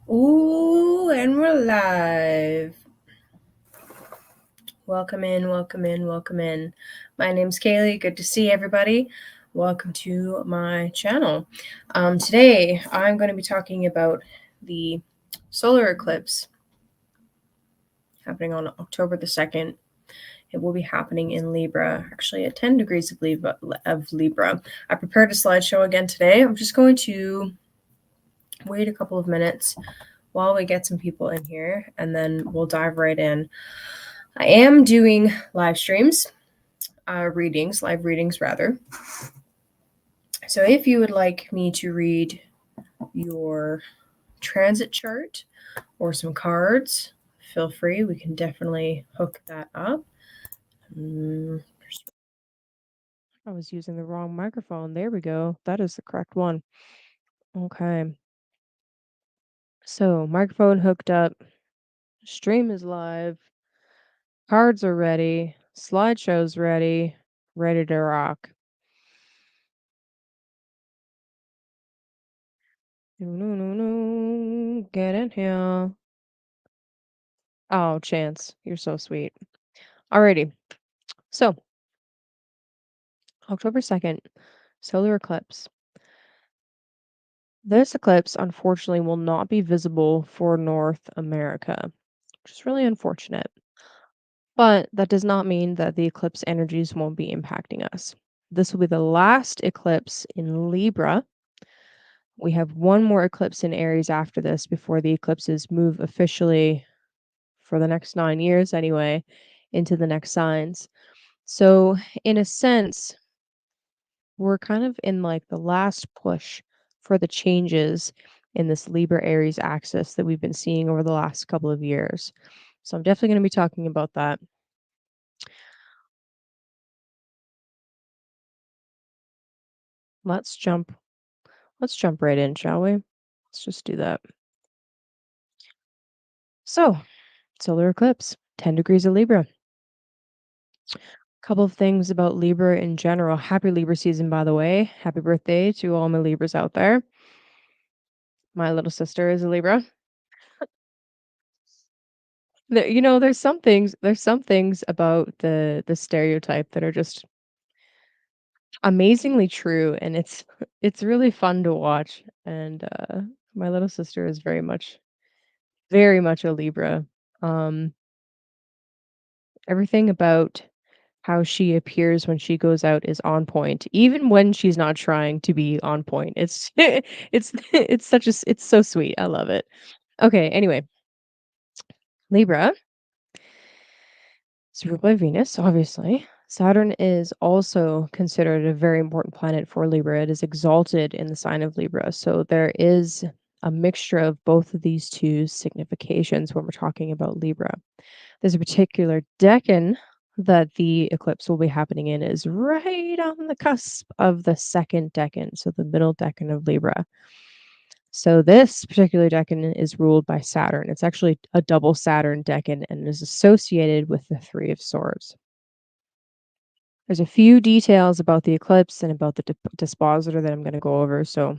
Ooh, and we're live. Welcome in, welcome in, welcome in. My name's Kaylee. Good to see everybody. Welcome to my channel. Today, I'm going to be talking about the solar eclipse happening on October the 2nd. It will be happening in Libra, actually at 10 degrees of Libra. I prepared a slideshow again today. I'm just going to wait a couple of minutes while we get some people in here, and then we'll dive right in. I am doing live streams, live readings rather. So if you would like me to read your transit chart or some cards, feel free. We can definitely hook that up. I was using the wrong microphone. There we go. That is the correct one. Okay. So microphone hooked up. Stream is live. Cards are ready. Slideshow's ready. Ready to rock. No. Get in here. Oh, Chance, you're so sweet. Alrighty. So, October 2nd, solar eclipse. This eclipse, unfortunately, will not be visible for North America, which is really unfortunate. But that does not mean that the eclipse energies won't be impacting us. This will be the last eclipse in Libra. We have one more eclipse in Aries after this before the eclipses move officially, for the next 9 years anyway, into the next signs. So, in a sense, we're kind of in like the last push for the changes in this Libra Aries axis that we've been seeing over the last couple of years. So I'm definitely going to be talking about that. Let's jump right in, shall we? Let's just do that. So, solar eclipse, 10 degrees of Libra. Couple of things about Libra in general. Happy Libra season, by the way. Happy birthday to all my Libras out there. My little sister is a Libra. There's some things about the stereotype that are just amazingly true, and it's really fun to watch. And my little sister is very much a Libra. Um, Everything about how she appears when she goes out is on point, even when she's not trying to be on point. It's it's so sweet. I love it. Okay, anyway, Libra. It's ruled by Venus, obviously. Saturn is also considered a very important planet for Libra. It is exalted in the sign of Libra. So there is a mixture of both of these two significations when we're talking about Libra. There's a particular decan that the eclipse will be happening in is right on the cusp of the second decan, so the middle decan of Libra. So this particular decan is ruled by Saturn. It's actually a double Saturn decan and is associated with the Three of Swords. There's a few details about the eclipse and about the dispositor that I'm going to go over, so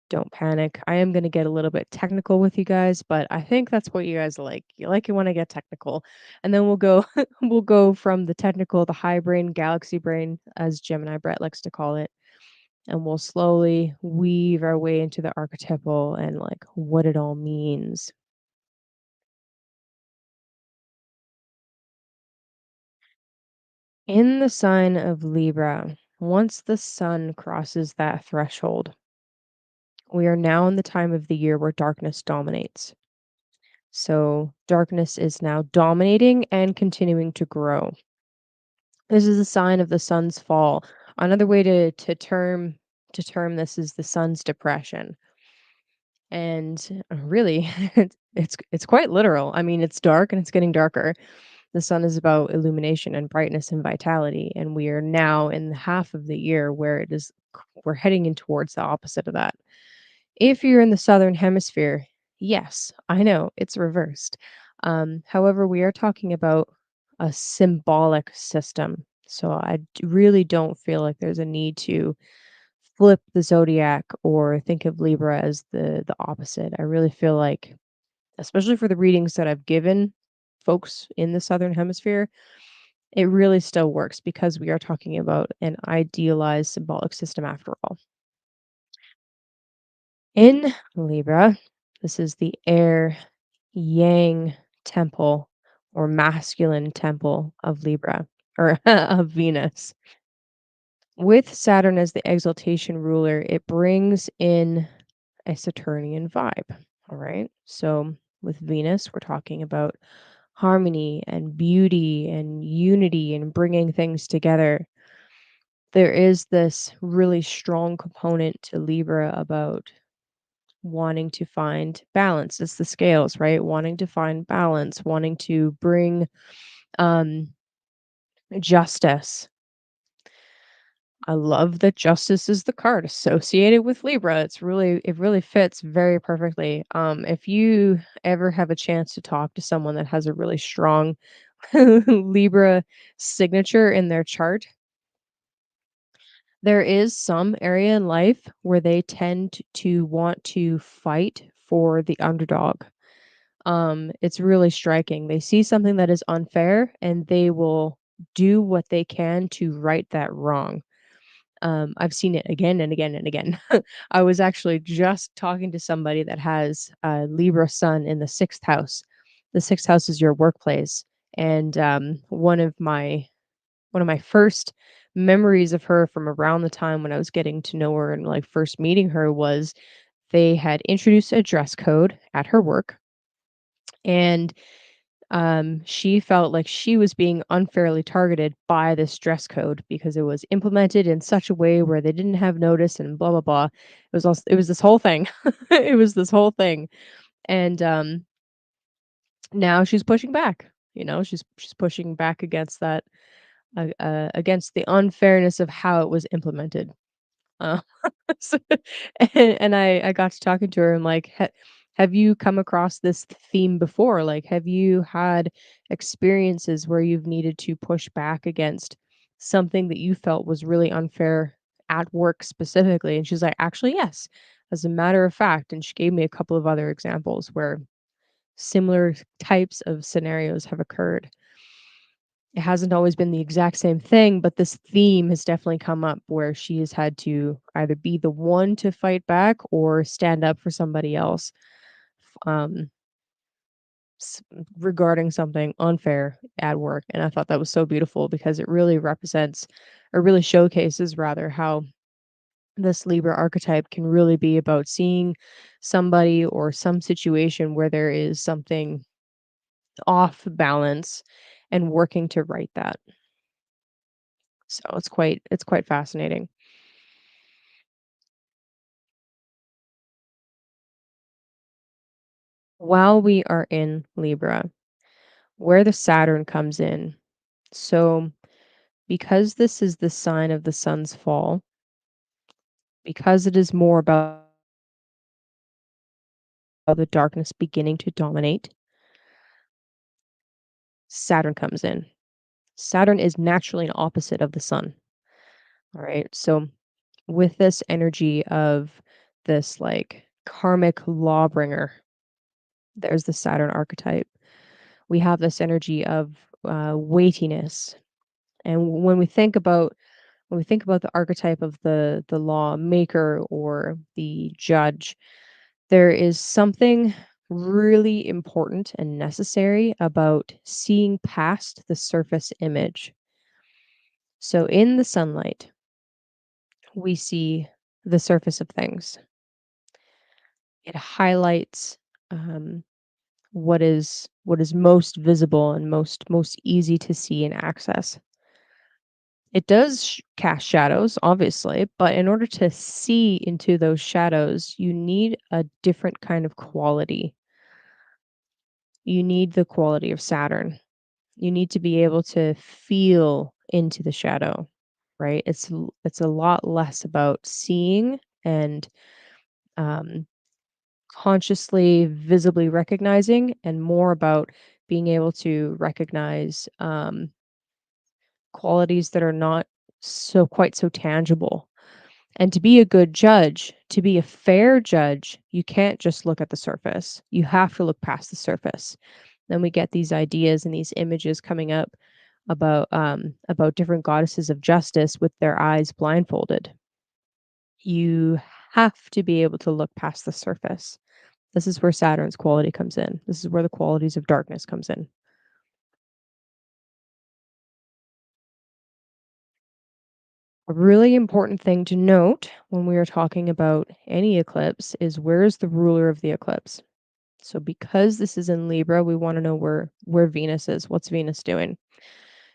don't panic. I am going to get a little bit technical with you guys, but I think that's what you guys like. You like it when I get technical. And then we'll go we'll go from the technical, the high brain, galaxy brain, as Gemini Brett likes to call it, and we'll slowly weave our way into the archetypal and like what it all means. In the sign of Libra, once the sun crosses that threshold, we are now in the time of the year where darkness dominates. So darkness is now dominating and continuing to grow. This is a sign of the sun's fall. Another way to term this is the sun's depression. And really, it's quite literal. I mean, it's dark and it's getting darker. The sun is about illumination and brightness and vitality, and we are now in the half of the year where we're heading in towards the opposite of that. If you're in the southern hemisphere, yes, I know it's reversed. However, we are talking about a symbolic system. So really don't feel like there's a need to flip the zodiac or think of Libra as the opposite. I really feel like, especially for the readings that I've given folks in the southern hemisphere, it really still works because we are talking about an idealized symbolic system after all. In Libra, this is the air yang temple or masculine temple of Libra or of Venus. With Saturn as the exaltation ruler, it brings in a Saturnian vibe. All right. So with Venus, we're talking about harmony and beauty and unity and bringing things together. There is this really strong component to Libra about wanting to find balance. It's the scales, right? Wanting to find balance, wanting to bring um, justice. I love that justice is the card associated with Libra. It really fits very perfectly. If you ever have a chance to talk to someone that has a really strong Libra signature in their chart, there is some area in life where they tend to want to fight for the underdog. It's really striking. They see something that is unfair and they will do what they can to right that wrong. I've seen it again and again and again. I was actually just talking to somebody that has a Libra sun in the sixth house. The sixth house is your workplace, and one of my first memories of her from around the time when I was getting to know her and like first meeting her was they had introduced a dress code at her work, and she felt like she was being unfairly targeted by this dress code because it was implemented in such a way where they didn't have notice and blah blah blah. It was this whole thing. It was this whole thing. And now she's pushing back. You know, she's pushing back against that against the unfairness of how it was implemented. Uh, So and I got to talking to her and like, have you come across this theme before? Like, have you had experiences where you've needed to push back against something that you felt was really unfair at work specifically? And she's like, actually, yes, as a matter of fact. And she gave me a couple of other examples where similar types of scenarios have occurred. It hasn't always been the exact same thing, but this theme has definitely come up where she has had to either be the one to fight back or stand up for somebody else, um, s regarding something unfair at work, and I thought that was so beautiful because it really represents or really showcases rather how this Libra archetype can really be about seeing somebody or some situation where there is something off balance and working to right that. So it's quite fascinating. While we are in Libra, where the Saturn comes in. So, because this is the sign of the sun's fall, because it is more about the darkness beginning to dominate, Saturn comes in. Saturn is naturally an opposite of the sun. All right. So, with this energy of this like karmic lawbringer, there's the Saturn archetype. We have this energy of weightiness. And when we think about the archetype of the lawmaker or the judge, there is something really important and necessary about seeing past the surface image. So in the sunlight, we see the surface of things. It highlights um, what is most visible and most easy to see and access. It does cast shadows, obviously, but in order to see into those shadows, you need a different kind of quality. You need the quality of Saturn. You need to be able to feel into the shadow, right? It's a lot less about seeing and um, consciously, visibly recognizing, and more about being able to recognize qualities that are not so quite so tangible. And to be a good judge, to be a fair judge, you can't just look at the surface. You have to look past the surface. Then we get these ideas and these images coming up about different goddesses of justice with their eyes blindfolded. You have to be able to look past the surface. This is where Saturn's quality comes in. This is where the qualities of darkness comes in. A really important thing to note when we are talking about any eclipse is where is the ruler of the eclipse? So because this is in Libra, we want to know where Venus is. What's Venus doing?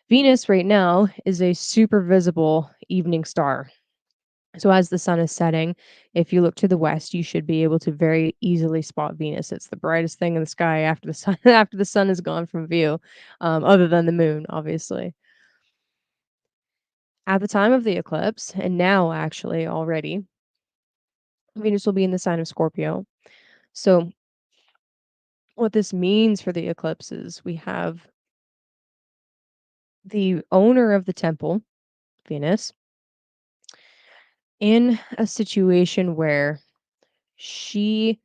Venus right now is a super visible evening star. So as the sun is setting, if you look to the west, you should be able to very easily spot Venus. It's the brightest thing in the sky after the sun after the sun is gone from view, other than the moon, obviously. At the time of the eclipse, and now actually already, Venus will be in the sign of Scorpio. So what this means for the eclipse is we have the owner of the temple, Venus, in a situation where she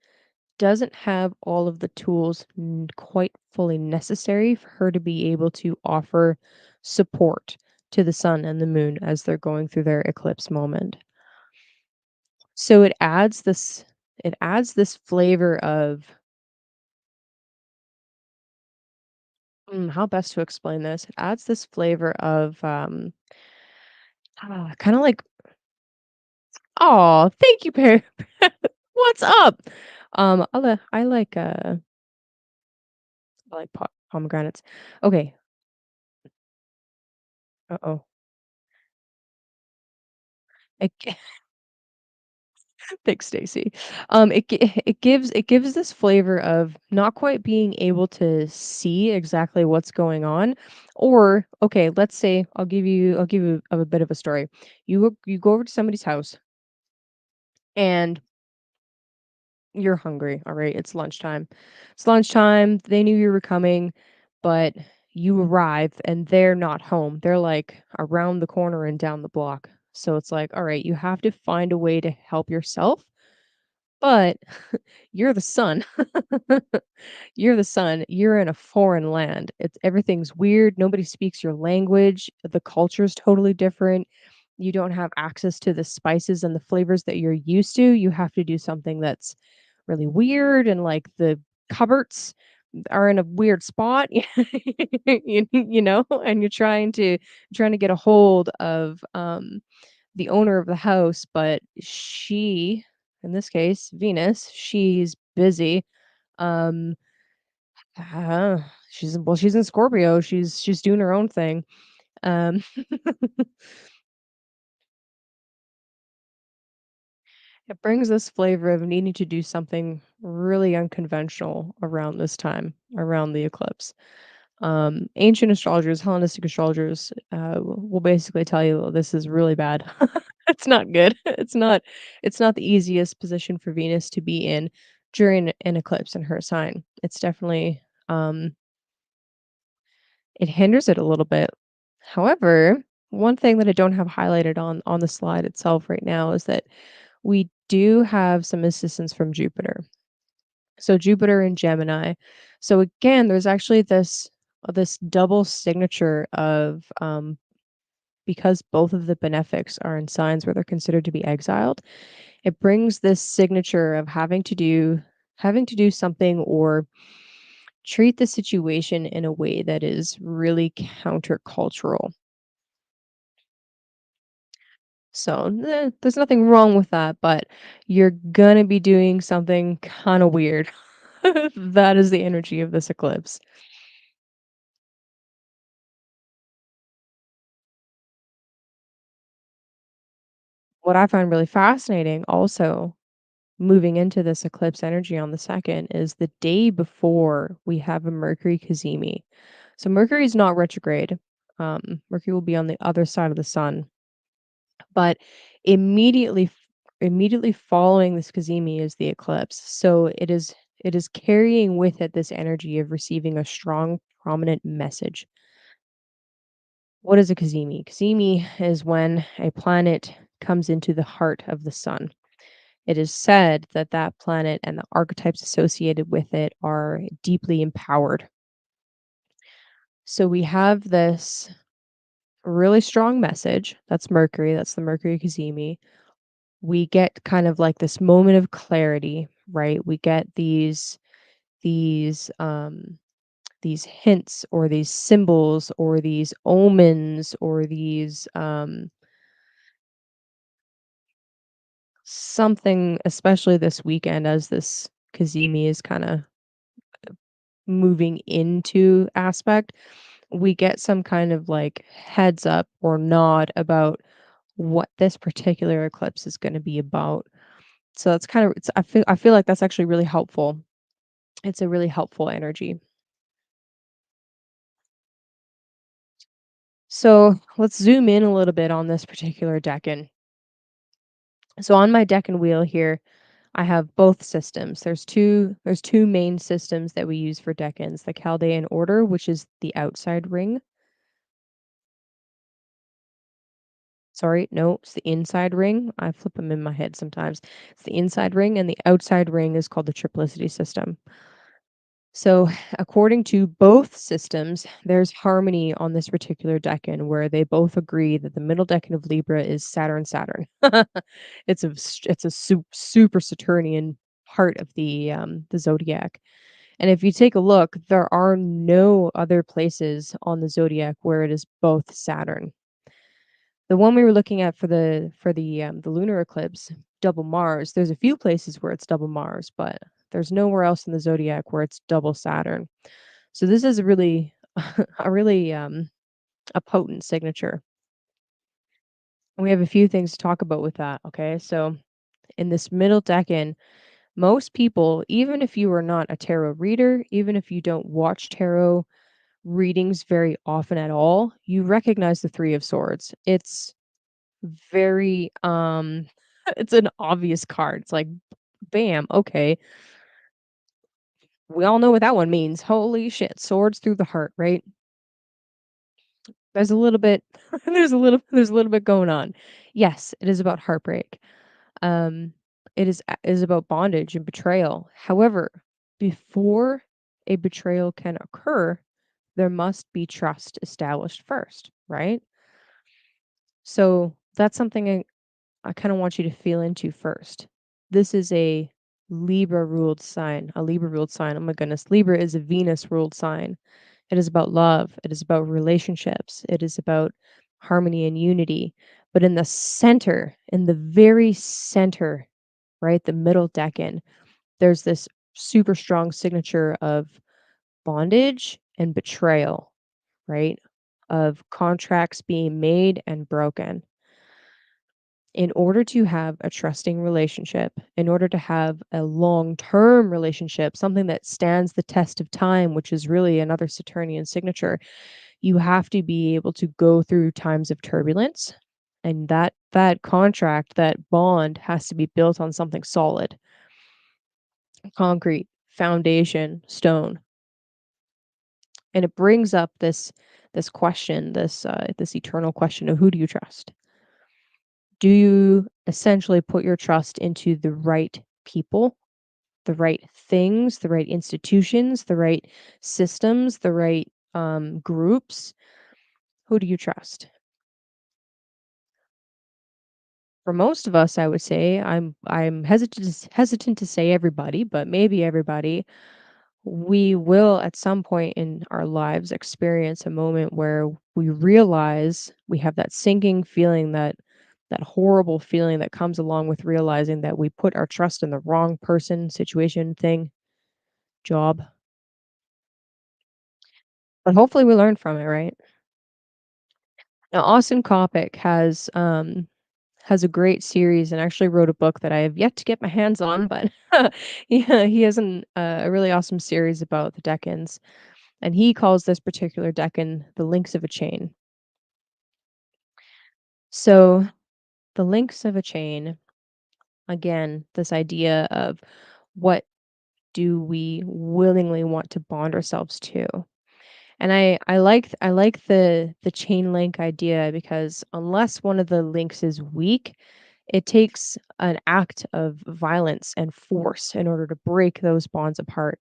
doesn't have all of the tools quite fully necessary for her to be able to offer support to the sun and the moon as they're going through their eclipse moment. So it adds this flavor of how best to explain this. It adds this flavor of kind of like, oh, thank you, Perry. What's up? I like pomegranates. Okay. Uh-oh. Thanks, Stacy. It gives this flavor of not quite being able to see exactly what's going on, or okay, let's say I'll give you a bit of a story. You go over to somebody's house and you're hungry. All right, it's lunchtime. It's lunchtime. They knew you were coming, but you arrive and they're not home. They're like around the corner and down the block. So it's like, all right, you have to find a way to help yourself, but you're the son. You're the son. You're in a foreign land. It's everything's weird. Nobody speaks your language. The culture's totally different. You don't have access to the spices and the flavors that you're used to. You have to do something that's really weird and like the cupboards are in a weird spot. And you're trying to get a hold of the owner of the house, but she, in this case, Venus, she's busy. Um, she's in Scorpio. She's doing her own thing. Um, it brings this flavor of needing to do something really unconventional around this time, around the eclipse. Ancient astrologers, Hellenistic astrologers, will basically tell you this is really bad. It's not good. It's not the easiest position for Venus to be in during an eclipse in her sign. It's definitely it hinders it a little bit. However, one thing that I don't have highlighted on the slide itself right now is that we do have some assistance from Jupiter. So Jupiter and Gemini. So again, there's actually this double signature of because both of the benefics are in signs where they're considered to be exiled, it brings this signature of having to do something or treat the situation in a way that is really countercultural. So there's nothing wrong with that, but you're gonna be doing something kind of weird. That is the energy of this eclipse. What I find really fascinating also moving into this eclipse energy on the 2nd is the day before we have a Mercury cazimi. So Mercury is not retrograde. Mercury will be on the other side of the sun, but immediately immediately following this cazimi is the eclipse. So it is carrying with it this energy of receiving a strong prominent message. What is a cazimi? Cazimi is when a planet comes into the heart of the sun. It is said that that planet and the archetypes associated with it are deeply empowered. So we have this really strong message. That's Mercury. That's the Mercury Kazemi. We get kind of like this moment of clarity, right? We get these these hints or these symbols or these omens or these something, especially this weekend as this Kazemi is kind of moving into aspect, we get some kind of like heads up or nod about what this particular eclipse is going to be about. So that's kind of I feel like that's actually really helpful. It's a really helpful energy. So let's zoom in a little bit on this particular decan. So on my decan wheel here, I have both systems. There's two main systems that we use for decans. The Chaldean order, which is the outside ring. Sorry, no, it's the inside ring. I flip them in my head sometimes. It's the inside ring, and the outside ring is called the triplicity system. So, according to both systems, there's harmony on this particular decan where they both agree that the middle decan of Libra is Saturn Saturn. It's a super Saturnian part of the zodiac. And if you take a look, there are no other places on the zodiac where it is both Saturn. The one we were looking at for the lunar eclipse, double Mars, there's a few places where it's double Mars, but there's nowhere else in the zodiac where it's double Saturn. So this is a really a really a potent signature. We have a few things to talk about with that, okay? So in this middle decan, most people, even if you are not a tarot reader, even if you don't watch tarot readings very often at all, you recognize the 3 of swords. It's very it's an obvious card. It's like bam, okay. We all know what that one means. Holy shit, swords through the heart, right? There's a little bit there's a little bit going on. Yes, it is about heartbreak. Um it is about bondage and betrayal. However, before a betrayal can occur, there must be trust established first, right? So that's something I kind of want you to feel into first. This is a Libra ruled sign, a Libra ruled sign. Oh my goodness. Libra is a Venus ruled sign. It is about love. It is about relationships. It is about harmony and unity. But in the center, in the very center, right, the middle decan, there's this super strong signature of bondage and betrayal, right? Of contracts being made and broken. In order to have a trusting relationship, in order to have a long-term relationship, something that stands the test of time, which is really another Saturnian signature, you have to be able to go through times of turbulence. And that contract, that bond has to be built on something solid, concrete, foundation, stone. And it brings up this question, this eternal question of who do you trust? Do you essentially put your trust into the right people, the right things, the right institutions, the right systems, the right groups? Who do you trust? For most of us, I would say I'm hesitant to say everybody, but maybe everybody. We will at some point in our lives experience a moment where we realize we have that sinking feeling, that horrible feeling that comes along with realizing that we put our trust in the wrong person, situation, thing, job. But hopefully we learn from it, right? Now Austin Coppock has a great series and actually wrote a book that I have yet to get my hands on, but yeah, he has a really awesome series about the decans, and he calls this particular decan the links of a chain. So the links of a chain, again, this idea of what do we willingly want to bond ourselves to? And I like the chain link idea because unless one of the links is weak, it takes an act of violence and force in order to break those bonds apart.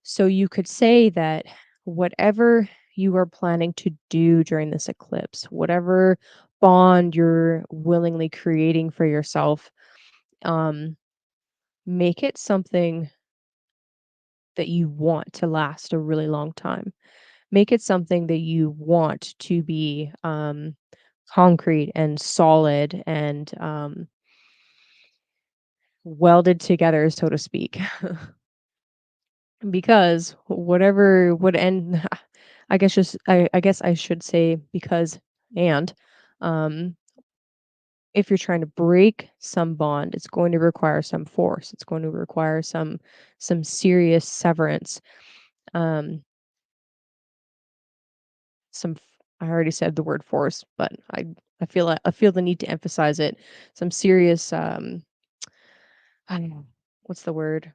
So you could say that whatever you are planning to do during this eclipse, whatever bond you're willingly creating for yourself, um, make it something that you want to last a really long time. Make it something that you want to be concrete and solid and welded together, so to speak. Because whatever would end I guess I should say because and um if you're trying to break some bond, it's going to require some force. It's going to require some serious severance. Um I already said the word force, but I feel the need to emphasize it. Some serious I don't know, what's the word?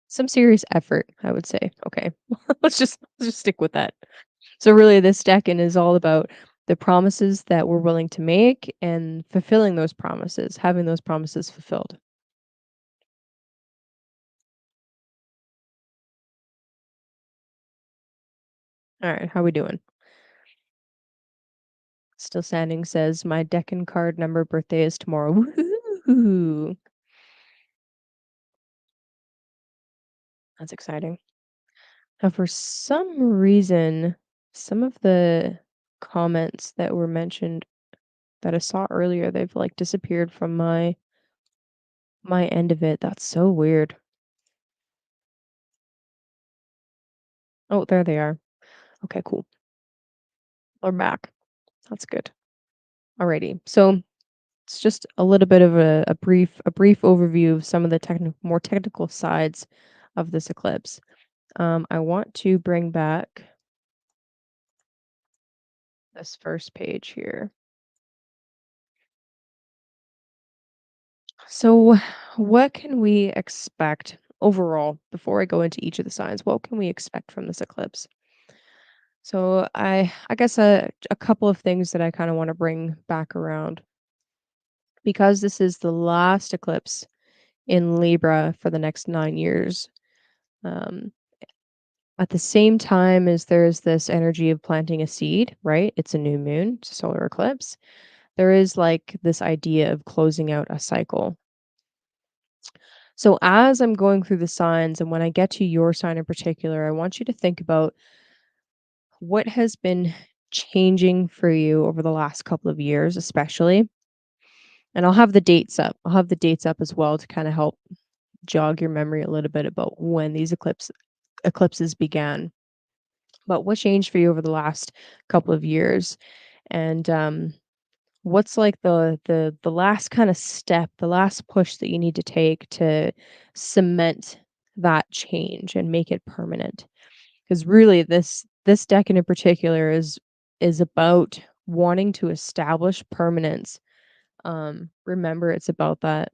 Some serious effort, I would say. Okay. Let's just stick with that. So really this decking is all about the promises that we're willing to make and fulfilling those promises, having those promises fulfilled. All right, how we doing? Still standing says my decking card number birthday is tomorrow. Woohoo! That's exciting. Now, for some reason, some of the comments that were mentioned that I saw earlier, they've like disappeared from my end of it. That's so weird. Oh, there they are. Okay, cool. We're back. That's good. Alrighty. So it's just a little bit of a brief overview of some of the more technical sides of this eclipse. I want to bring back this first page here. So, what can we expect overall before I go into each of the signs? What can we expect from this eclipse? So, I guess a couple of things that I kind of want to bring back around because this is the last eclipse in Libra for the next 9 years. Um, at the same time as there's this energy of planting a seed, right? It's a new moon, it's a solar eclipse. There is like this idea of closing out a cycle. So as I'm going through the signs and when I get to your sign in particular, I want you to think about what has been changing for you over the last couple of years, especially. And I'll have the dates up. I'll have the dates up as well to kind of help jog your memory a little bit about when these eclipses began. But what changed for you over the last couple of years? And what's like the last kind of step, the last push that you need to take to cement that change and make it permanent? Because really this decade in particular is about wanting to establish permanence. Remember it's about that.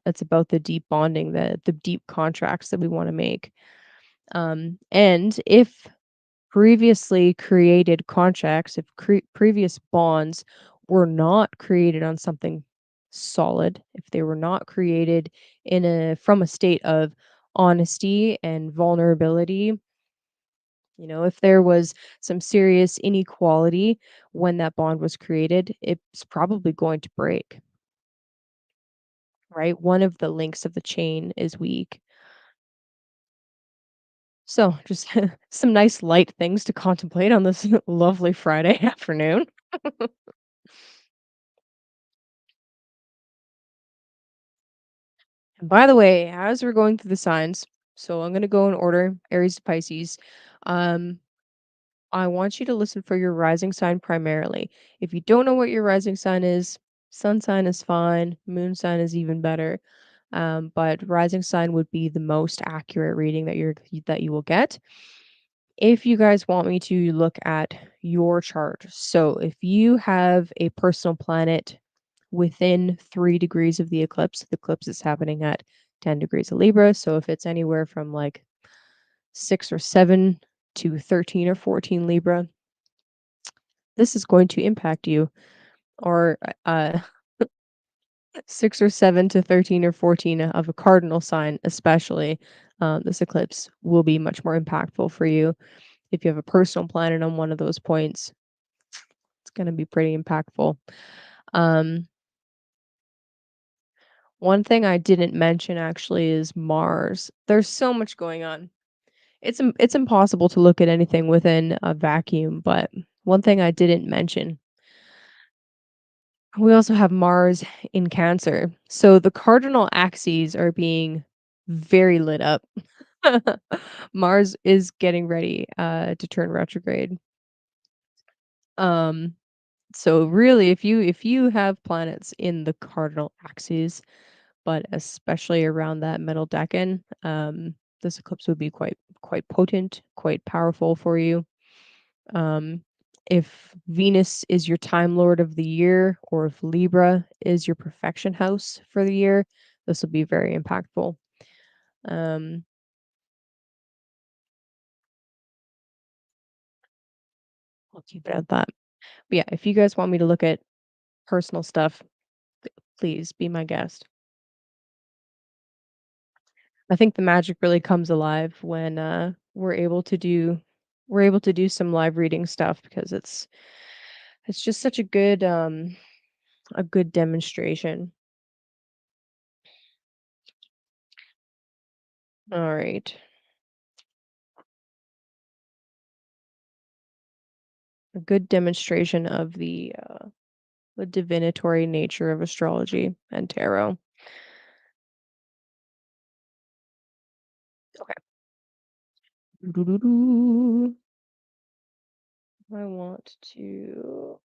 It's about the deep bonding, the deep contracts that we want to make. And if previously created contracts, if previous bonds were not created on something solid, if they were not created in a from a state of honesty and vulnerability, if there was some serious inequality when that bond was created, it's probably going to break, right? One of the links of the chain is weak. So, just some nice light things to contemplate on this lovely Friday afternoon. And by the way, as we're going through the signs, so I'm going to go in order Aries to Pisces. Um, I want you to listen for your rising sign primarily. If you don't know what your rising sign is, sun sign is fine, moon sign is even better. But rising sign would be the most accurate reading that you will get. If you guys want me to look at your chart, so if you have a personal planet within 3 degrees of the eclipse is happening at 10 degrees of Libra. So if it's anywhere from like 6 or 7 to 13 or 14 Libra, this is going to impact you. Or 6 or 7 to 13 or 14 of a cardinal sign, especially, this eclipse will be much more impactful for you. If you have a personal planet on one of those points, it's going to be pretty impactful. Um, One thing I didn't mention actually is Mars. There's so much going on. It's impossible to look at anything within a vacuum, but one thing I didn't mention, we also have Mars in Cancer. So the cardinal axes are being very lit up. Mars is getting ready to turn retrograde. Um so really if you have planets in the cardinal axes, but especially around that middle decan, this eclipse would be quite potent, quite powerful for you. Um, if Venus is your Time Lord of the year, or if Libra is your perfection house for the year, this will be very impactful. Um, I'll keep it at that. But yeah, if you guys want me to look at personal stuff, please be my guest. I think the magic really comes alive when we're able to do some live reading stuff because it's just such a good demonstration. All right. A good demonstration of the divinatory nature of astrology and tarot. Okay. Doo-doo-doo-doo. I want to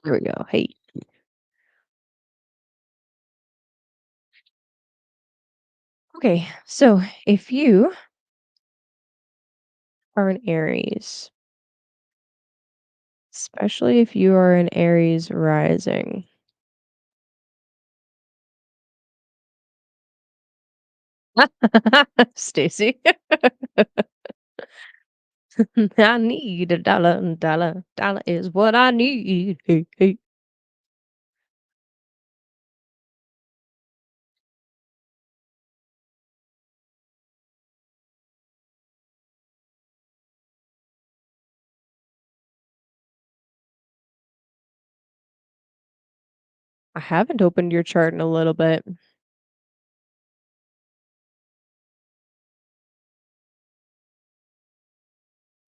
There we go. Hey. Okay. So if you are an Aries, especially if you are an Aries rising, Stacy, I need a dollar, dollar, dollar is what I need. Hey, hey. I haven't opened your chart in a little bit.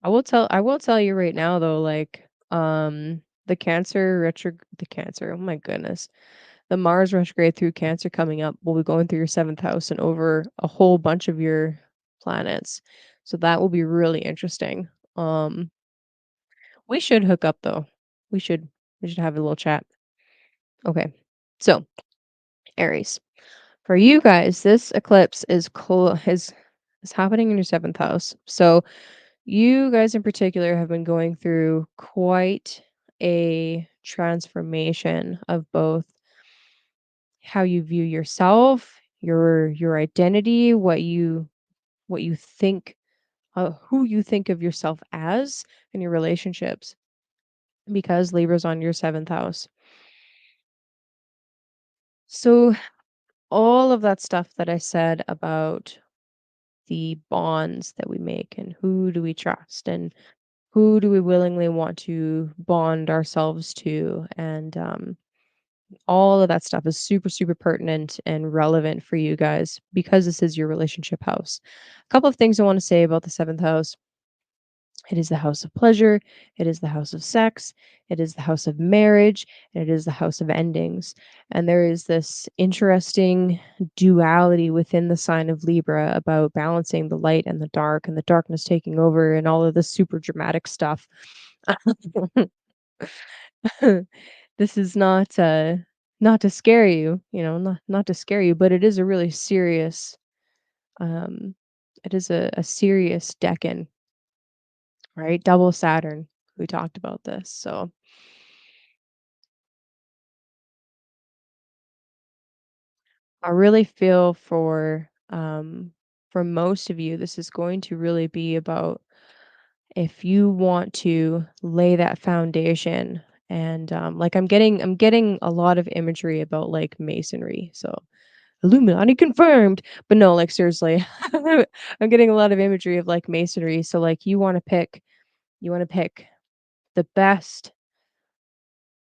I will tell you right now though, like, the Cancer, oh my goodness. The Mars retrograde through Cancer coming up will be going through your 7th house and over a whole bunch of your planets. So that will be really interesting. We should hook up though. We should we should have a little chat. Okay. So, Aries. For you guys, this eclipse is happening in your 7th house. So, you guys in particular have been going through quite a transformation of both how you view yourself, your identity, what you think, who you think of yourself as, in your relationships, because Libra's on your 7th house. So all of that stuff that I said about the bonds that we make and who do we trust and who do we willingly want to bond ourselves to, and all of that stuff is super, super pertinent and relevant for you guys because this is your relationship house. A couple of things I want to say about the 7th house. It is the house of pleasure, it is the house of sex, it is the house of marriage, and it is the house of endings. And there is this interesting duality within the sign of Libra about balancing the light and the dark and the darkness taking over and all of this super dramatic stuff. This is not to scare you, not to scare you, but it is a really serious um it is a serious decan, right? Double Saturn. We talked about this. So I really feel for For most of you, this is going to really be about if you want to lay that foundation and like I'm getting a lot of imagery about like masonry. So Illuminati confirmed. But no, like seriously. I'm getting a lot of imagery of like masonry. So like you want to pick the best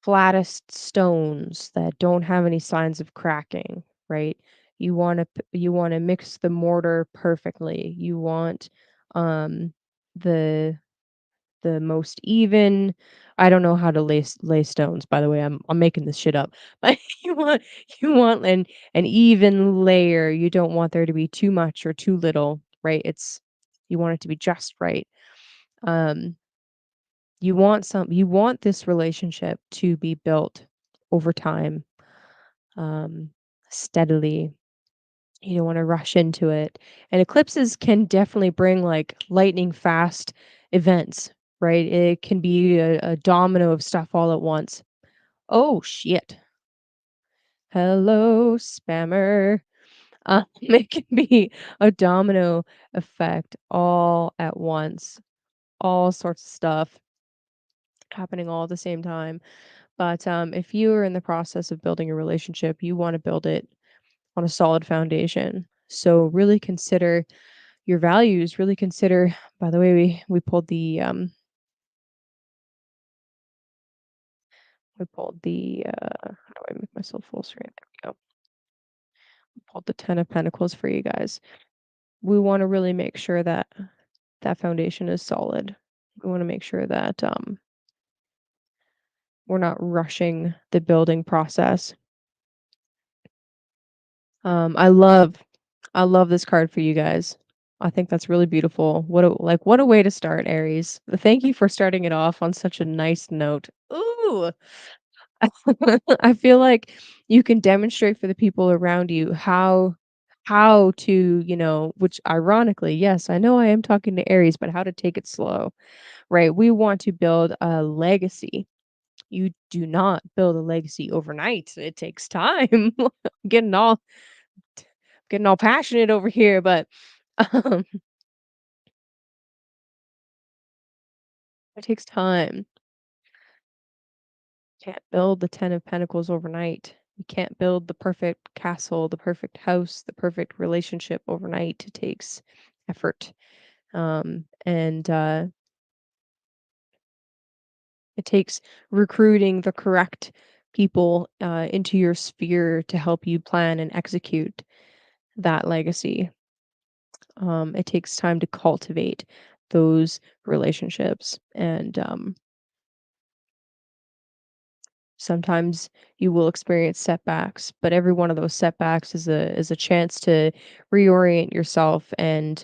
flattest stones that don't have any signs of cracking, right? You want to mix the mortar perfectly. You want um the the most even. I don't know how to lay stones, by the way. I'm making this shit up. But you want an even layer. You don't want there to be too much or too little, right? You want it to be just right. Um you want this relationship to be built over time, um, steadily. You don't wanna rush into it. And eclipses can definitely bring, like, lightning fast events, right? It can be a domino of stuff all at once. Oh, shit. Hello, spammer. It can be a domino effect all at once. All sorts of stuff happening all at the same time. But, if you are in the process of building a relationship, you wanna build it on a solid foundation. So really consider your values, really consider by the way, we pulled how do I make myself full screen? There we go. We pulled the 10 of Pentacles for you guys. We wanna really make sure that that foundation is solid. We wanna make sure that, we're not rushing the building process. Um, I love I love this card for you guys. I think that's really beautiful. What a way to start, Aries. Thank you for starting it off on such a nice note. Ooh. I feel like you can demonstrate for the people around you how to, which ironically, yes, I know I am talking to Aries, but how to take it slow, right? We want to build a legacy. You do not build a legacy overnight. It takes time. Getting all getting all passionate over here, but um, it takes time. Can't build the 10 of Pentacles overnight. You can't build the perfect castle, the perfect house, the perfect relationship overnight. It takes effort. And it takes recruiting the correct people into your sphere to help you plan and execute that legacy. It takes time to cultivate those relationships. And sometimes you will experience setbacks, but every one of those setbacks is a chance to reorient yourself and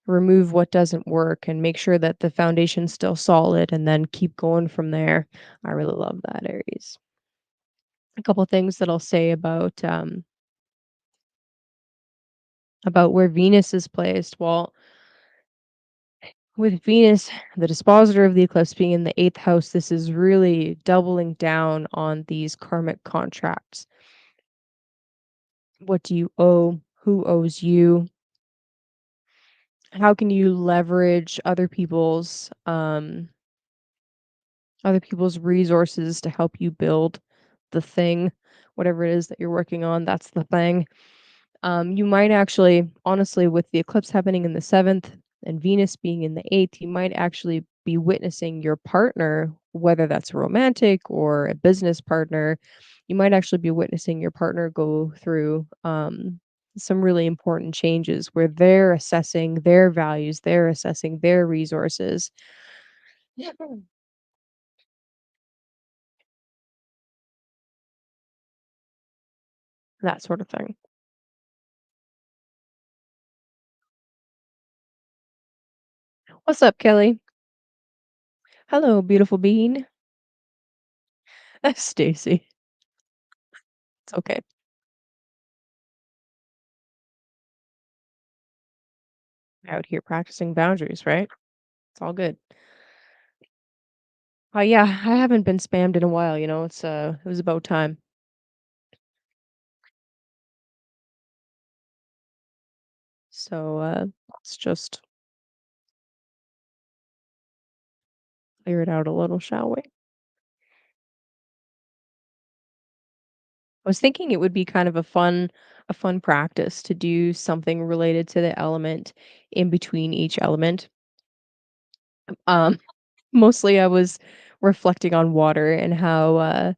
remove what doesn't work and make sure that the foundation's still solid and then keep going from there. I really love that, Aries. A couple things that I'll say about where Venus is placed. Well, with Venus, the dispositor of the eclipse being in the eighth house, this is really doubling down on these karmic contracts. What do you owe? Who owes you? How can you leverage other people's resources to help you build the thing, whatever it is that you're working on, that's the thing. You might actually, honestly, with the eclipse happening in the seventh and Venus being in the eighth, you might actually be witnessing your partner, whether that's romantic or a business partner, you might actually be witnessing your partner go through some really important changes where they're assessing their values, they're assessing their resources, that sort of thing. What's up, Kelly? Hello, beautiful bean. Stacy. It's okay. Out here practicing boundaries, right? It's all good. Yeah, I haven't been spammed in a while, it was about time. So, let's just clear it out a little, shall we? I was thinking it would be kind of a fun practice to do something related to the element in between each element. Um, Mostly I was reflecting on water and how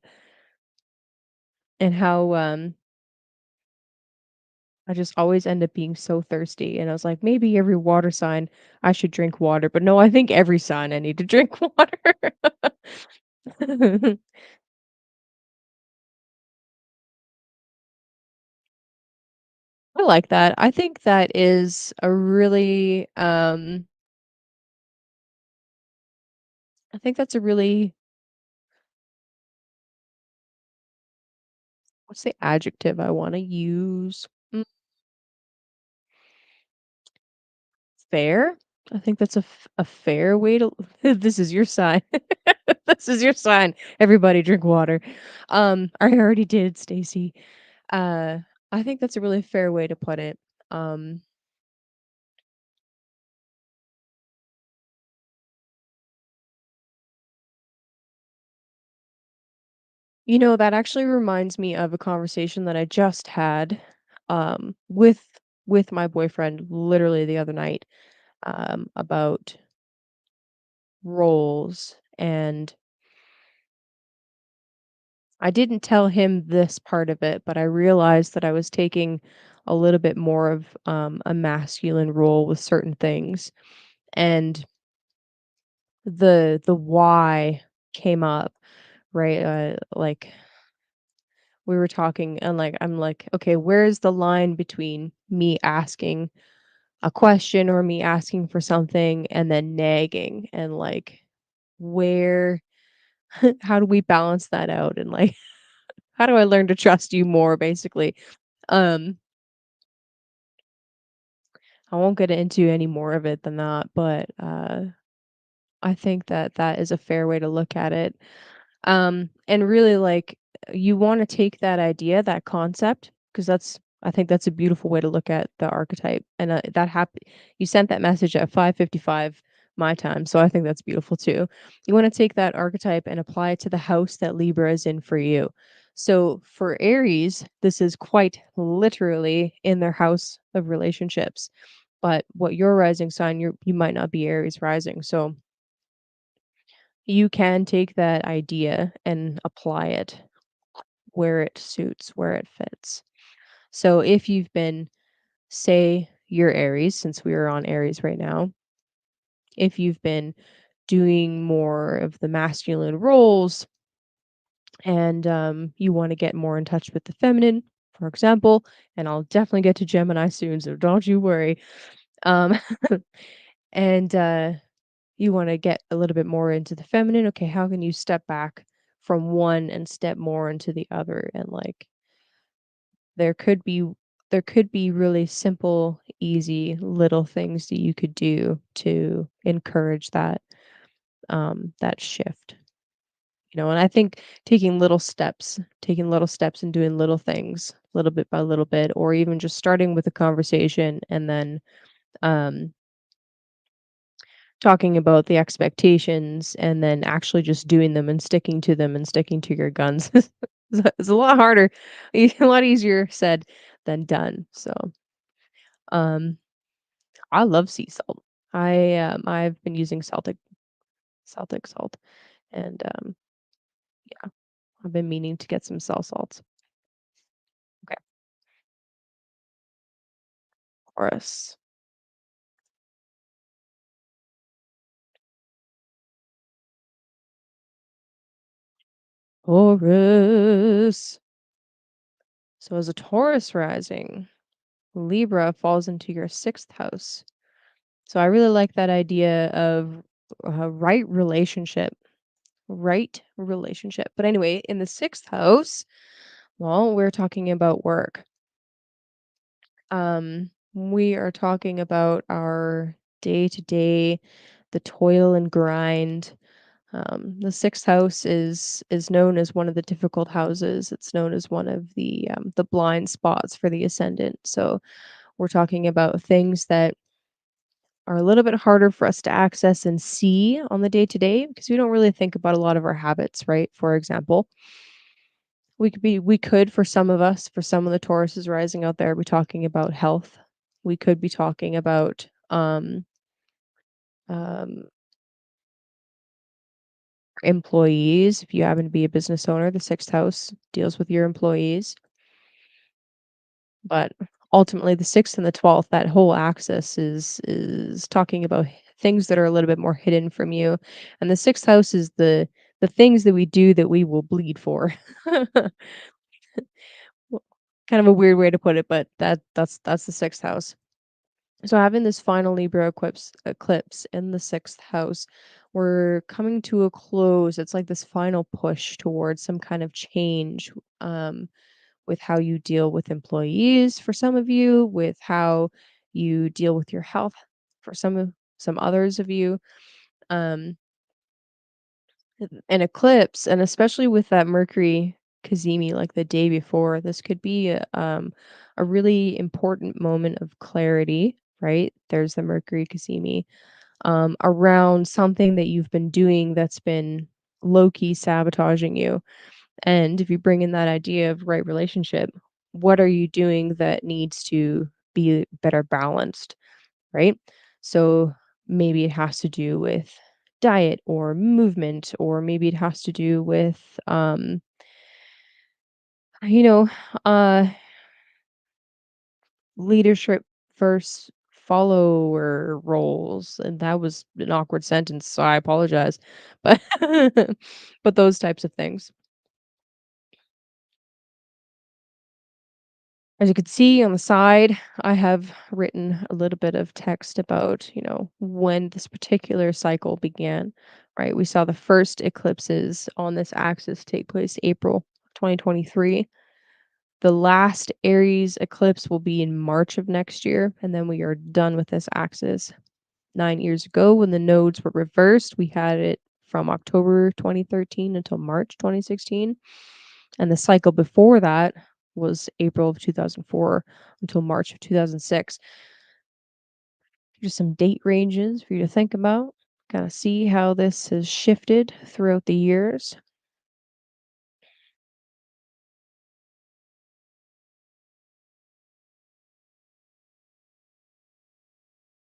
I just always end up being so thirsty, and I was like, "Maybe every water sign I should drink water," but no, I think every sign I need to drink water. I like that. I think that is a really, I think that's a really what's the adjective I wanna use? Fair? I think that's a fair way to this is your sign. This is your sign. Everybody drink water. I already did, Stacy. Uh, I think that's a really fair way to put it. Um, that actually reminds me of a conversation that I just had, with my boyfriend literally the other night, about roles, and I didn't tell him this part of it, but I realized that I was taking a little bit more of, a masculine role with certain things, and the why came up, right? Like, we were talking and, like, I'm like, "Okay, where's the line between me asking a question or me asking for something and then nagging?" And, like, where how do we balance that out? And, like, how do I learn to trust you more, basically? Um I won't get into any more of it than that, but, I think that that is a fair way to look at it. And really, like, you wanna take that idea, that concept, because I think that's a beautiful way to look at the archetype, and, you sent that message at 5:55 my time, so I think that's beautiful too. You wanna take that archetype and apply it to the house that Libra is in for you. So, for Aries, this is quite literally in their house of relationships, but what your rising sign, you might not be Aries rising, so you can take that idea and apply it where it suits, where it fits. So if you've been, say, you're Aries, since we are on Aries right now, if you've been doing more of the masculine roles and you want to get more in touch with the feminine, for example, and I'll definitely get to Gemini soon, so don't you worry. Um, and you want to get a little bit more into the feminine. Okay, how can you step back from one and step more into the other? And like there could be there could be really simple, easy little things that you could do to encourage that shift. And I think taking little steps and doing little things little bit by little bit, or even just starting with a conversation and then um talking about the expectations and then actually just doing them and sticking to them and sticking to your guns is a lot harder, a lot easier said than done. So, um, I love sea salt. I've been using Celtic salt, and yeah, I've been meaning to get some cell salts. Okay, Taurus. Taurus. So as a Taurus rising, Libra falls into your sixth house. So I really like that idea of right relationship, right relationship. But anyway, in the sixth house, well, we're talking about work. We are talking about our day to day, the toil and grind. The sixth house is known as one of the difficult houses. It's known as one of the blind spots for the ascendant. So We're talking about things that are a little bit harder for us to access and see on the day to day because we don't really think about a lot of our habits, right? For example, we could for some of us, for some of the Tauruses rising out there, be talking about health. We could be talking about um employees. If you happen to be a business owner, the sixth house deals with your employees. But ultimately, the 6th and the 12th, that whole axis is talking about things that are a little bit more hidden from you, and the 6th house is the things that we do that we will bleed for. Well, kind of a weird way to put it, but that's the 6th house. So having this final Libra eclipse in the 6th house, we're coming to a close. It's like this final push towards some kind of change. With how you deal with employees for some of you, with how you deal with your health for some others of you. Um, an eclipse, and especially with that Mercury Cazimi like the day before, this could be a really important moment of clarity, right? There's the Mercury Cazimi around something that you've been doing that's been low key sabotaging you. And if you bring in that idea of right relationship, what are you doing that needs to be better balanced, right? So maybe it has to do with diet or movement, or maybe it has to do with, you know, uh, leadership versus follower roles. And that was an awkward sentence, so I apologize. But but those types of things. As you can see on the side, I have written a little bit of text about, when this particular cycle began, right? We saw the first eclipses on this axis take place April 2023. The last Aries eclipse will be in March of next year, and then we are done with this axis. 9 years ago, when the nodes were reversed, we had it from October 2013 until March 2016. And the cycle before that was April of 2004 until March of 2006. Just some date ranges for you to think about. Kind of see how this has shifted throughout the years.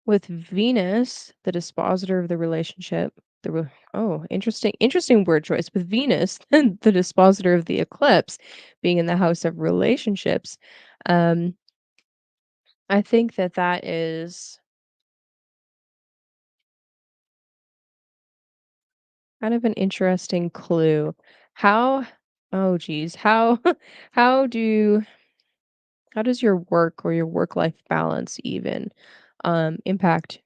With Venus, the dispositor of the relationship, interesting word choice. With Venus, the dispositor of the eclipse, being in the house of relationships, um, I think that that is kind of an interesting clue. How oh geez, how how do how does your work or your work-life balance even impact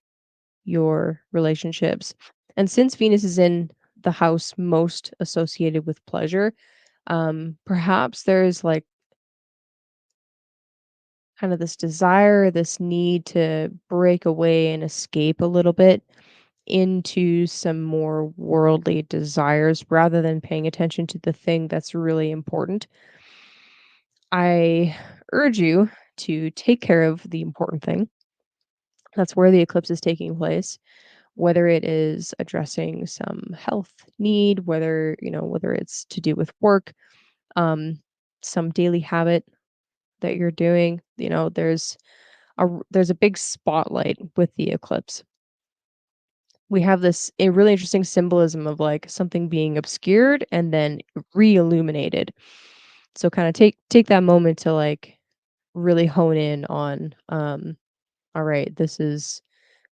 your relationships? And since Venus is in the house most associated with pleasure, perhaps there's like kind of this desire, this need to break away and escape a little bit into some more worldly desires rather than paying attention to the thing that's really important. I urge you to take care of the important thing. That's where the eclipse is taking place, whether it is addressing some health need, whether it's to do with work, um, some daily habit that you're doing. There's a big spotlight with the eclipse. We have this a really interesting symbolism of like something being obscured and then re-illuminated. So kind of take that moment to like really hone in on all right, this is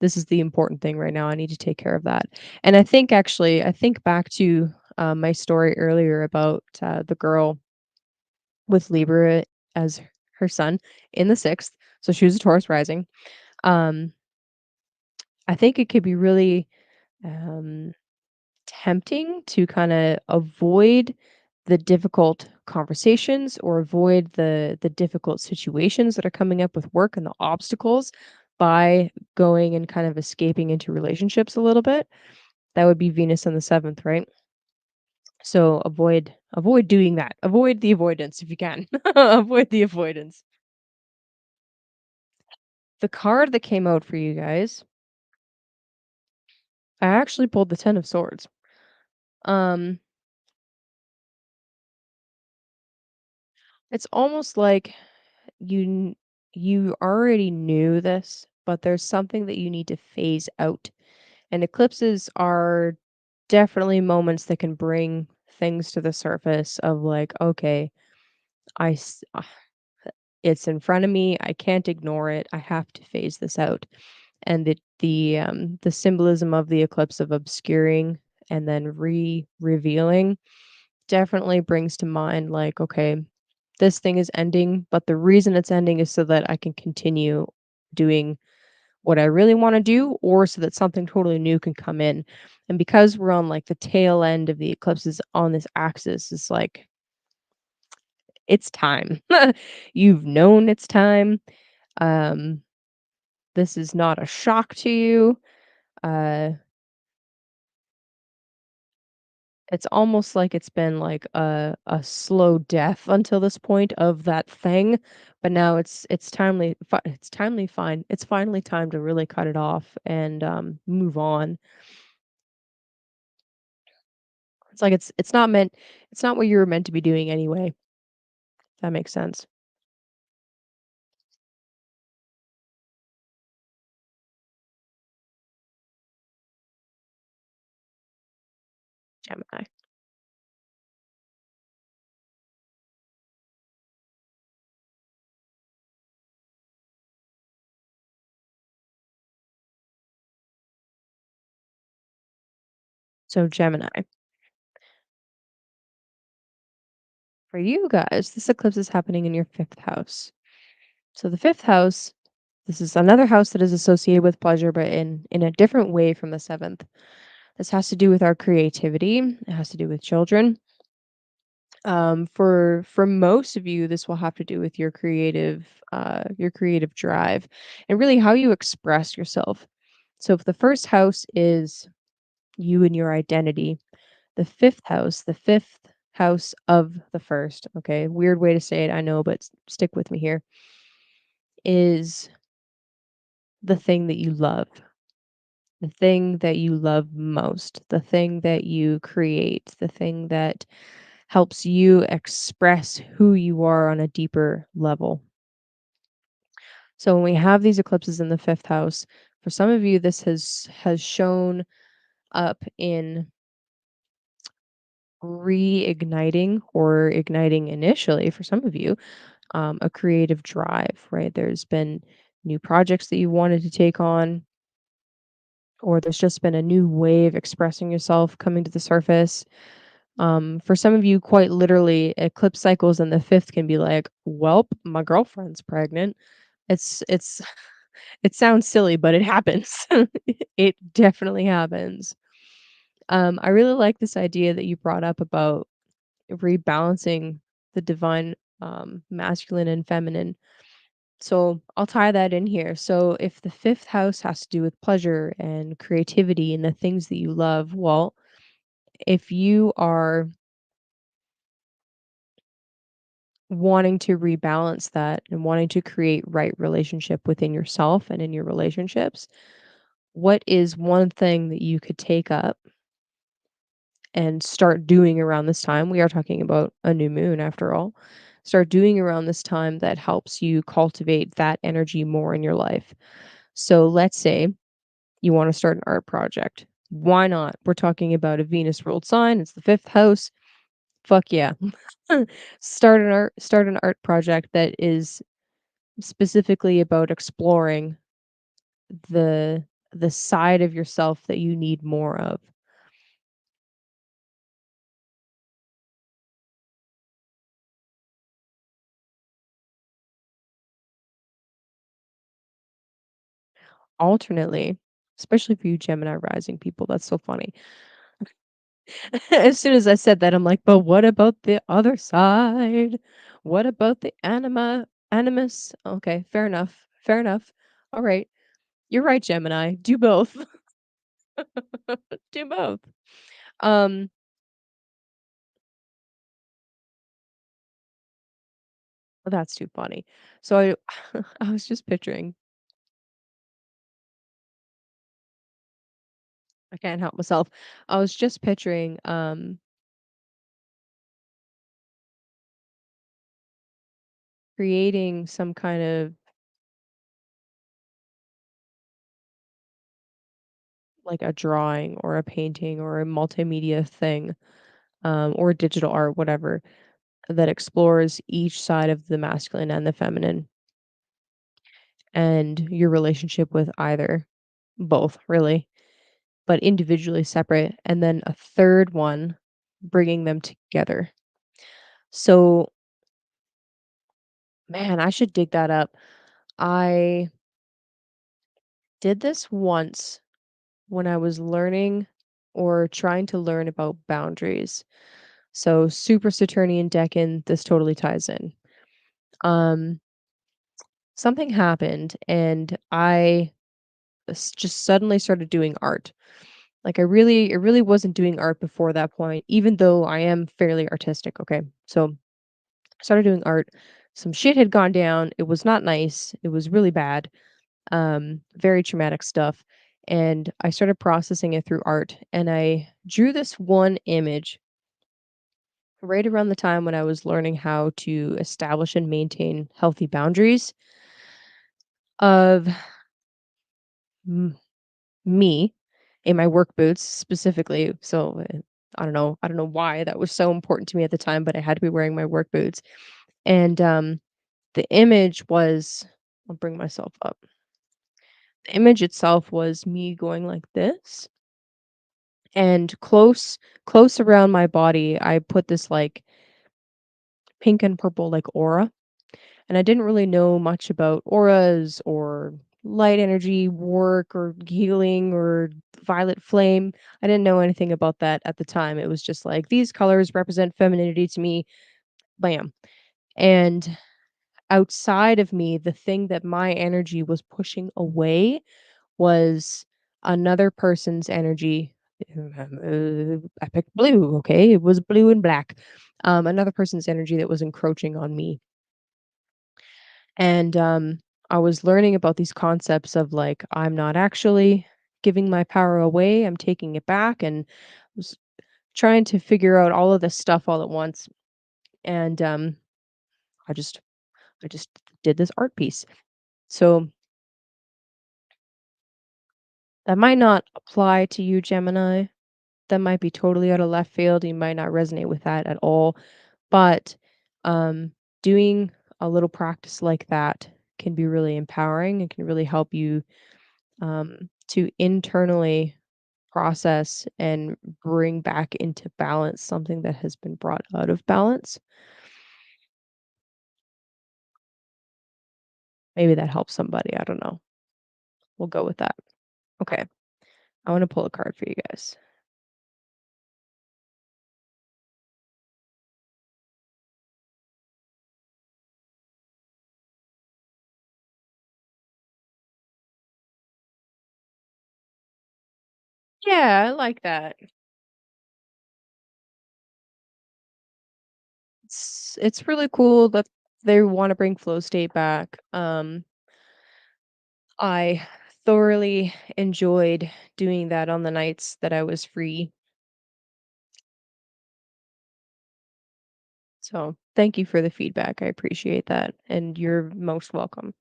the important thing right now. I need to take care of that. And I think back to my story earlier about the girl with Libra as her son in the 6th. So she was a Taurus rising. Um I think it could be really um tempting to kind of avoid the difficult conversations or avoid the difficult situations that are coming up with work and the obstacles by going and kind of escaping into relationships a little bit. That would be Venus in the 7th, right? So avoid doing that. Avoid the avoidance if you can. Avoid the avoidance. The card that came out for you guys, I actually pulled the 10 of swords. Um, it's almost like you already knew this, but there's something that you need to phase out. And eclipses are definitely moments that can bring things to the surface of like, okay, I s- uh, it's in front of me. I can't ignore it. I have to phase this out. And the symbolism of the eclipse of obscuring and then revealing definitely brings to mind like, okay, this thing is ending, but the reason it's ending is so that I can continue doing what I really want to do, or so that something totally new can come in. And because we're on like the tail end of the eclipses on this axis, it's like it's time. You've known it's time. Um, this is not a shock to you. Uh, it's almost like it's been like a slow death until this point of that thing, but now it's timely. It's timely. Fine. It's finally time to really cut it off and move on. It's like it's not meant. It's not what you were meant to be doing anyway. If that makes sense. Gemini. So Gemini. For you guys, this eclipse is happening in your fifth house. So the fifth house, this is another house that is associated with pleasure, but in a different way from the seventh. This has to do with our creativity. It has to do with children. For most of you, this will have to do with your creative drive, and really how you express yourself. So if the first house is you and your identity, the fifth house of the first, okay, weird way to say it, I know, but stick with me here, is the thing that you love, the thing that you love most, the thing that you create, the thing that helps you express who you are on a deeper level. So when we have these eclipses in the fifth house, for some of you, this has shown up in reigniting or igniting initially for some of you a creative drive, right? There's been new projects that you wanted to take on, or there's just been a new way of expressing yourself coming to the surface. For some of you, quite literally, eclipse cycles in the fifth can be like, "Welp, my girlfriend's pregnant." It's it sounds silly, but it happens. It definitely happens. I really like this idea that you brought up about rebalancing the divine masculine and feminine. So I'll tie that in here. So if the fifth house has to do with pleasure and creativity and the things that you love, well, if you are wanting to rebalance that and wanting to create right relationship within yourself and in your relationships, what is one thing that you could take up and start doing around this time? We are talking about a new moon after all. Start doing around this time that helps you cultivate that energy more in your life. So let's say you want to start an art project. Why not? We're talking about a Venus ruled sign. It's the fifth house. Fuck yeah. Start an art project that is specifically about exploring the the side of yourself that you need more of. Alternately, especially for you Gemini rising people, that's so funny. As soon as I said that, I'm like, "But what about the other side? What about the animus?" Okay, fair enough, fair enough. Alright, you're right, Gemini, do both. Do both. Um, that's too funny. So I I was just picturing I can't help myself. I was just picturing, creating some kind of like a drawing or a painting or a multimedia thing, or digital art, whatever, that explores each side of the masculine and the feminine and your relationship with either, both, really, but individually separate, and then a third one bringing them together. So, man, I should dig that up. I did this once when I was learning or trying to learn about boundaries. So super Saturnian Decan, this totally ties in. Um, Something happened and just suddenly started doing art. Like I really wasn't doing art before that point, even though I am fairly artistic. Okay. So I started doing art. Some shit had gone down. It was not nice. It was really bad. Very traumatic stuff. And I started processing it through art. And I drew this one image right around the time when I was learning how to establish and maintain healthy boundaries of m- me in my work boots specifically. So I don't know why that was so important to me at the time, but I had to be wearing my work boots. And the image was, I'll bring myself up. The image itself was me going like this, and close around my body, I put this like pink and purple like aura. And I didn't really know much about auras or light energy work or healing or violet flame. I didn't know anything about that at the time. It was just like these colors represent femininity to me. Bam. And outside of me, the thing that my energy was pushing away was another person's energy. I picked blue. Okay. It was blue and black. Another person's energy that was encroaching on me. And I was learning about these concepts of like, I'm not actually giving my power away, I'm taking it back, and was trying to figure out all of this stuff all at once. And I just I just did this art piece. So that might not apply to you, Gemini. That might be totally out of left field. You might not resonate with that at all. But um, doing a little practice like that can be really empowering and can really help you to internally process and bring back into balance something that has been brought out of balance. Maybe that helps somebody. I don't know. We'll go with that. Okay. I want to pull a card for you guys. Yeah, I like that. It's really cool that they want to bring flow state back. I thoroughly enjoyed doing that on the nights that I was free. So, thank you for the feedback. I appreciate that. And you're most welcome.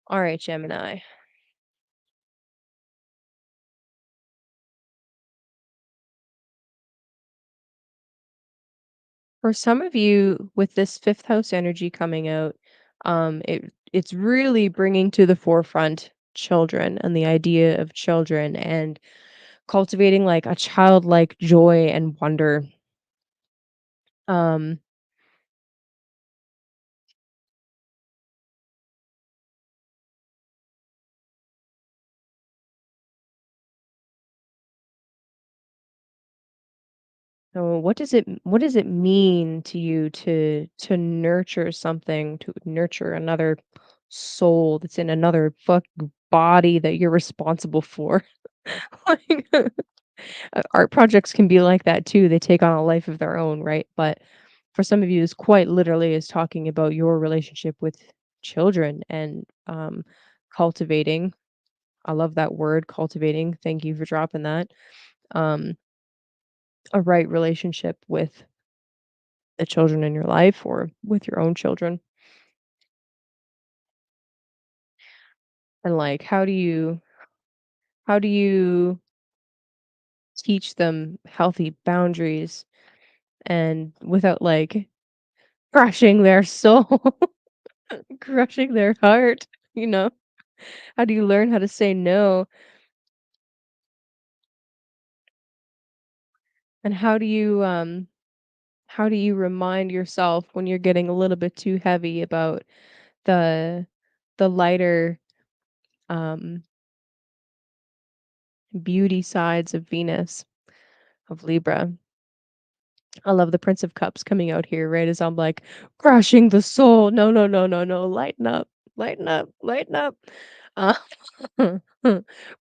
All right, Gemini. For some of you, with this fifth house energy coming out, it's really bringing to the forefront children and the idea of children and cultivating like a childlike joy and wonder. Um, so what does it mean to you to nurture something, to nurture another soul that's in another fuck body that you're responsible for? Like, art projects can be like that too. They take on a life of their own, right? But for some of you, is quite literally is talking about your relationship with children and cultivating. I love that word, cultivating. Thank you for dropping that. Um, a right relationship with the children in your life or with your own children. And like how do you teach them healthy boundaries and without like crushing their soul, crushing their heart, you know? How do you learn how to say no? And how do you remind yourself when you're getting a little bit too heavy about the the lighter um beauty sides of Venus, of Libra? I love the Prince of Cups coming out here, right? As I'm like crushing the soul. No, no, no, no, no. Lighten up, lighten up, lighten up. Uh,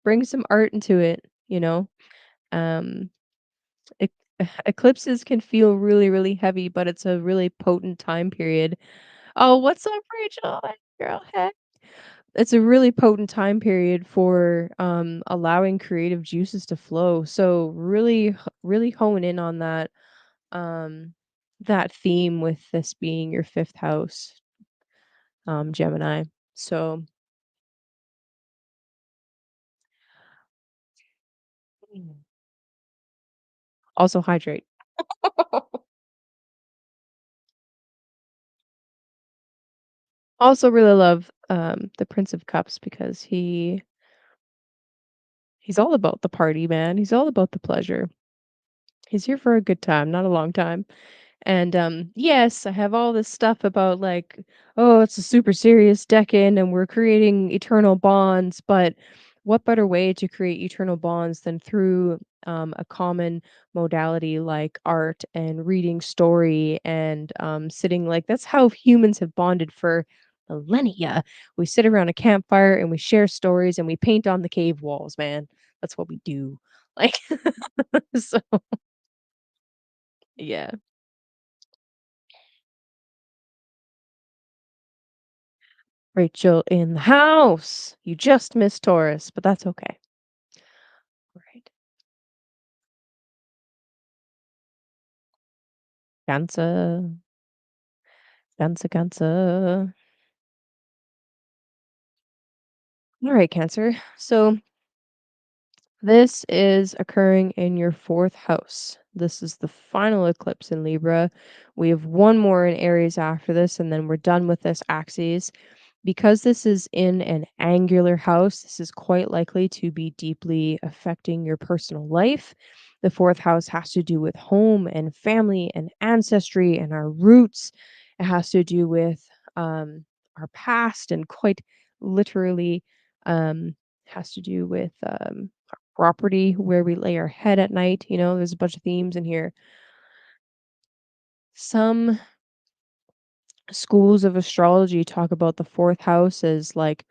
bring some art into it, you know? Um, ec- eclipses can feel really, really heavy, but it's a really potent time period. Oh, what's up, Rachel? Hey, girl, heck. It's a really potent time period for allowing creative juices to flow. So really, really hone in on um, that theme with this being your fifth house, Gemini. So Mm. Also hydrate. Also really love the Prince of Cups because he's all about the party, man. He's all about the pleasure. He's here for a good time, not a long time. And yes, I have all this stuff about like, oh, it's a super serious decade and we're creating eternal bonds, but what better way to create eternal bonds than through a common modality like art and reading story and sitting like that's how humans have bonded for millennia. We sit around a campfire and we share stories and we paint on the cave walls, man. That's what we do. Like so yeah. Rachel in the house. You just missed Taurus, but that's okay. Right. Cancer, Cancer, Cancer. All right, Cancer. So this is occurring in your fourth house. This is the final eclipse in Libra. We have one more in Aries after this, and then we're done with this axis. Because this is in an angular house, this is quite likely to be deeply affecting your personal life. The fourth house has to do with home and family and ancestry and our roots. It has to do with our past and quite literally has to do with our property, where we lay our head at night. You know, there's a bunch of themes in here. Some schools of astrology talk about the fourth house as like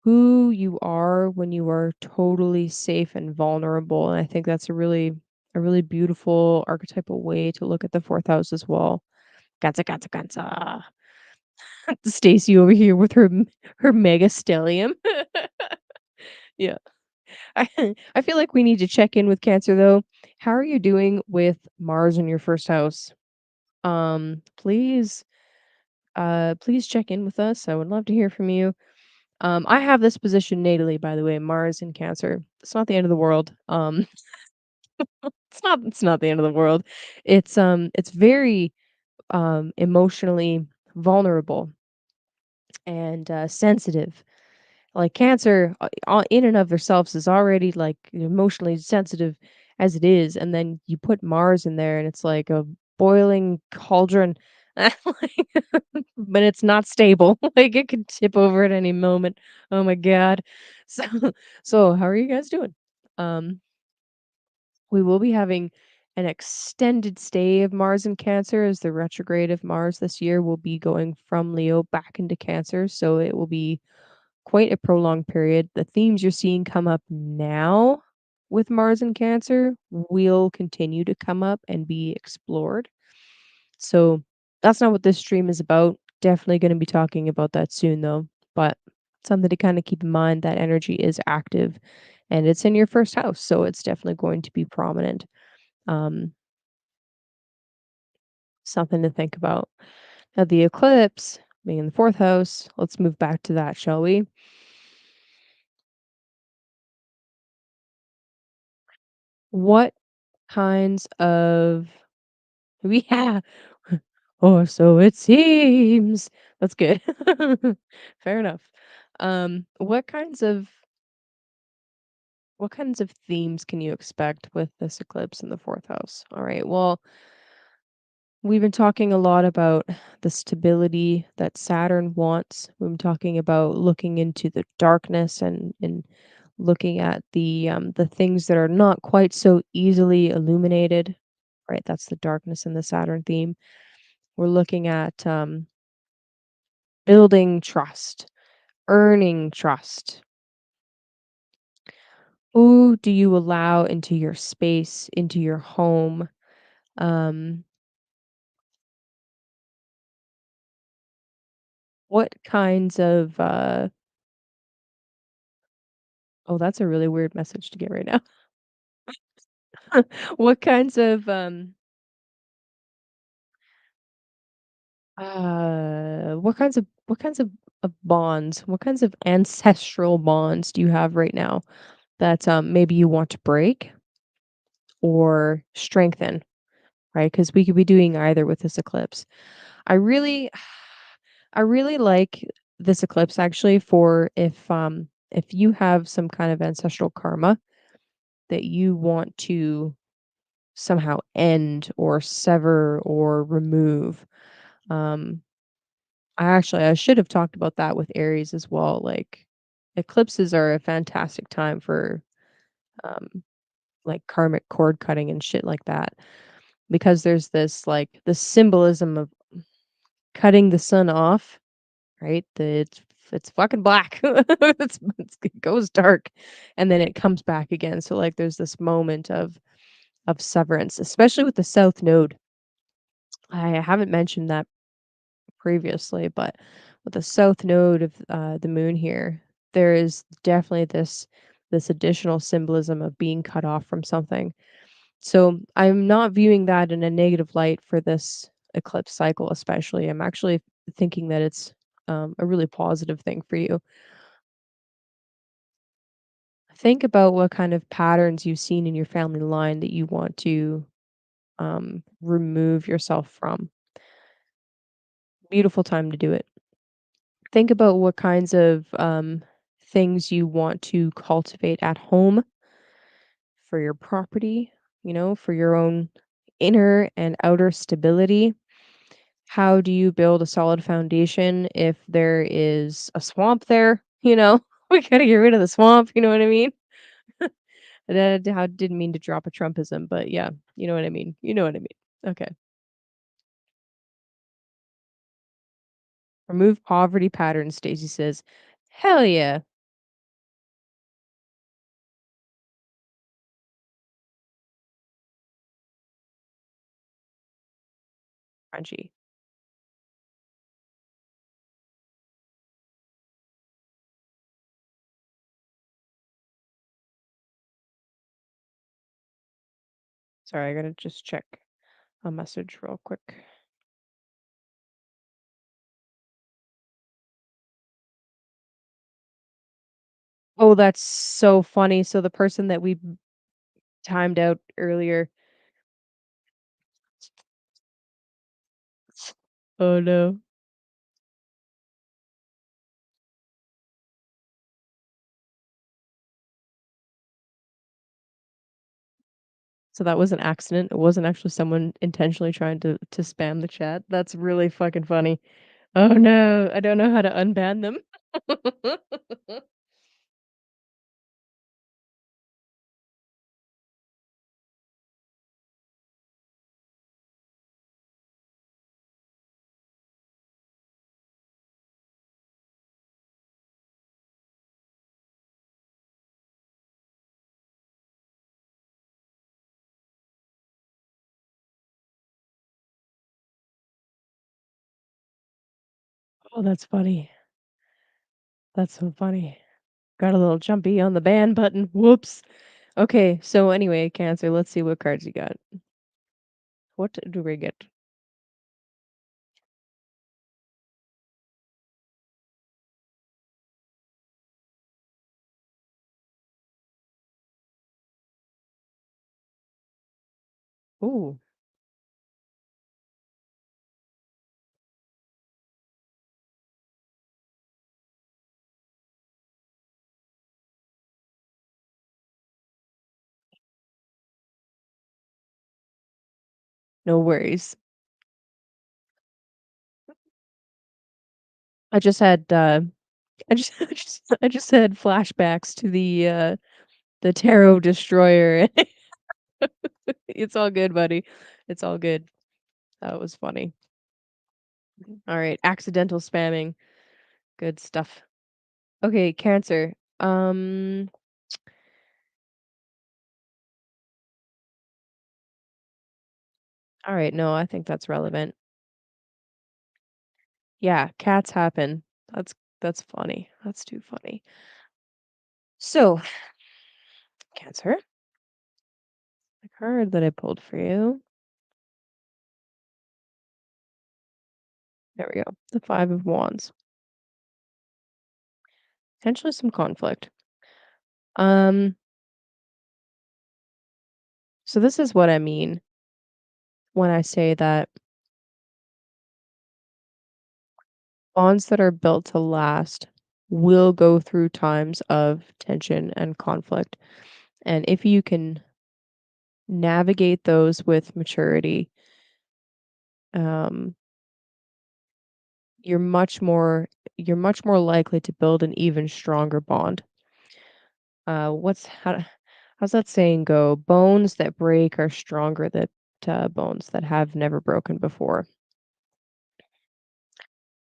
who you are when you are totally safe and vulnerable. And I think that's a really beautiful archetypal way to look at the fourth house as well. Ganza, ganza, ganza. Stacy over here with her mega stellium. Yeah. I feel like we need to check in with Cancer though. How are you doing with Mars in your first house? Please please check in with us. I would love to hear from you. I have this position natally, by the way, Mars in Cancer. It's not the end of the world. It's not the end of the world. It's very emotionally vulnerable and sensitive. Like Cancer in and of themselves is already like emotionally sensitive as it is, and then you put Mars in there and it's like a boiling cauldron. Like, but it's not stable. Like it could tip over at any moment. Oh my god. So so how are you guys doing? Um we will be having an extended stay of Mars in Cancer as the retrograde of Mars this year will be going from Leo back into Cancer. So it will be quite a prolonged period. The themes you're seeing come up now with Mars and Cancer will continue to come up and be explored. So that's not what this stream is about. Definitely going to be talking about that soon though. But Something to kinda keep in mind, that energy is active, and it's in your 1st house, so it's definitely going to be prominent. Um, Something to think about. Now the eclipse being in the 4th house, let's move back to that, shall we? What kinds of yeah. Or so it seems. That's good. Fair enough. Um, what kinds of what kinds of themes can you expect with this eclipse in the 4th house? All right. Well, we've been talking a lot about the stability that Saturn wants. We've been talking about looking into the darkness and looking at the things that are not quite so easily illuminated. Right, that's the darkness in the Saturn theme. We're looking at building trust, earning trust. Who do you allow into your space, into your home? Um, what kinds of oh, that's a really weird message to get right now. What kinds of what kinds of bonds, what kinds of ancestral bonds do you have right now that maybe you want to break or strengthen, right? Because we could be doing either with this eclipse. I really I really like this eclipse actually for if you have some kind of ancestral karma that you want to somehow end or sever or remove. Um I should have talked about that with Aries as well. Like eclipses are a fantastic time for um like karmic cord cutting and shit like that because there's this like the symbolism of cutting the sun off. Right? It's fucking black. It goes dark, and then it comes back again, so, like, there's this moment of severance, especially with the south node. I haven't mentioned that previously, but with the south node of, the moon here, there is definitely this additional symbolism of being cut off from something. So, I'm not viewing that in a negative light for this eclipse cycle especially. I'm actually thinking that it's, a really positive thing for you. Think about what kind of patterns you've seen in your family line that you want to remove yourself from. Beautiful time to do it. Think about what kinds of things you want to cultivate at home for your property, for your own inner and outer stability. How do you build a solid foundation if there is a swamp there? We gotta get rid of the swamp. You know what I mean? How didn't mean to drop a Trumpism, but yeah, you know what I mean. You know what I mean. Okay. Remove poverty patterns, Stacy says. Hell yeah. Crunchy. Sorry, I gotta just check a message real quick. Oh, that's so funny. So the person that we timed out earlier. Oh no. So that was an accident. It wasn't actually someone intentionally trying to spam the chat. That's really fucking funny. Oh no, I don't know how to unban them. Oh, that's funny. That's so funny. Got a little jumpy on the ban button. Whoops. Okay, so anyway, Cancer, let's see what cards you got. What do we get? Ooh, no worries. I just had I just I just had flashbacks to the Tarot Destroyer. It's all good, buddy. It's all good. That was funny. All right, accidental spamming. Good stuff. Okay, Cancer. All right, no, I think that's relevant. Yeah, cats happen. That's funny. That's too funny. So, Cancer, the card that I pulled for you. There we go. The 5 of Wands. Potentially some conflict. Um, so this is what I mean when I say that bonds that are built to last will go through times of tension and conflict. And if you can navigate those with maturity, um, you're much more you're much more likely to build an even stronger bond. How's that saying go? Bones that break are stronger than bones that have never broken before.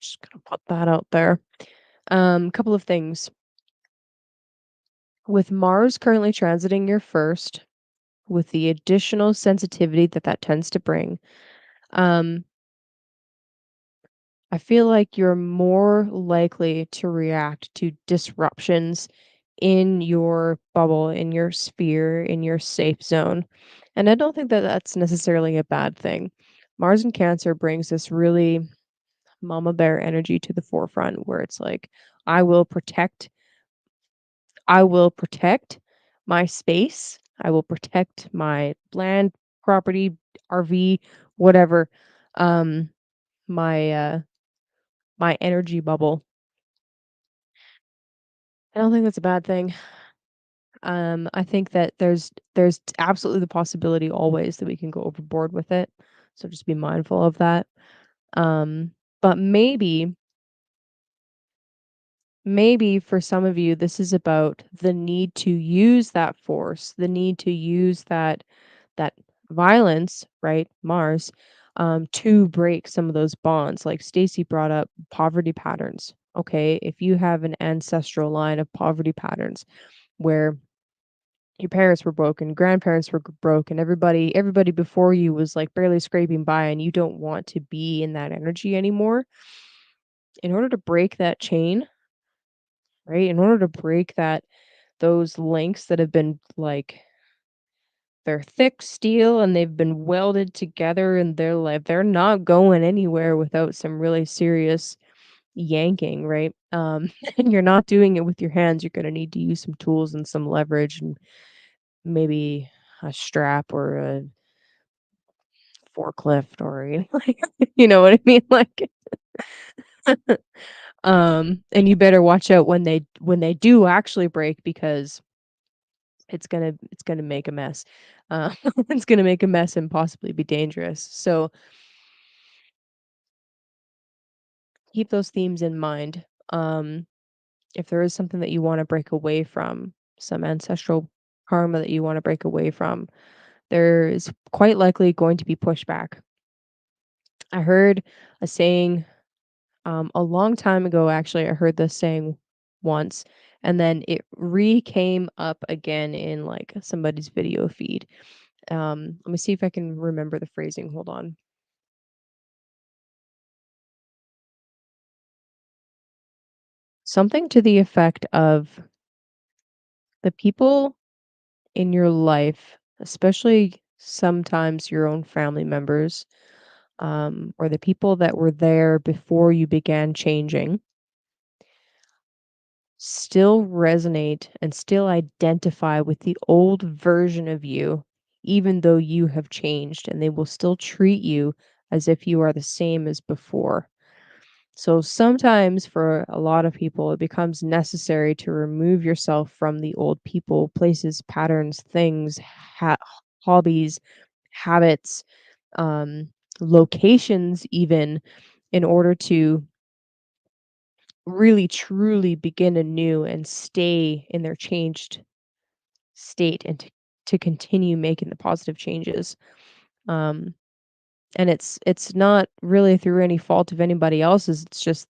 Just gonna put that out there. Couple of things. With Mars currently transiting your first, with the additional sensitivity that that tends to bring, um, I feel like you're more likely to react to disruptions in your bubble, in your sphere, in your safe zone. And I don't think that that's necessarily a bad thing. Mars in Cancer brings this really mama bear energy to the forefront where it's like, I will protect, I will protect my space. I will protect my land, property, RV, whatever. Um, my my energy bubble. I don't think that's a bad thing. I think that there's absolutely the possibility always that we can go overboard with it. So just be mindful of that. Um, but maybe for some of you this is about the need to use that force, the need to use that violence, right? Mars, to break some of those bonds. Like Stacy brought up poverty patterns. Okay, if you have an ancestral line of poverty patterns where your parents were broken, grandparents were broken, everybody before you was like barely scraping by and you don't want to be in that energy anymore. In order to break that chain, right? In order to break those links that have been like they're thick steel and they've been welded together and they're not going anywhere without some really serious yanking, right? And you're not doing it with your hands. You're going to need to use some tools and some leverage and maybe a strap or a forklift or like you know what I mean? Like and you better watch out when they do actually break because it's gonna make a mess. It's gonna make a mess and possibly be dangerous. So keep those themes in mind. If there is something that you want to break away from, some ancestral karma that you want to break away from, there is quite likely going to be pushback. I heard a saying a long time ago, actually, I heard this saying once, and then it came up again in like somebody's video feed. Let me see if I can remember the phrasing. Hold on. Something to the effect of the people in your life, especially sometimes your own family members, or the people that were there before you began changing, still resonate and still identify with the old version of you, even though you have changed, and they will still treat you as if you are the same as before. So sometimes for a lot of people, it becomes necessary to remove yourself from the old people, places, patterns, things, hobbies, habits, um, locations, even in order to really truly begin anew and stay in their changed state and to continue making the positive changes. Um, and it's not really through any fault of anybody else's. It's just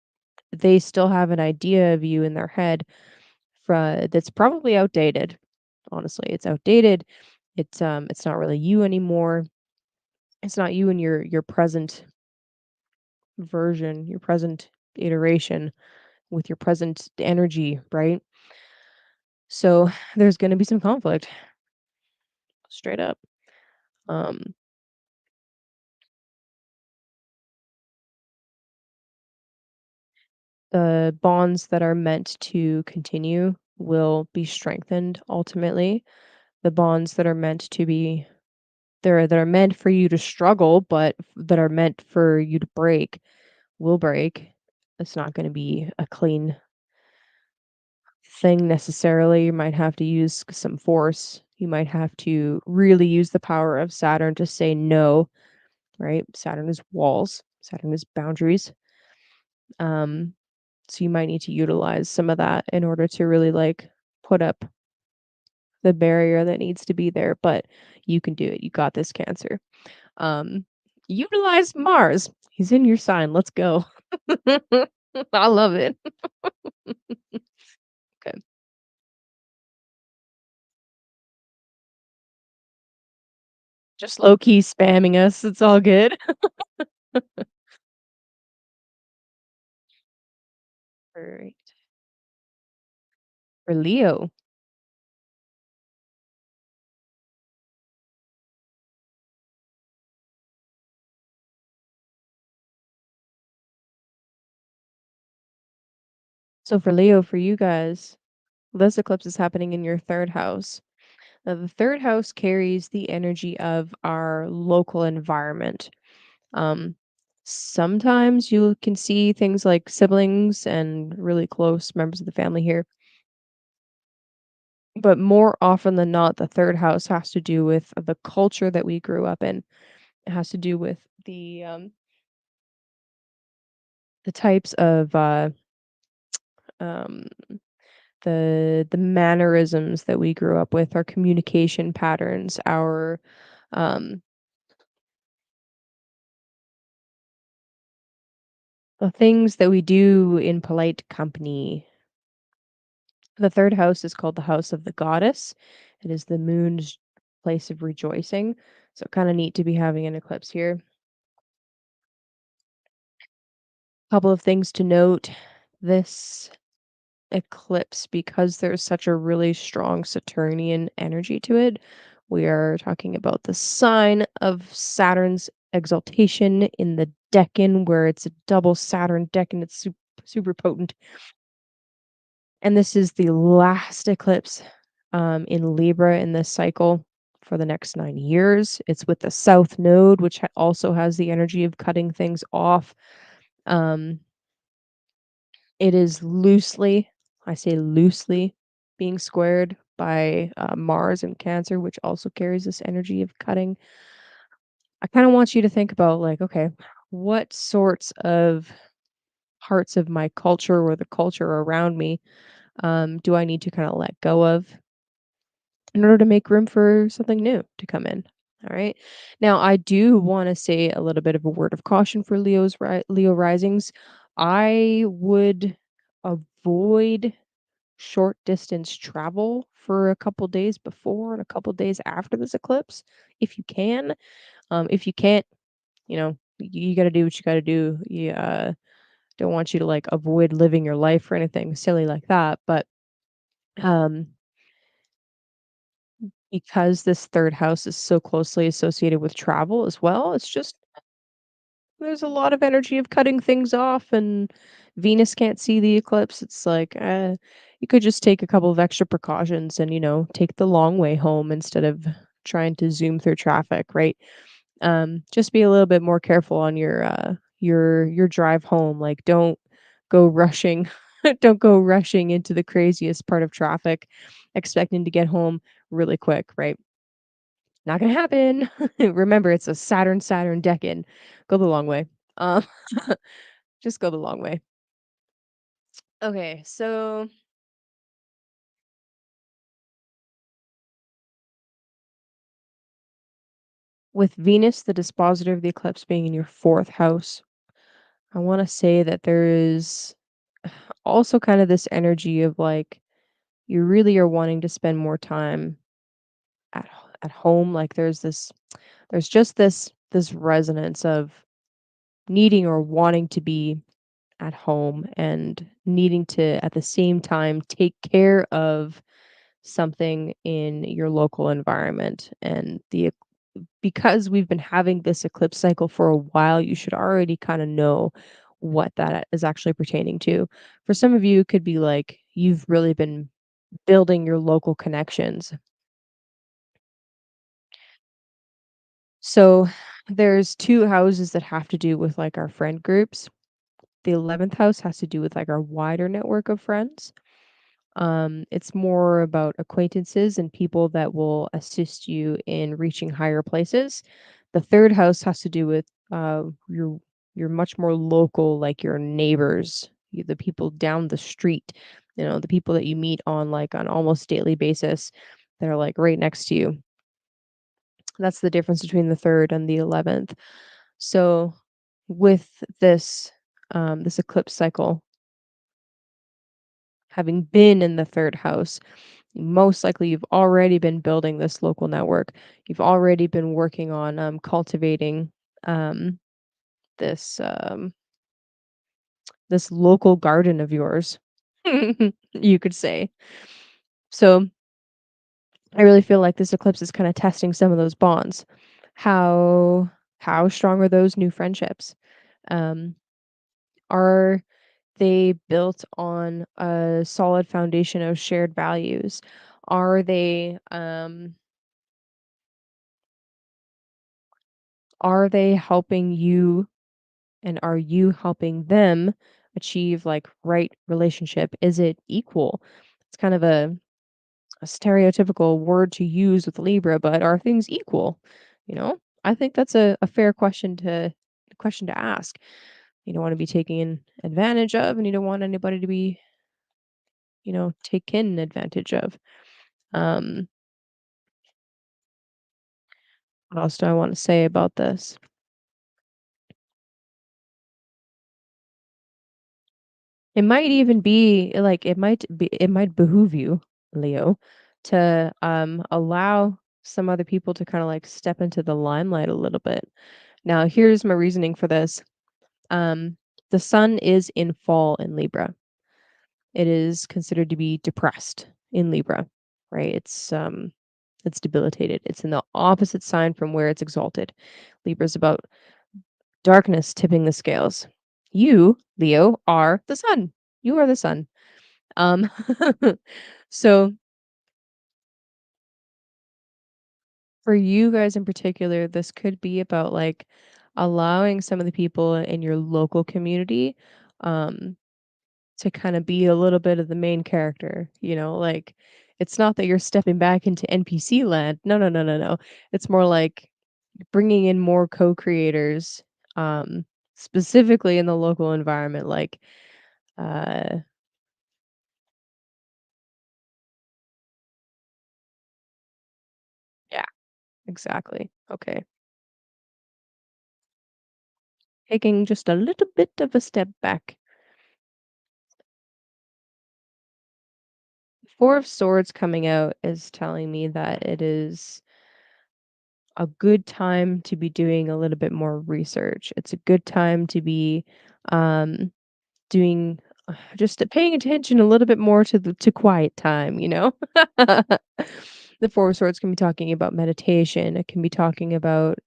they still have an idea of you in their head that's probably outdated. Honestly, it's outdated. It's not really you anymore. It's not you in your present version, your present iteration with your present energy, right? So there's going to be some conflict, straight up. Um, the bonds that are meant to continue will be strengthened ultimately. The bonds that are meant to be there that are meant for you to struggle, but that are meant for you to break will break. It's not going to be a clean thing necessarily. You might have to use some force. You might have to really use the power of Saturn to say no, right? Saturn is walls, Saturn is boundaries. Um, so you might need to utilize some of that in order to really like put up the barrier that needs to be there, but you can do it. You got this, Cancer. Um, utilize Mars. He's in your sign. Let's go. I love it. Okay. Just low key spamming us. It's all good. Right. For Leo. So for Leo, for you guys, this eclipse is happening in your third house. Now, the third house carries the energy of our local environment. Um, sometimes you can see things like siblings and really close members of the family here, but more often than not, the third house has to do with the culture that we grew up in. It has to do with the types of um, the mannerisms that we grew up with, our communication patterns, our um, the things that we do in polite company. The third house is called the house of the goddess. It is the moon's place of rejoicing. So kind of neat to be having an eclipse here. Couple of things to note. This eclipse, because there's such a really strong Saturnian energy to it, we are talking about the sign of Saturn's exaltation in the decan, where it's a double Saturn decan. It's super potent. And this is the last eclipse in Libra in this cycle for the next 9 years. It's with the South Node, which also has the energy of cutting things off. Um, it is loosely, I say loosely, being squared by Mars and Cancer, which also carries this energy of cutting. I kind of want you to think about, like, okay, what sorts of parts of my culture or the culture around me do I need to kind of let go of in order to make room for something new to come in? All right. Now, I do want to say a little bit of a word of caution for Leo risings. I would avoid short distance travel for a couple days before and a couple days after this eclipse if you can. If you can't, you got to do what you got to do. Yeah, Don't want you to, like, avoid living your life or anything silly like that, but, um, because this 3rd house is so closely associated with travel as well, it's just there's a lot of energy of cutting things off, and Venus can't see the eclipse. It's like, you could just take a couple of extra precautions and, take the long way home instead of trying to zoom through traffic, right? Just be a little bit more careful on your drive home. Like, don't go rushing, don't go rushing into the craziest part of traffic, expecting to get home really quick, right? Not gonna happen. Remember, it's a Saturn Decan. Go the long way. Um, just go the long way. Okay, so with Venus, the dispositor of the eclipse being in your 4th house, I want to say that there is also kind of this energy of like you really are wanting to spend more time at home. Like there's just this resonance of needing or wanting to be at home and needing to at the same time take care of something in your local environment. And because we've been having this eclipse cycle for a while, you should already kind of know what that is actually pertaining to. For some of you, it could be like you've really been building your local connections. So there's two houses that have to do with like our friend groups. The 11th house has to do with like our wider network of friends. It's more about acquaintances and people that will assist you in reaching higher places. The third house has to do with your much more local, like your neighbors, the people down the street, the people that you meet on like on almost daily basis that are like right next to you. That's the difference between the third and the 11th. So with this eclipse cycle having been in the third house, most likely you've already been building this local network. You've already been working on cultivating um, this this local garden of yours, you could say. So I really feel like this eclipse is kind of testing some of those bonds. How how strong are those new friendships? Um, are they built on a solid foundation of shared values? Are they helping you and are you helping them achieve like right relationship? Is it equal? It's kind of a stereotypical word to use with Libra, but are things equal? You know, I think that's a fair question to ask. You don't want to be taken advantage of, and you don't want anybody to be, taken advantage of. Um, what else do I want to say about this? It might even be like it might behoove you, Leo, to allow some other people to kind of like step into the limelight a little bit. Now, here's my reasoning for this. Um, the sun is in fall in Libra. It is considered to be depressed in Libra, right? It's debilitated. It's in the opposite sign from where it's exalted. Libra's about darkness tipping the scales. You, Leo, are the sun. You are the sun. Um, so for you guys in particular, this could be about like allowing some of the people in your local community um to kind of be a little bit of the main character, like it's not that you're stepping back into NPC land. No, no, no, no, no. It's more like bringing in more co-creators specifically in the local environment like uh yeah, exactly. Okay. Taking just a little bit of a step back. Four of Swords coming out is telling me that it is a good time to be doing a little bit more research. It's a good time to be um doing just paying attention a little bit more to the to quiet time, you know? The Four of Swords can be talking about meditation. It can be talking about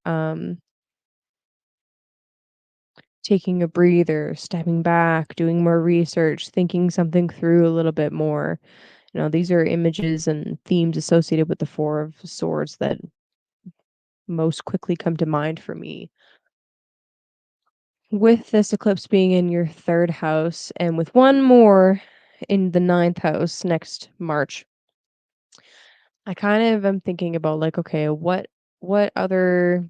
taking a breather, stepping back, doing more research, thinking something through a little bit more. You know, these are images and themes associated with the Four of Swords that most quickly come to mind for me. With this eclipse being in your third house and with one more in the ninth house next March, I kind of am thinking about like, okay, what other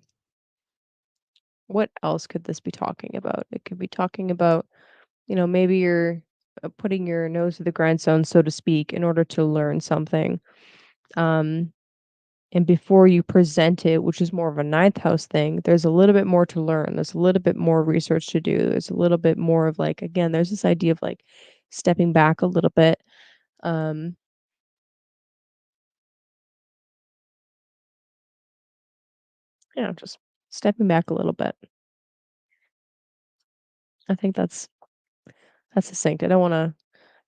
what else could this be talking about? It could be talking about, you know, maybe you're putting your nose to the grindstone, so to speak, in order to learn something. Um, and before you present it, which is more of a ninth house thing, there's a little bit more to learn. There's a little bit more research to do. There's a little bit more of like, again, there's this idea of like stepping back a little bit. Um, just stepping back a little bit. I think that's succinct. I don't want to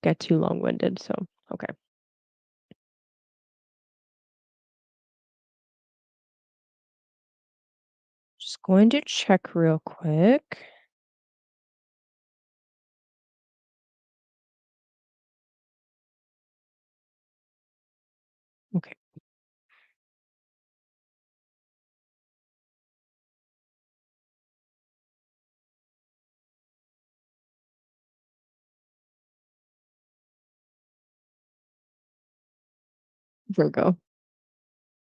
get too long-winded, so okay. Just going to check real quick. Okay, Virgo.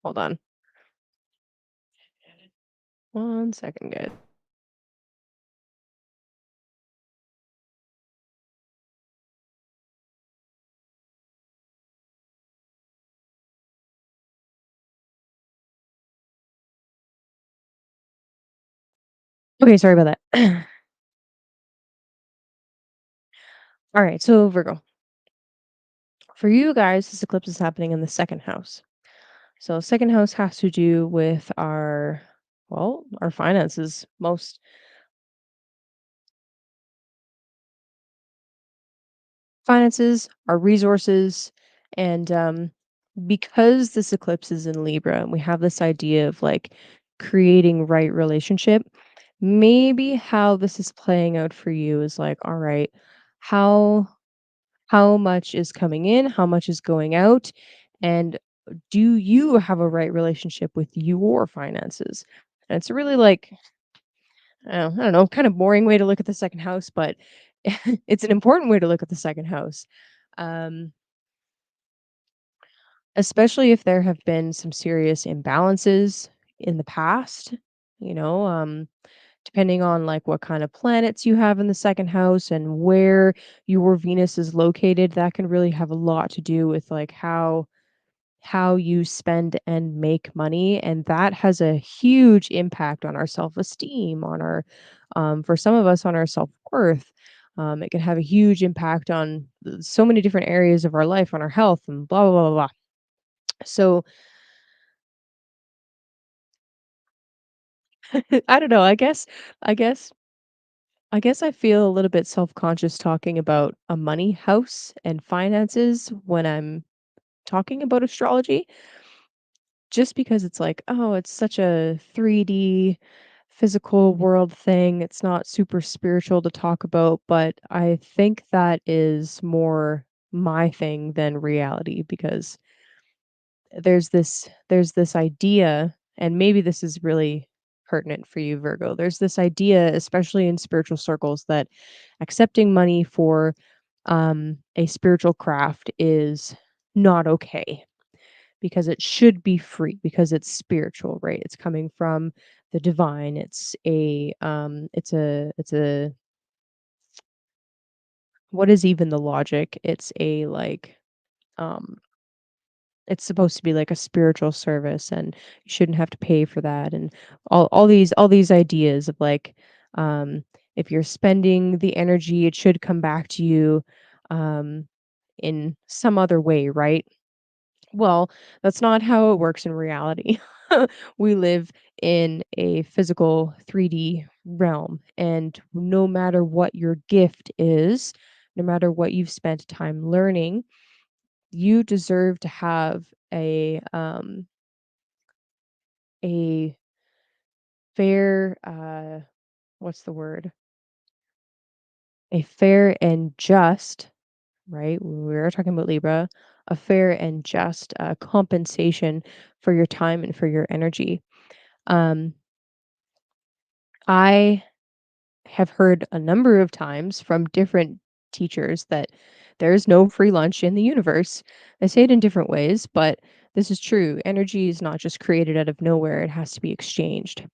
Hold on. 1 second, guys. Okay, sorry about that. All right, so Virgo. For you guys, this eclipse is happening in the second house. So second house has to do with our well, our finances, most finances, our resources, and because this eclipse is in Libra and we have this idea of like creating right relationship, maybe how this is playing out for you is like, all right, how how much is coming in, how much is going out, and do you have a right relationship with your finances? And it's a really like I don't know, kind of boring way to look at the second house, but it's an important way to look at the second house. Um, Especially if there have been some serious imbalances in the past, you know, depending on like what kind of planets you have in the second house and where your Venus is located, that can really have a lot to do with like how you spend and make money, and that has a huge impact on our self-esteem, on our for some of us on our self-worth. It can have a huge impact on so many different areas of our life, on our health and blah blah blah blah. So I don't know, I guess I feel a little bit self-conscious talking about a money house and finances when I'm talking about astrology, just because it's like, oh, it's such a 3D physical world thing. It's not super spiritual to talk about, but I think that is more my thing than reality because there's this idea, and maybe this is really pertinent for you, Virgo. There's this idea, especially in spiritual circles, that accepting money for a spiritual craft is not okay because it should be free because it's spiritual, right? It's coming from the divine. It's a what is even the logic? It's a like um it's supposed to be like a spiritual service and you shouldn't have to pay for that, and all these ideas of like if you're spending the energy it should come back to you um in some other way, right? Well, that's not how it works in reality. We live in a physical 3D realm, and no matter what your gift is, no matter what you've spent time learning, you deserve to have a fair, what's the word? A fair and just, right? We're talking about Libra, a fair and just compensation for your time and for your energy. Um, I have heard a number of times from different teachers that there's no free lunch in the universe. They say it in different ways, but this is true. Energy is not just created out of nowhere, it has to be exchanged.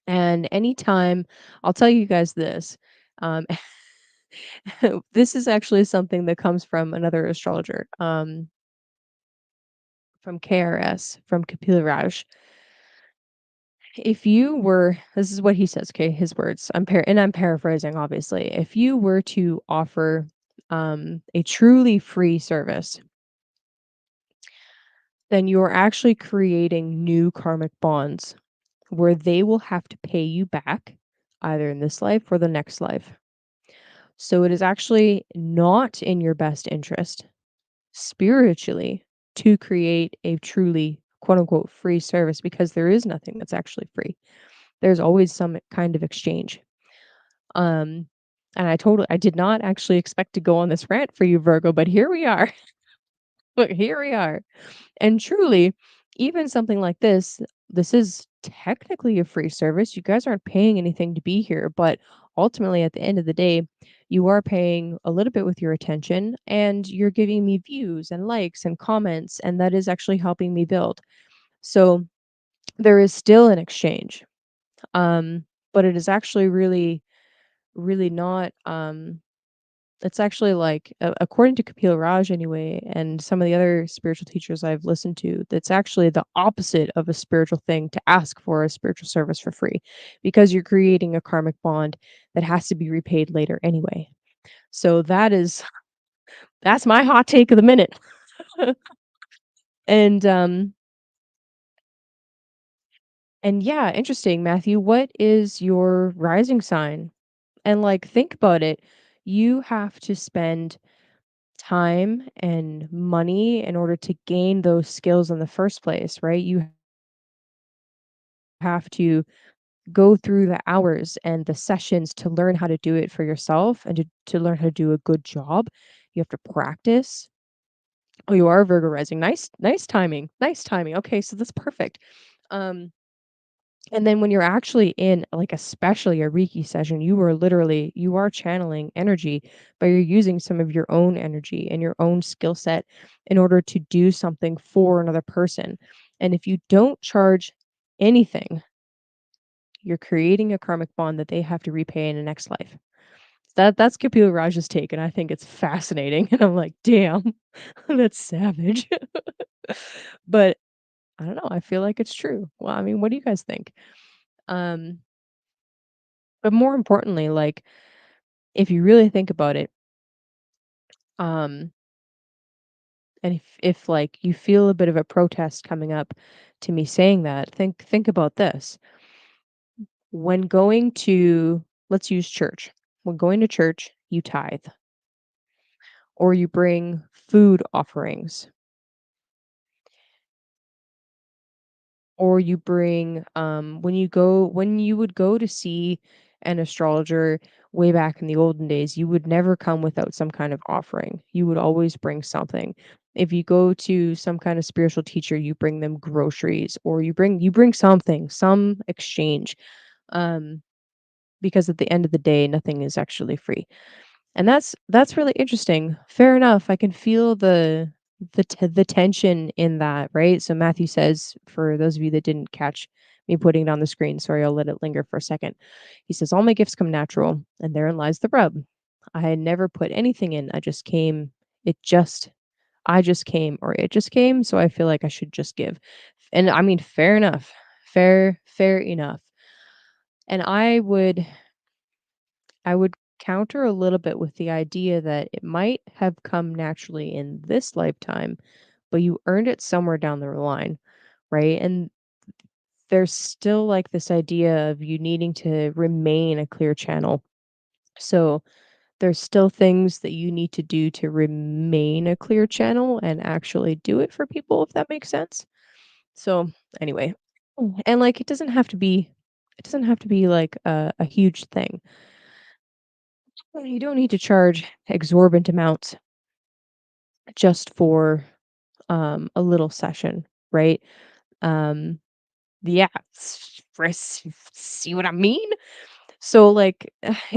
And anytime, I'll tell you guys this. Um, this is actually something that comes from another astrologer, from KRS, from Kapila Raj. If you were, this is what he says, okay, his words. I'm paraphrasing, obviously. If you were to offer a truly free service, then you're actually creating new karmic bonds where they will have to pay you back either in this life or the next life. So it is actually not in your best interest spiritually to create a truly quote unquote free service because there is nothing that's actually free. There's always some kind of exchange. Um, and I did not actually expect to go on this rant for you, Virgo, but here we are. But here we are. And truly, even something like this is technically a free service. You guys aren't paying anything to be here, but ultimately, at the end of the day, you are paying a little bit with your attention and you're giving me views and likes and comments, and that is actually helping me build. So there is still an exchange. But it is actually really not it's actually like according to Kapil Raj anyway, and some of the other spiritual teachers I've listened to, that's actually the opposite of a spiritual thing to ask for a spiritual service for free because you're creating a karmic bond that has to be repaid later anyway. So that's my hot take of the minute. and and yeah, interesting, Matthew. What is your rising sign? And like think about it. You have to spend time and money in order to gain those skills in the first place, right? You have to go through the hours and the sessions to learn how to do it for yourself and to learn how to do a good job. You have to practice. Oh, you are Virgo rising. Nice timing. Nice timing. Okay, so that's perfect. Um, And then when you're actually in, like, especially a Reiki session, you are channeling energy, but you're using some of your own energy and your own skill set in order to do something for another person. And if you don't charge anything, you're creating a karmic bond that they have to repay in the next life. That's Kapila Raj's take, and I think it's fascinating. And I'm like, damn, that's savage. But I don't know. I feel like it's true. Well, I mean, what do you guys think? Um, but more importantly, like if you really think about it, um, and if like you feel a bit of a protest coming up to me saying that, think about this. When going to let's use church. When going to church, you tithe or you bring food offerings or you bring when you would go to see an astrologer way back in the olden days, you would never come without some kind of offering. You would always bring something. If you go to some kind of spiritual teacher, you bring them groceries or you bring something, some exchange. Um, because at the end of the day, nothing is actually free. And that's really interesting. Fair enough. I can feel the tension in that, right? So Matthew says, for those of you that didn't catch me putting it on the screen, sorry, I'll let it linger for a second. He says, all my gifts come natural, and therein lies the rub. I had never put anything in. It just I just came or it just came, so I feel like I should just give. And I mean, fair enough. Fair enough. And I would counter a little bit with the idea that it might have come naturally in this lifetime, but you earned it somewhere down the line, right? And there's still like this idea of you needing to remain a clear channel. So there's still things that you need to do to remain a clear channel and actually do it for people, if that makes sense. So anyway, and like it doesn't have to be like a huge thing. You don't need to charge exorbitant amounts just for a little session, right? Um yeah, see what I mean? So like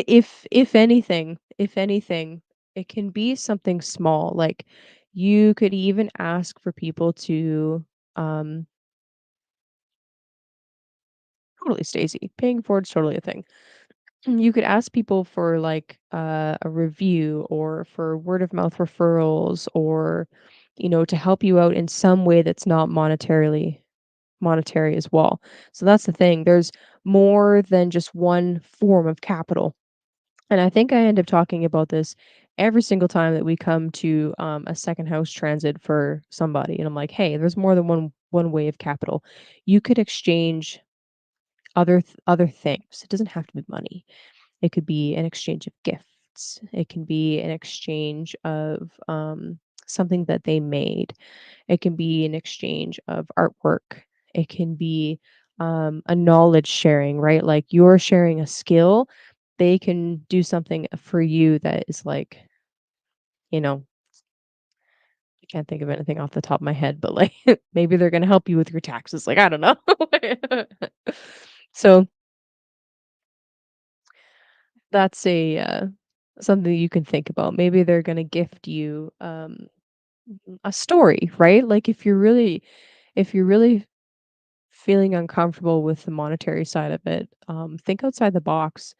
if anything, it can be something small. Like you could even ask for people to um totally Stacy. Paying forward's totally a thing. You could ask people for like a review or for word of mouth referrals or to help you out in some way that's not monetary as well. So that's the thing. There's more than just one form of capital. And I think I end up talking about this every single time that we come to a second house transit for somebody. And I'm like, hey, there's more than one way of capital. You could exchange other things. It doesn't have to be money. It could be an exchange of gifts. It can be an exchange of something that they made. It can be an exchange of artwork. It can be a knowledge sharing, right? Like you're sharing a skill, they can do something for you that is like, you know, I can't think of anything off the top of my head, but like maybe they're going to help you with your taxes. Like, I don't know. So that's something you can think about. Maybe they're going to gift you a story, right? Like if you're really feeling uncomfortable with the monetary side of it, think outside the box,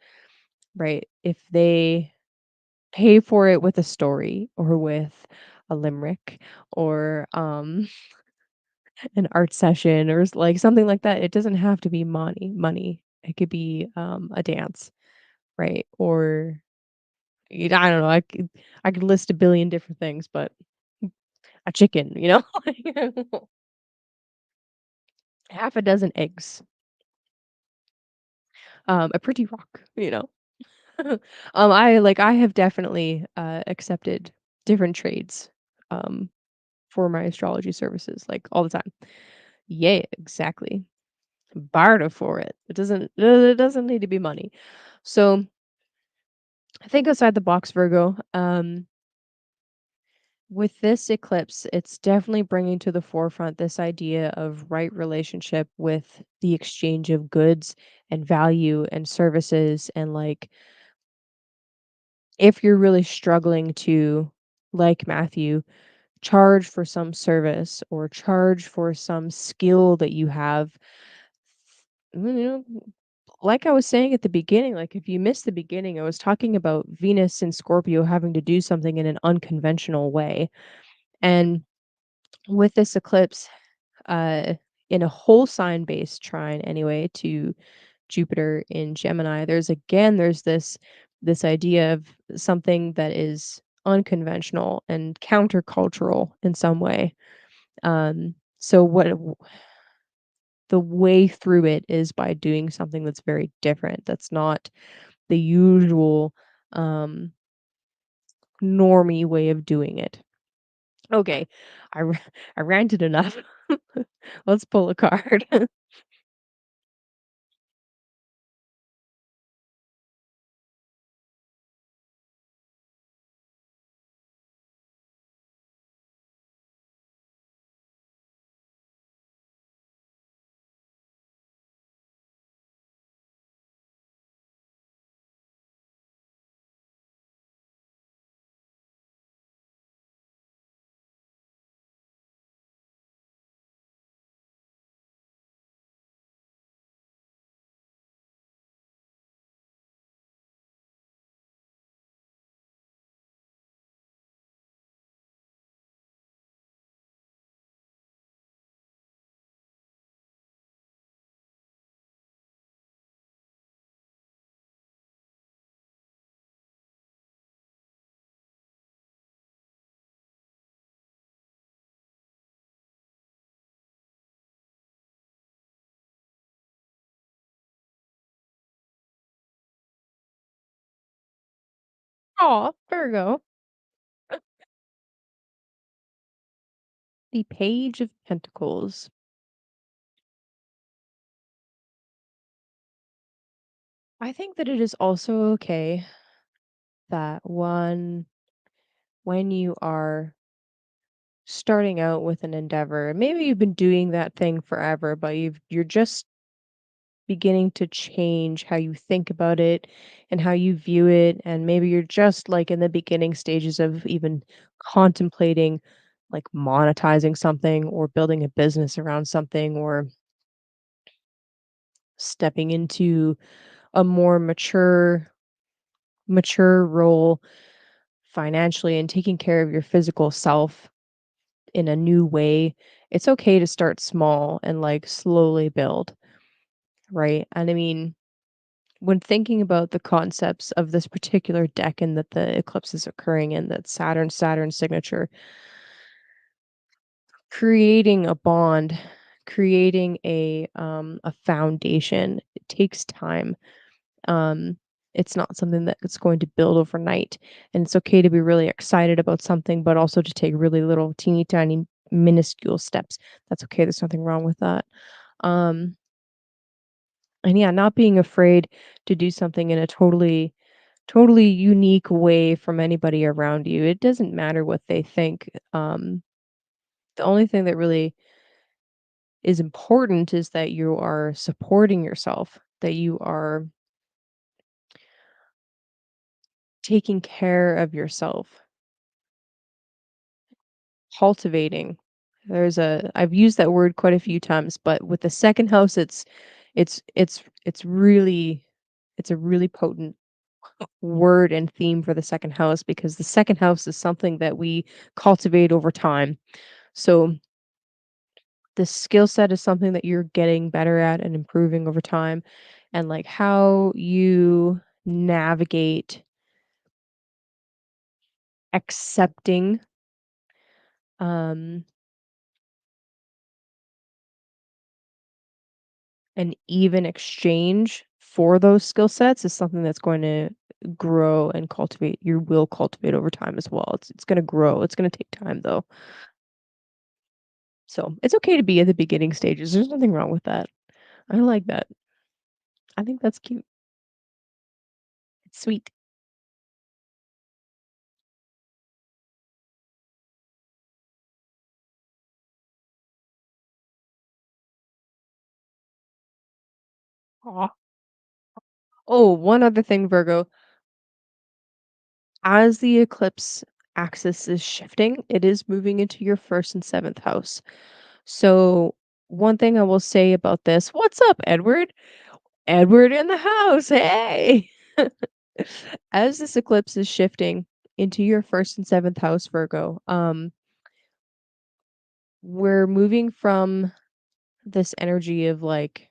right? If they pay for it with a story or with a limerick or an art session or like something like that, it doesn't have to be money. It could be a dance, right? Or I don't know. I could list a billion different things, but a chicken, half a dozen eggs, a pretty rock. I have definitely, accepted different trades, um, for my astrology services, like, all the time. Yeah, exactly. Barter for it. It doesn't need to be money. So, think outside the box, Virgo. With this eclipse, it's definitely bringing to the forefront this idea of right relationship with the exchange of goods and value and services and, like, if you're really struggling to, like Matthew, charge for some service or charge for some skill that you have, you know, like I was saying at the beginning, like if you missed the beginning, I was talking about Venus and Scorpio having to do something in an unconventional way. And with this eclipse, uh, in a whole sign based trine anyway to Jupiter in Gemini, there's this idea of something that is unconventional and countercultural in some way. So the way through it is by doing something that's very different. That's not the usual um normie way of doing it. Okay, I ranted enough. Let's pull a card. Aw, Virgo. The Page of Pentacles. I think that it is also okay that when you are starting out with an endeavor, maybe you've been doing that thing forever, but you're just beginning to change how you think about it and how you view it, and maybe you're just like in the beginning stages of even contemplating like monetizing something or building a business around something or stepping into a more mature role financially and taking care of your physical self in a new way. It's okay to start small and like slowly build, right? And I mean, when thinking about the concepts of this particular decan that the eclipse is occurring in, that Saturn signature, creating a bond, creating a foundation, it takes time. Um, it's not something that it's going to build overnight, and it's okay to be really excited about something, but also to take really little, teeny tiny, minuscule steps. That's okay. There's nothing wrong with that. Um, and yeah, not being afraid to do something in a totally unique way from anybody around you. It doesn't matter what they think. The only thing that really is important is that you are supporting yourself, that you are taking care of yourself, cultivating. I've used that word quite a few times, but with the second house, it's really it's a really potent word and theme for the second house because the second house is something that we cultivate over time. So the skill set is something that you're getting better at and improving over time, and like how you navigate accepting um an even exchange for those skill sets is something that's going to grow and cultivate. You will cultivate over time as well. It's going to grow. It's going to take time though. So it's okay to be at the beginning stages. There's nothing wrong with that. I like that. I think that's cute. It's sweet. Aw. Oh, one other thing, Virgo. As the eclipse axis is shifting, it is moving into your first and seventh house. So, one thing I will say about this, what's up, Edward? Edward in the house. Hey. As this eclipse is shifting into your first and seventh house, Virgo, we're moving from this energy of like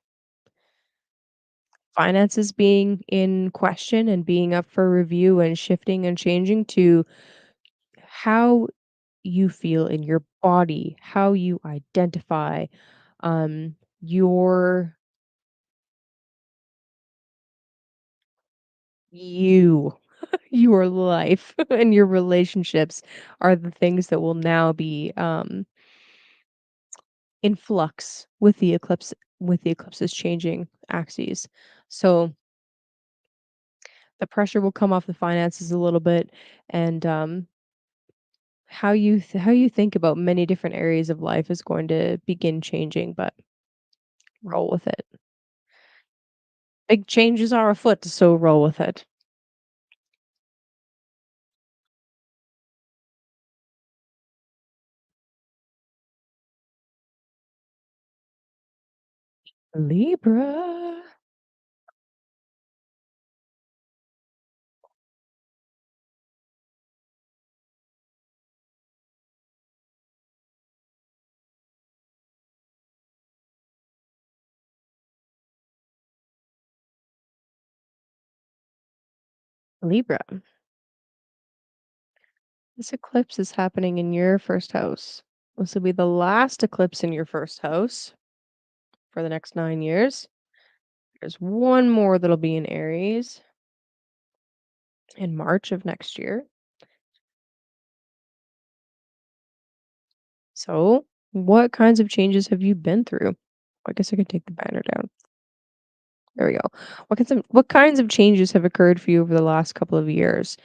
finances being in question and being up for review and shifting and changing to how you feel in your body, how you identify, your you, your life and your relationships are the things that will now be in flux with the eclipses changing axes. So the pressure will come off the finances a little bit and how you think about many different areas of life is going to begin changing, but roll with it. Big changes are afoot, so roll with it. Libra. Libra. This eclipse is happening in your first house. This will be the last eclipse in your first house for the next 9 years. There's one more that'll be in Aries. in March of next year. So, what kinds of changes have you been through? I guess I could take the banner down. There we go. What kinds of changes have occurred for you over the last couple of years?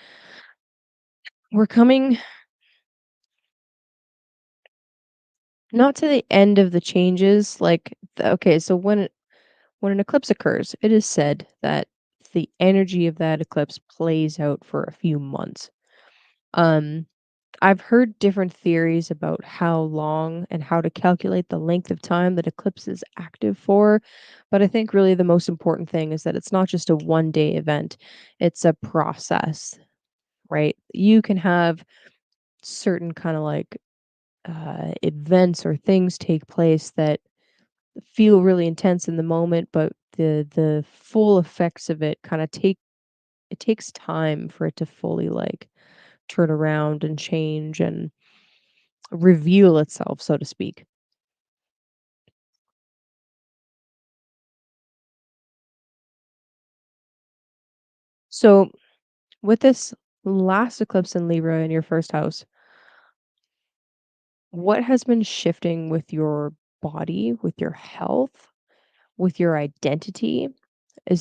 We're coming not to the end of the changes, okay, so when an eclipse occurs, it is said that the energy of that eclipse plays out for a few months. Um, I've heard different theories about how long and how to calculate the length of time that eclipse is active for, but I think really the most important thing is that it's not just a one-day event, it's a process, right? You can have certain kind of events or things take place that feel really intense in the moment, but the full effects of it kind of it takes time for it to fully turn around and change and reveal itself, so to speak. So with this last eclipse in Libra in your first house, what has been shifting with your body, with your health, with your identity?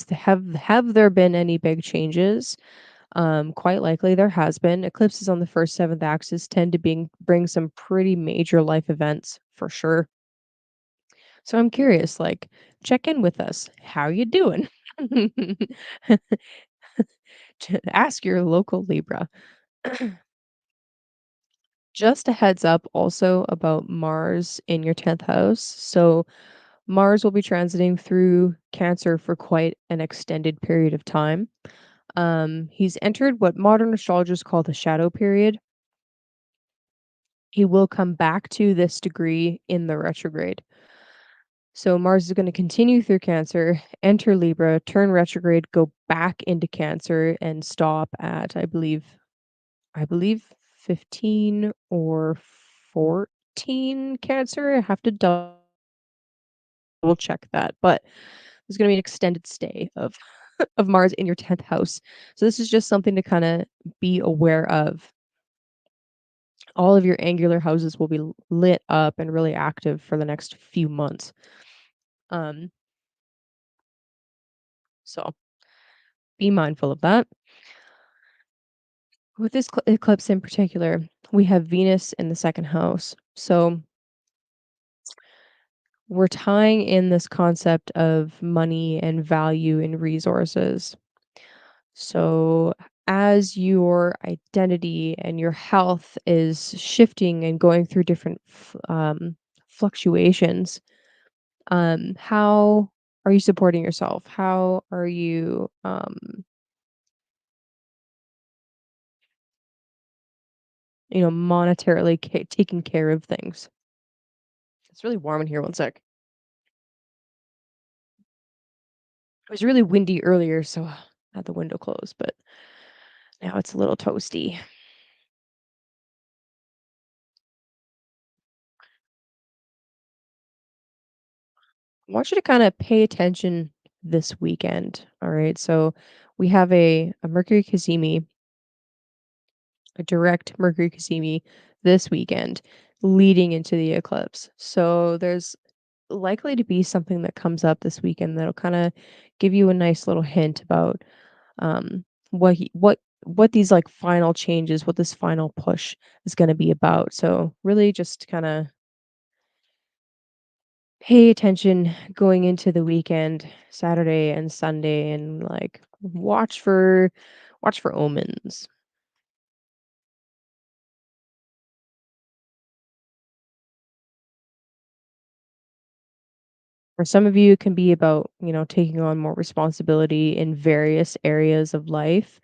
Have there been any big changes? Quite likely there has been. Eclipses on the first seventh axis tend to bring some pretty major life events for sure. So I'm curious, check in with us. How you doing? Ask your local Libra. Just a heads up also about Mars in your 10th house. So Mars will be transiting through Cancer for quite an extended period of time. He's entered what modern astrologers call the shadow period. He will come back to this degree in the retrograde. So Mars is going to continue through Cancer, enter Libra, turn retrograde, go back into Cancer, and stop at I believe 15 or 14 Cancer. I have to double check that, but there's going to be an extended stay of of Mars in your 10th house. So this is just something to kind of be aware of. All of your angular houses will be lit up and really active for the next few months. Um, so be mindful of that. With this eclipse in particular, we have Venus in the second house. So we're tying in this concept of money and value and resources. So as your identity and your health is shifting and going through different fluctuations, how are you supporting yourself? How are you, monetarily taking care of things? It's really warm in here. One sec. It was really windy earlier, so I had the window closed, but now it's a little toasty. I want you to kind of pay attention this weekend. All right. So we have a Mercury Kazemi, a direct Mercury Kazemi this weekend leading into the eclipse. So there's likely to be something that comes up this weekend that'll kind of give you a nice little hint about what these final changes, what this final push is going to be about. So really just kind of pay attention going into the weekend, Saturday and Sunday, and watch for omens. For some of you, it can be about, taking on more responsibility in various areas of life.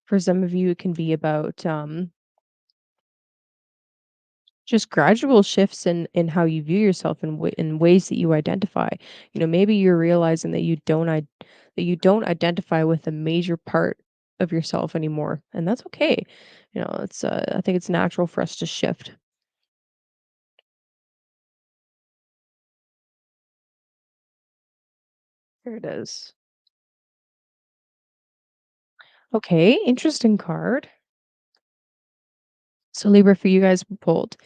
For some of you, it can be about just gradual shifts in how you view yourself in ways that you identify. Maybe you're realizing that you don't identify with a major part of yourself anymore, and that's okay. It's I think it's natural for us to shift. Here it is. Okay, interesting card. So Libra for you guys pulled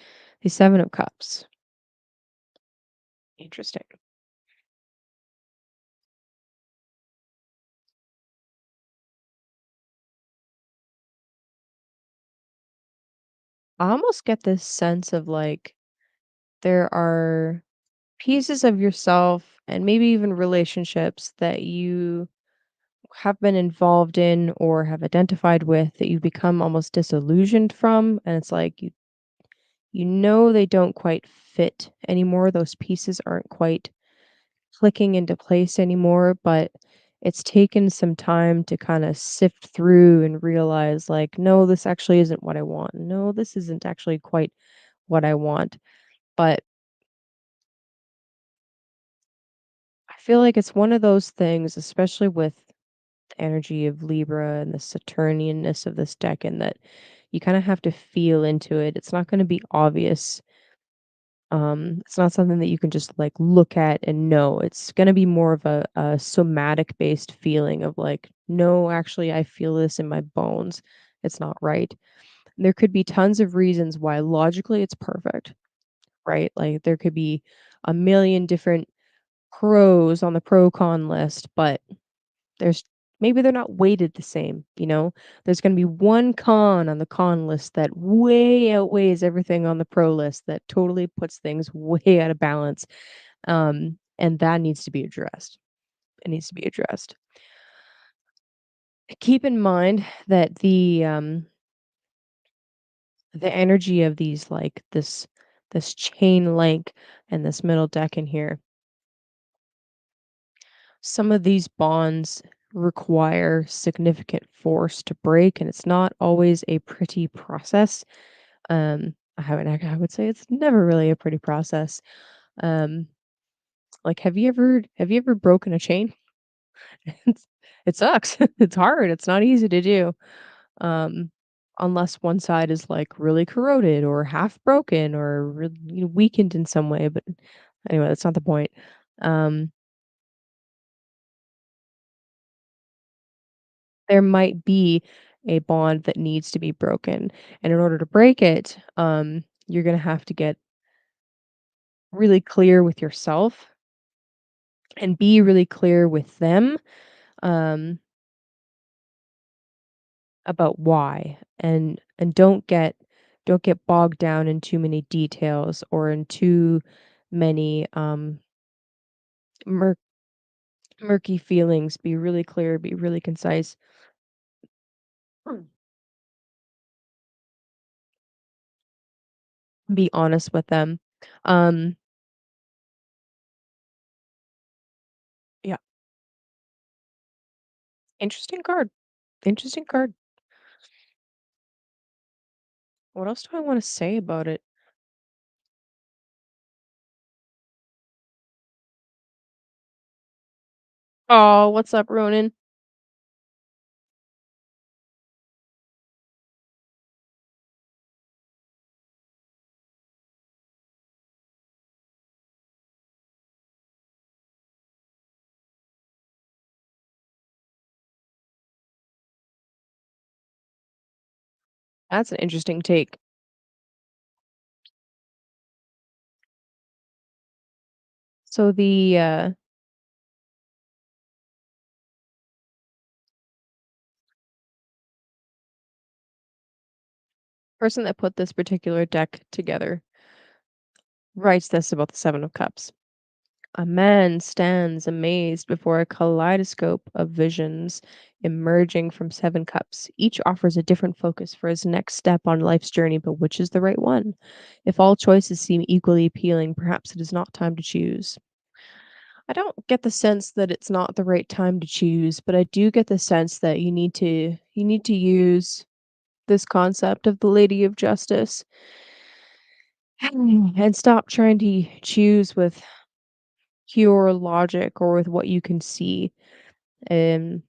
the 7 of Cups. Interesting. I almost get this sense of like there are pieces of yourself and maybe even relationships that you have been involved in or have identified with that you become almost disillusioned from, and it's like you know they don't quite fit anymore. Those pieces aren't quite clicking into place anymore, but it's taken some time to kind of sift through and realize like no, this actually isn't what I want. No, this isn't actually quite what I want. But I feel like it's one of those things, especially with the energy of Libra and the Saturnianness of this deck, and that you kind of have to feel into it. It's not going to be obvious. It's not something that you can just like look at and know. It's going to be more of a somatic based feeling of like, no, actually, I feel this in my bones. It's not right. There could be tons of reasons why logically it's perfect, right? Like there could be a million different pros on the pro con list, but there's maybe they're not weighted the same, you know? There's gonna be one con on the con list that way outweighs everything on the pro list that totally puts things way out of balance, and that needs to be addressed. It needs to be addressed. Keep in mind that the energy of these, like, this chain link and this middle deck in here, some of these bonds require significant force to break, and it's not always a pretty process. I would say it's never really a pretty process. Um, like, have you ever broken a chain? It's, it sucks. It's hard. It's not easy to do. Um, unless one side is like really corroded or half broken or really, weakened in some way. But anyway, that's not the point. Um, there might be a bond that needs to be broken, and in order to break it, you're gonna have to get really clear with yourself and be really clear with them, um, about why, and don't get bogged down in too many details or in too many, mur murky feelings. Be really clear, be really concise. Mm. Be honest with them. Um, yeah, interesting card, interesting card. What else do I wanna say about it? Oh, what's up, Ronan? That's an interesting take. So the person that put this particular deck together writes this about the 7 of Cups. A man stands amazed before a kaleidoscope of visions emerging from 7 cups. Each offers a different focus for his next step on life's journey, but which is the right one? If all choices seem equally appealing, perhaps it is not time to choose. I don't get the sense that it's not the right time to choose, but I do get the sense that you need to use this concept of the Lady of Justice and stop trying to choose with pure logic or with what you can see. And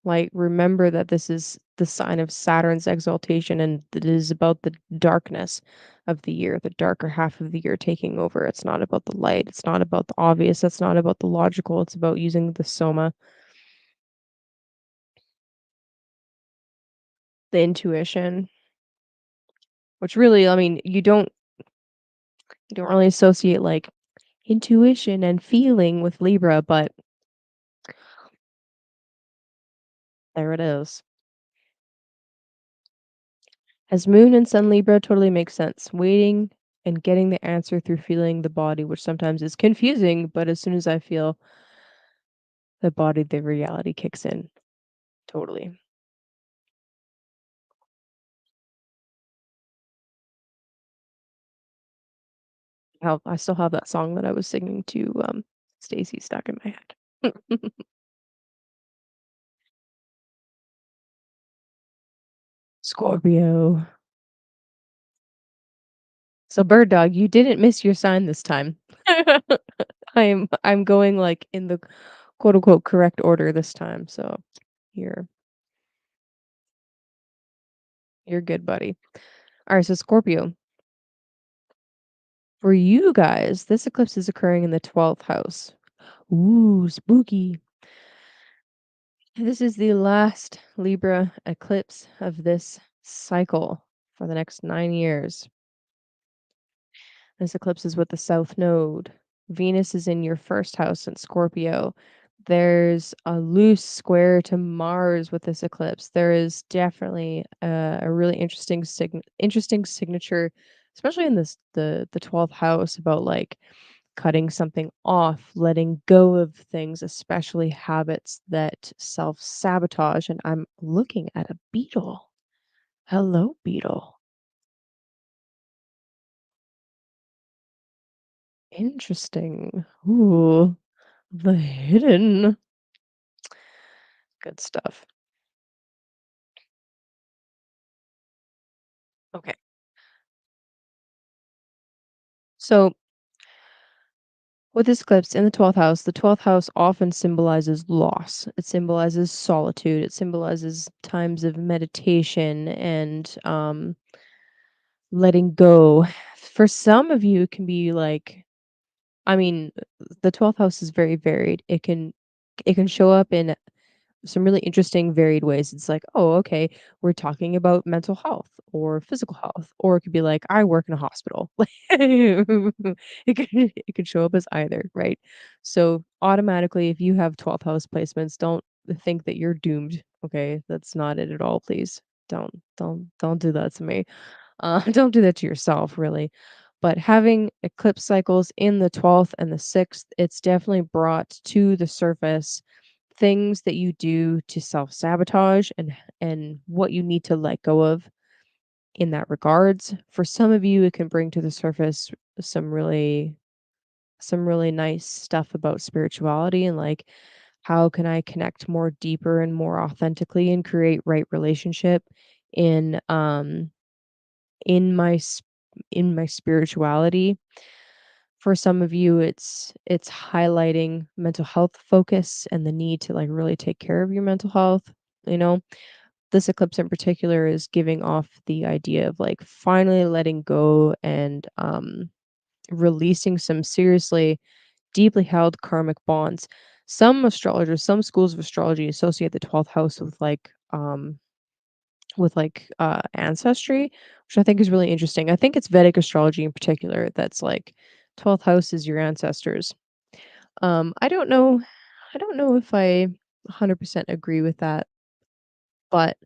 like remember that this is the sign of Saturn's exaltation and it is about the darkness of the year, the darker half of the year taking over. It's not about the light, it's not about the obvious, it's not about the logical, it's about using the soma. the intuition, which really, I mean, you don't really associate like intuition and feeling with Libra, but there it is. As Moon and Sun Libra totally makes sense. Waiting and getting the answer through feeling the body, which sometimes is confusing, but as soon as I feel the body, the reality kicks in. Totally. How I still have that song that I was singing to Stacy stuck in my head. Scorpio. So bird dog, you didn't miss your sign this time. I'm going like in the quote unquote correct order this time. So you're you're good, buddy. All right, so Scorpio. For you guys, this eclipse is occurring in the 12th house. Ooh, spooky. This is the last Libra eclipse of this cycle for the next 9 years. This eclipse is with the South Node. Venus is in your first house in Scorpio. There's a loose square to Mars with this eclipse. There is definitely a really interesting signature, especially in the 12th house about like cutting something off, letting go of things, especially habits that self-sabotage. And I'm looking at a beetle. Hello, beetle. Interesting. Ooh, the hidden. Good stuff. Okay. So with this eclipse in the 12th house often symbolizes loss. It symbolizes solitude. It symbolizes times of meditation and letting go. For some of you, it can be like, I mean, the 12th house is very varied. It can show up in some really interesting varied ways. It's like, oh, okay, we're talking about mental health or physical health, or it could be like, I work in a hospital. It could show up as either, right? So automatically, if you have 12th house placements, don't think that you're doomed. Okay, that's not it at all. Please don't do that to me. Don't do that to yourself, really. But having eclipse cycles in the 12th and the 6th, it's definitely brought to the surface things that you do to self-sabotage and what you need to let go of in that regards. For some of you, it can bring to the surface some really some really nice stuff about spirituality and like how can I connect more deeper and more authentically and create right relationship in in my in my spirituality. For some of you, it's highlighting mental health focus and the need to like really take care of your mental health, you know. This eclipse in particular is giving off the idea of like finally letting go and releasing some seriously deeply held karmic bonds. Some astrologers, some schools of astrology associate the 12th house with like ancestry, which I think is really interesting. I think it's Vedic astrology in particular that's like 12th house is your ancestors. I don't know if I 100% agree with that, but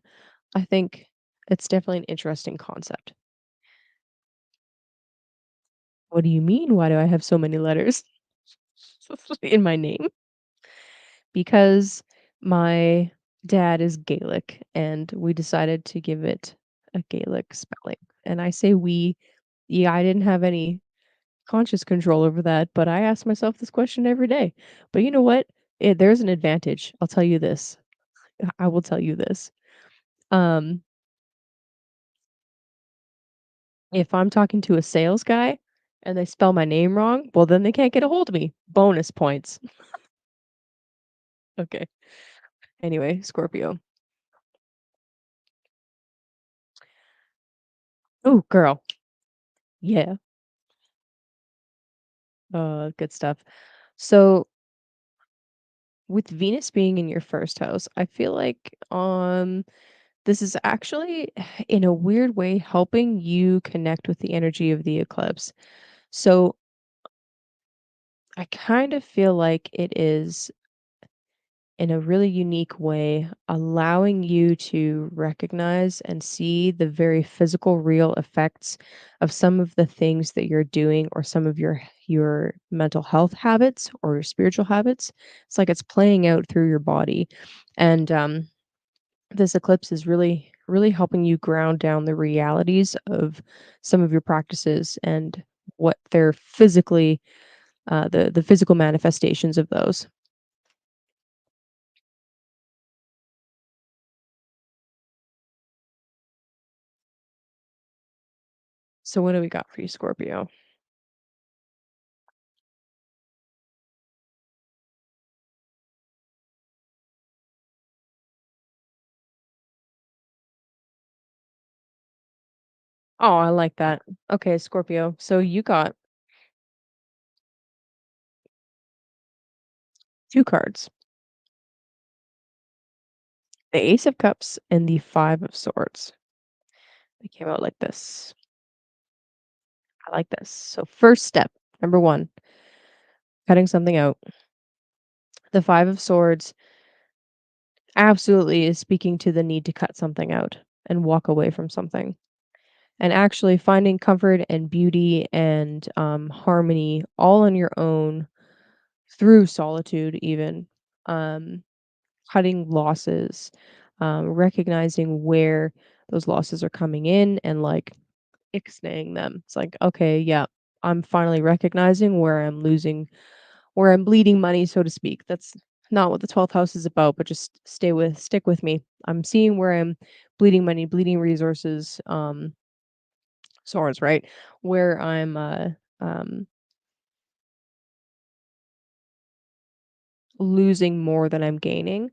I think it's definitely an interesting concept. What do you mean? Why do I have so many letters in my name? Because my dad is Gaelic and we decided to give it a Gaelic spelling. And I say we, yeah, I didn't have any conscious control over that, but I ask myself this question every day. But you know what? There's an advantage. I'll tell you this. I will tell you this. Um, if I'm talking to a sales guy and they spell my name wrong, well, then they can't get a hold of me. Bonus points. Okay. Anyway, Scorpio. Oh, girl. Yeah. Good stuff. So with Venus being in your first house, I feel like This is actually, in a weird way, helping you connect with the energy of the eclipse. So I kind of feel like it is, in a really unique way, allowing you to recognize and see the very physical, real effects of some of the things that you're doing or some of your mental health habits or your spiritual habits. It's like it's playing out through your body. And this eclipse is really, really helping you ground down the realities of some of your practices and what they're physically, the physical manifestations of those. So what do we got for you, Scorpio? Oh, I like that. Okay, Scorpio. So you got 2 cards, the Ace of Cups and the Five of Swords. They came out like this. I like this. So first step, number 1, cutting something out. The Five of Swords absolutely is speaking to the need to cut something out and walk away from something. And actually finding comfort and beauty and, harmony all on your own through solitude even. Um Cutting losses, recognizing where those losses are coming in and like ixnaying them. It's like, okay, yeah, I'm finally recognizing where I'm bleeding money, so to speak. That's not what the 12th house is about, but just stick with me. I'm seeing where I'm bleeding money, bleeding resources, swords, right? Where I'm um losing more than I'm gaining.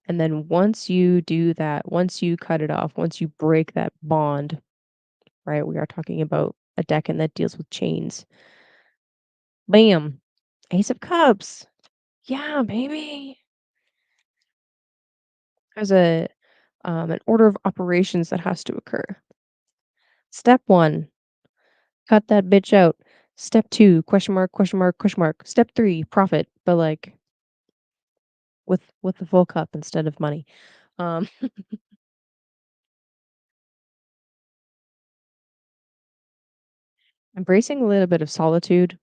And then once you do that, once you cut it off, once you break that bond, right? We are talking about a decan that deals with chains. Bam! Ace of Cups. Yeah, baby. There's an order of operations that has to occur. Step 1, cut that bitch out. Step 2, question mark, question mark, question mark. Step 3, profit, but like with the full cup instead of money. Um, embracing a little bit of solitude.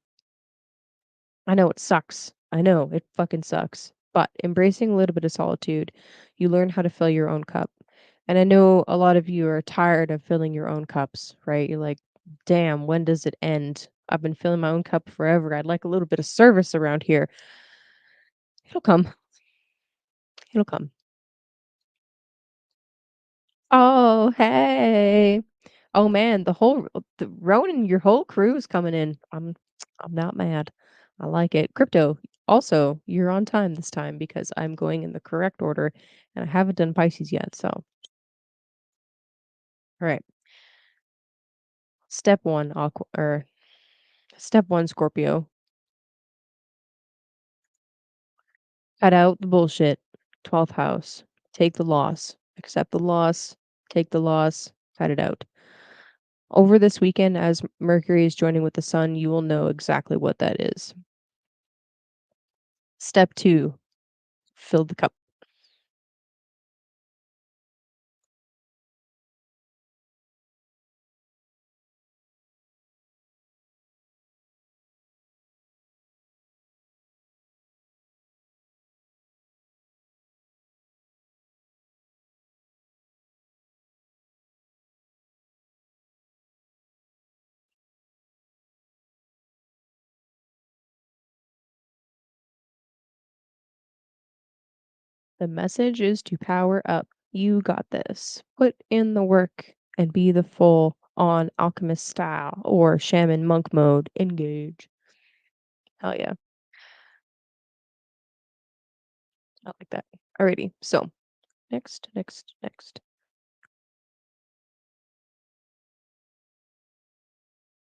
I know it sucks. I know it fucking sucks. But embracing a little bit of solitude, you learn how to fill your own cup. And I know a lot of you are tired of filling your own cups, right? You're like, damn, when does it end? I've been filling my own cup forever. I'd like a little bit of service around here. It'll come. It'll come. Oh, hey. Oh man, the Ronan, your whole crew is coming in. I'm not mad. I like it. Crypto, also, you're on time this time because I'm going in the correct order and I haven't done Pisces yet. So, all right. Step one, or step one, Scorpio. Cut out the bullshit. 12th house. Take the loss. Accept the loss. Take the loss. Cut it out. Over this weekend, as Mercury is joining with the sun, you will know exactly what that is. Step two, fill the cup. The message is to power up. You got this. Put in the work and be the full on alchemist style or shaman monk mode. Engage. Hell yeah. I like that. Alrighty. So next.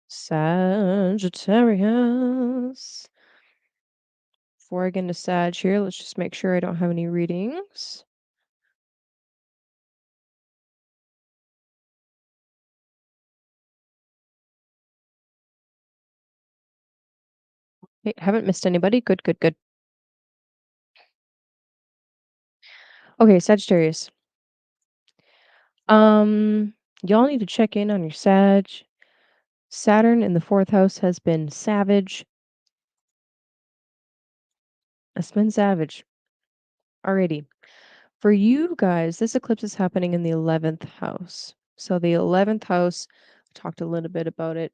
Sagittarius. Before I get into Sag here, let's just make sure I don't have any readings. Hey, haven't missed anybody. Good, good, good. Okay, Sagittarius. Y'all need to check in on your Sag. Saturn in the fourth house has been savage. It's been savage already. For you guys, this eclipse is happening in the 11th house. So the 11th house, I talked a little bit about it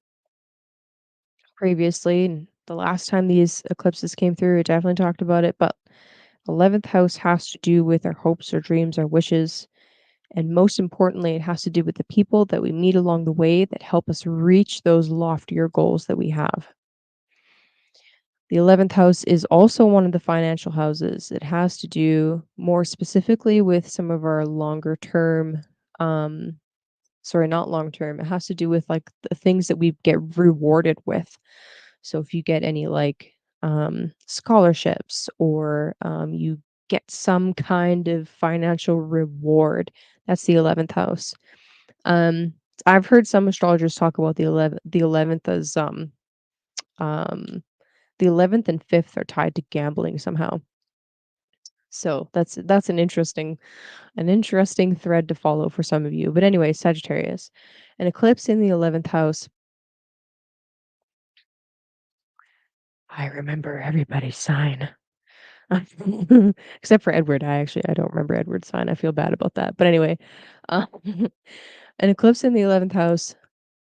previously, and the last time these eclipses came through, it definitely talked about it, but 11th house has to do with our hopes, our dreams, our wishes, and most importantly, it has to do with the people that we meet along the way that help us reach those loftier goals that we have. The 11th house is also one of the financial houses. It has to do more specifically with some of our longer term, um, sorry, not long term. It has to do with like the things that we get rewarded with. So if you get any like scholarships or you get some kind of financial reward, that's the 11th house. Um, I've heard some astrologers talk about the 11th as um the 11th and 5th are tied to gambling somehow. So that's an interesting thread to follow for some of you. But anyway, Sagittarius. An eclipse in the 11th house. I remember everybody's sign. Except for Edward. I don't remember Edward's sign. I feel bad about that. But anyway, uh, an eclipse in the 11th house,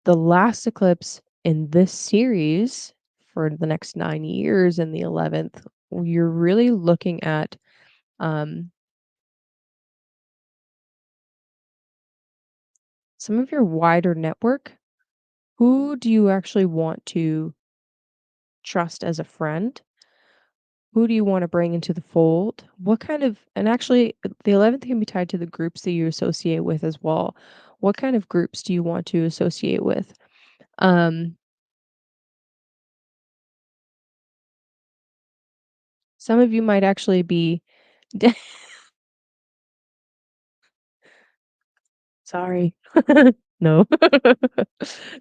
the last eclipse in this series for the next 9 years in the 11th, you're really looking at um, some of your wider network. Who do you actually want to trust as a friend? Who do you want to bring into the fold? What kind of, and actually, the 11th can be tied to the groups that you associate with as well. What kind of groups do you want to associate with? Um, some of you might actually be sorry. No.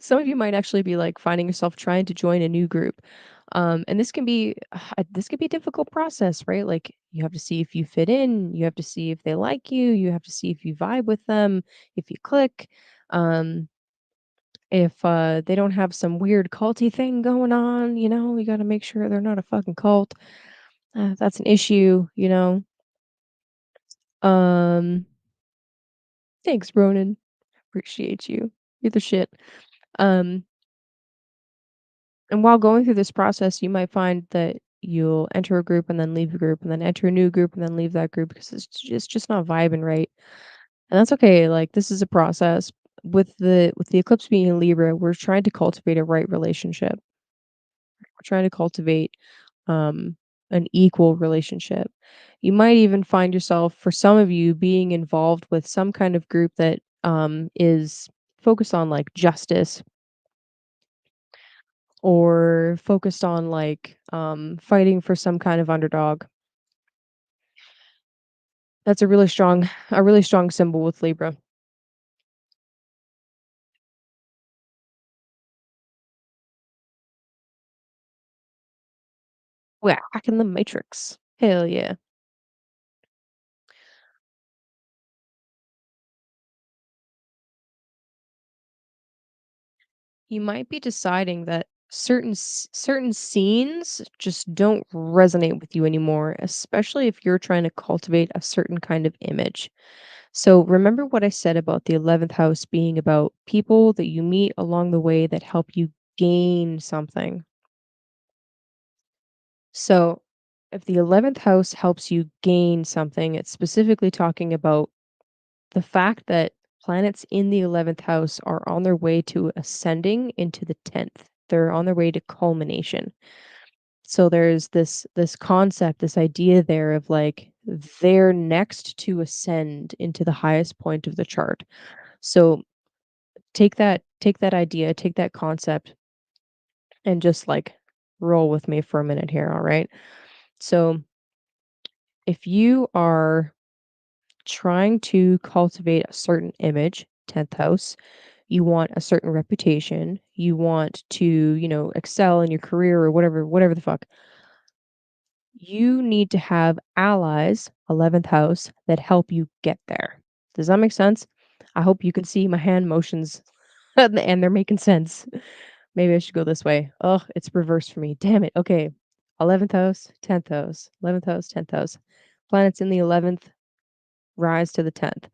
Some of you might actually be, like, finding yourself trying to join a new group. And this can be a difficult process, right? Like, you have to see if you fit in, you have to see if they like you have to see if you vibe with them, if you click, if, they don't have some weird culty thing going on, you gotta make sure they're not a fucking cult. That's an issue, you know? Um, thanks, Ronan. Appreciate you. You're the shit. Um And while going through this process, you might find that you'll enter a group and then leave a group and then enter a new group and then leave that group because it's just not vibing right. And that's okay. Like this is a process. With the eclipse being in Libra, we're trying to cultivate a right relationship. We're trying to cultivate um an equal relationship. You might even find yourself, for some of you, being involved with some kind of group that is focused on like justice or focused on like fighting for some kind of underdog. That's a really strong symbol with Libra. We're hacking the matrix. Hell yeah. You might be deciding that certain scenes just don't resonate with you anymore, especially if you're trying to cultivate a certain kind of image. So remember what I said about the 11th house being about people that you meet along the way that help you gain something. So, if the 11th house helps you gain something, it's specifically talking about the fact that planets in the 11th house are on their way to ascending into the 10th. They're on their way to culmination. So there's this concept, this idea there of like they're next to ascend into the highest point of the chart. So take that idea, take that concept and just like roll with me for a minute here, all right? So if you are trying to cultivate a certain image, 10th house, you want a certain reputation, you want to, excel in your career or whatever the fuck. You need to have allies, 11th house, that help you get there. Does that make sense? I hope you can see my hand motions and they're making sense. Maybe I should go this way. Oh, it's reversed for me. Damn it. Okay. 11th house, 10th house, 11th house, 10th house. Planets in the 11th rise to the 10th.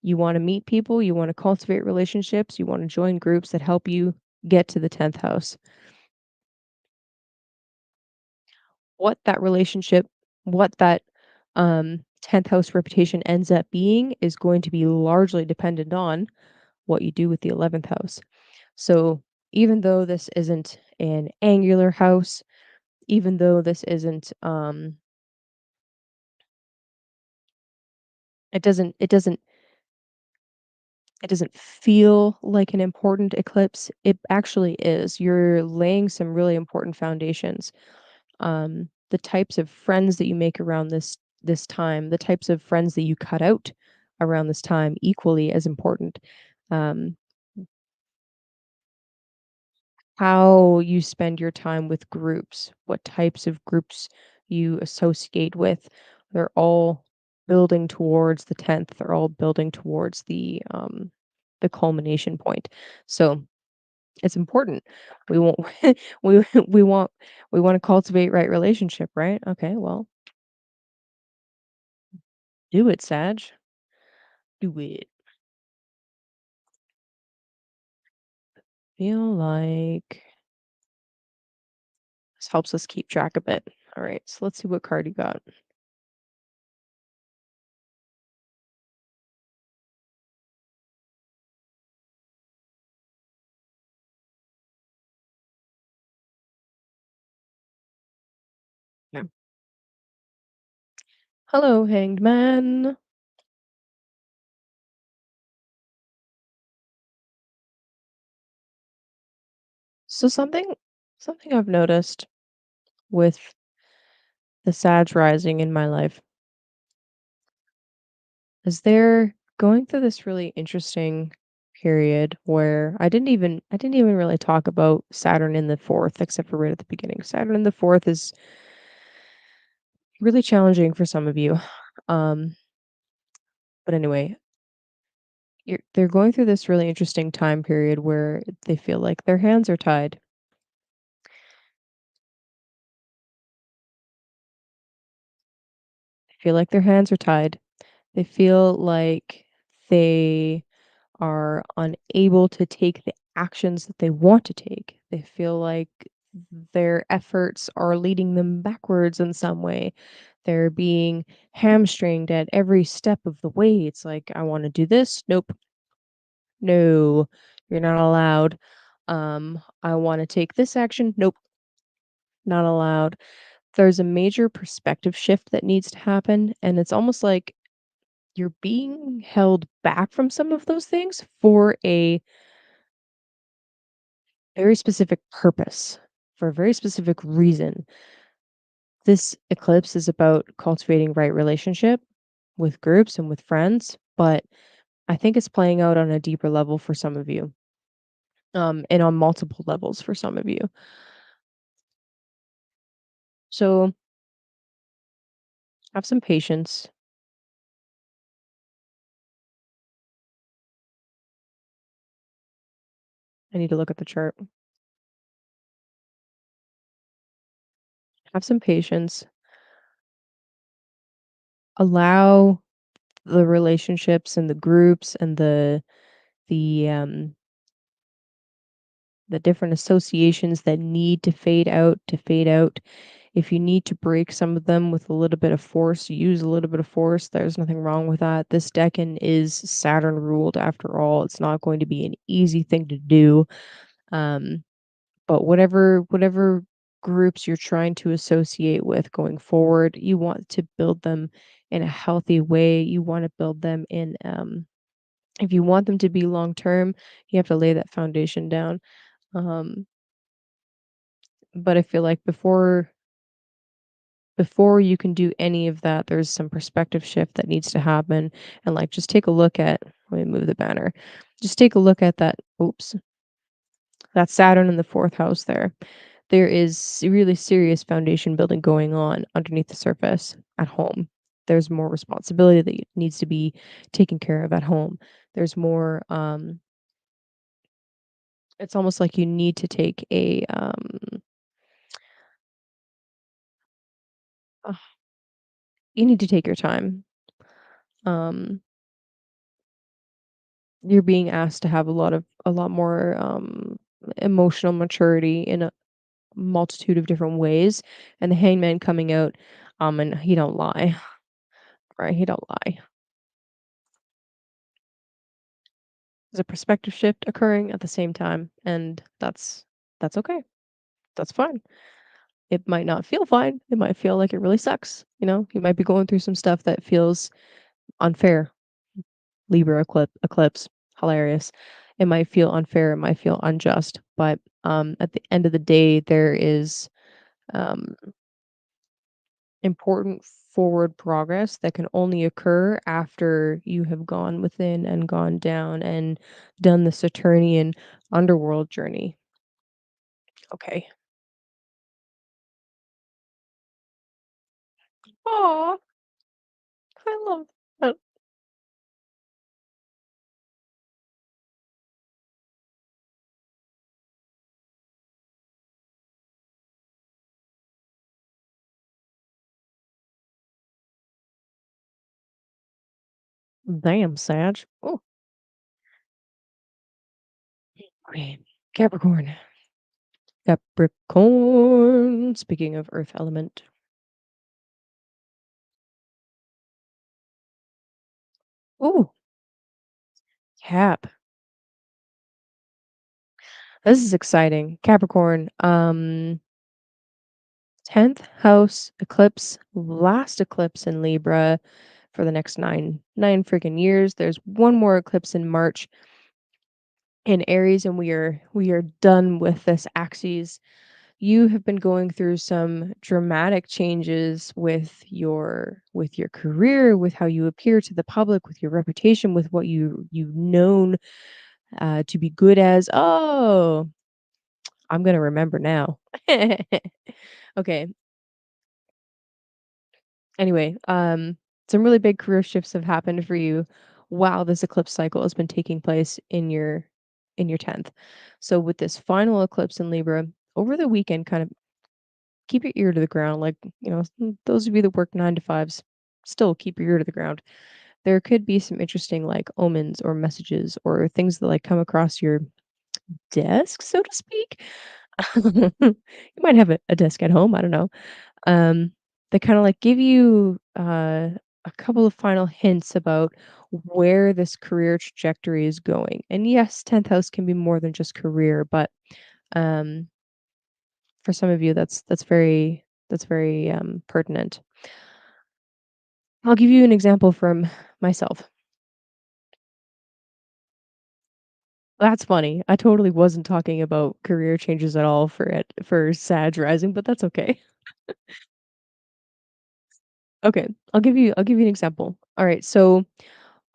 You want to meet people, you want to cultivate relationships, you want to join groups that help you get to the 10th house. What that relationship, what that 10th house reputation ends up being is going to be largely dependent on what you do with the 11th house. So, even though this isn't an angular house, even though this isn't it doesn't it doesn't feel like an important eclipse, it actually is. You're laying some really important foundations. The types of friends that you make around this time, the types of friends that you cut out around this time, equally as important. Um, how you spend your time with groups, what types of groups you associate with, they're all building towards the 10th. They're all building towards the culmination point. So it's important. We won't we we want we want to cultivate right relationship, right? Okay, well, do it, Sag. Do it. Feel like this helps us keep track of it. All right, so let's see what card you got. Yeah. Hello, Hanged Man. So something I've noticed with the Sag rising in my life is they're going through this really interesting period where I didn't even really talk about Saturn in the fourth, except for right at the beginning. Saturn in the fourth is really challenging for some of you. Um, but anyway, they're going through this really interesting time period where they feel like their hands are tied. They feel like their hands are tied. They feel like they are unable to take the actions that they want to take. They feel like their efforts are leading them backwards in some way. They're being hamstringed at every step of the way. It's like, I want to do this. Nope. No, you're not allowed. I want to take this action. Nope, not allowed. There's a major perspective shift that needs to happen. And it's almost like you're being held back from some of those things for a very specific purpose, for a very specific reason. This eclipse is about cultivating right relationship with groups and with friends, but I think it's playing out on a deeper level for some of you, and on multiple levels for some of you. So have some patience. I need to look at the chart. Have some patience. Allow the relationships and the groups and the the different associations that need to fade out. If you need to break some of them with a little bit of force, use a little bit of force. There's nothing wrong with that. This decan is Saturn ruled after all. It's not going to be an easy thing to do. Um, but whatever groups you're trying to associate with going forward, you want to build them in a healthy way. You want to build them in if you want them to be long term, you have to lay that foundation down. Um, but I feel like before you can do any of that, there's some perspective shift that needs to happen, and, like, just take a look at let me move the banner. Just take a look at that oops, that Saturn in the 4th house there. There is really serious foundation building going on underneath the surface at home. There's more responsibility that needs to be taken care of at home. There's more, it's almost like you need to take a, ugh, you need to take your time. Um, you're being asked to have a lot more, emotional maturity in a multitude of different ways, and the hangman coming out, and he don't lie, right? He don't lie. There's a perspective shift occurring at the same time, and that's okay. That's fine. It might not feel fine. It might feel like it really sucks. You know, you might be going through some stuff that feels unfair. Libra eclipse, hilarious. It might feel unfair. It might feel unjust, but at the end of the day, there is um, important forward progress that can only occur after you have gone within and gone down and done the Saturnian underworld journey. Okay. Aw, I love that. Damn, Sag. Oh, okay. Capricorn. Capricorn. Speaking of earth element. Oh, Cap. This is exciting. Capricorn. 10th house eclipse, last eclipse in Libra for the next nine freaking years. There's one more eclipse in March in Aries, and we are done with this axis. You have been going through some dramatic changes with your career, with how you appear to the public, with your reputation, with what you've known to be good as. Oh, I'm gonna remember now. Okay. Anyway, some really big career shifts have happened for you while this eclipse cycle has been taking place in your 10th. So with this final eclipse in Libra over the weekend, kind of keep your ear to the ground. Like, those of you that work 9 to 5s, still keep your ear to the ground. There could be some interesting like omens or messages or things that like come across your desk, so to speak. You might have a desk at home. I don't know. um, they kind of like give you a couple of final hints about where this career trajectory is going. And yes, 10th house can be more than just career, but um, for some of you, that's very pertinent. I'll give you an example from myself. That's funny. I totally wasn't talking about career changes at all for Sag Rising, but that's okay. Okay, I'll give you an example. All right, so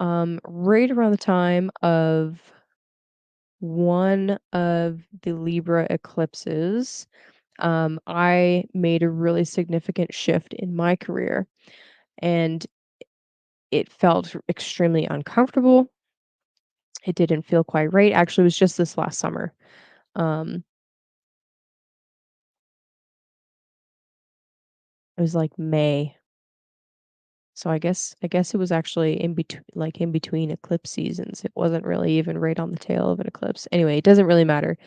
right around the time of one of the Libra eclipses, I made a really significant shift in my career, and it felt extremely uncomfortable. It didn't feel quite right. Actually, it was just this last summer. Um, it was like May. So I guess it was actually in between eclipse seasons. It wasn't really even right on the tail of an eclipse. Anyway, it doesn't really matter.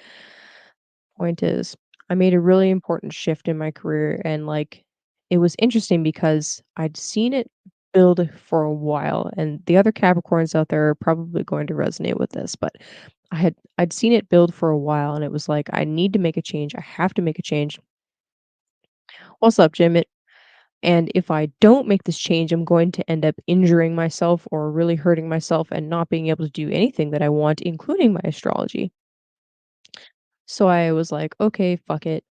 Point is, I made a really important shift in my career, and like it was interesting because I'd seen it build for a while, and the other Capricorns out there are probably going to resonate with this, but I'd seen it build for a while, and it was like I need to make a change. I have to make a change. What's up, Jim? And if I don't make this change, I'm going to end up injuring myself or really hurting myself and not being able to do anything that I want, including my astrology. So I was like, okay, fuck it.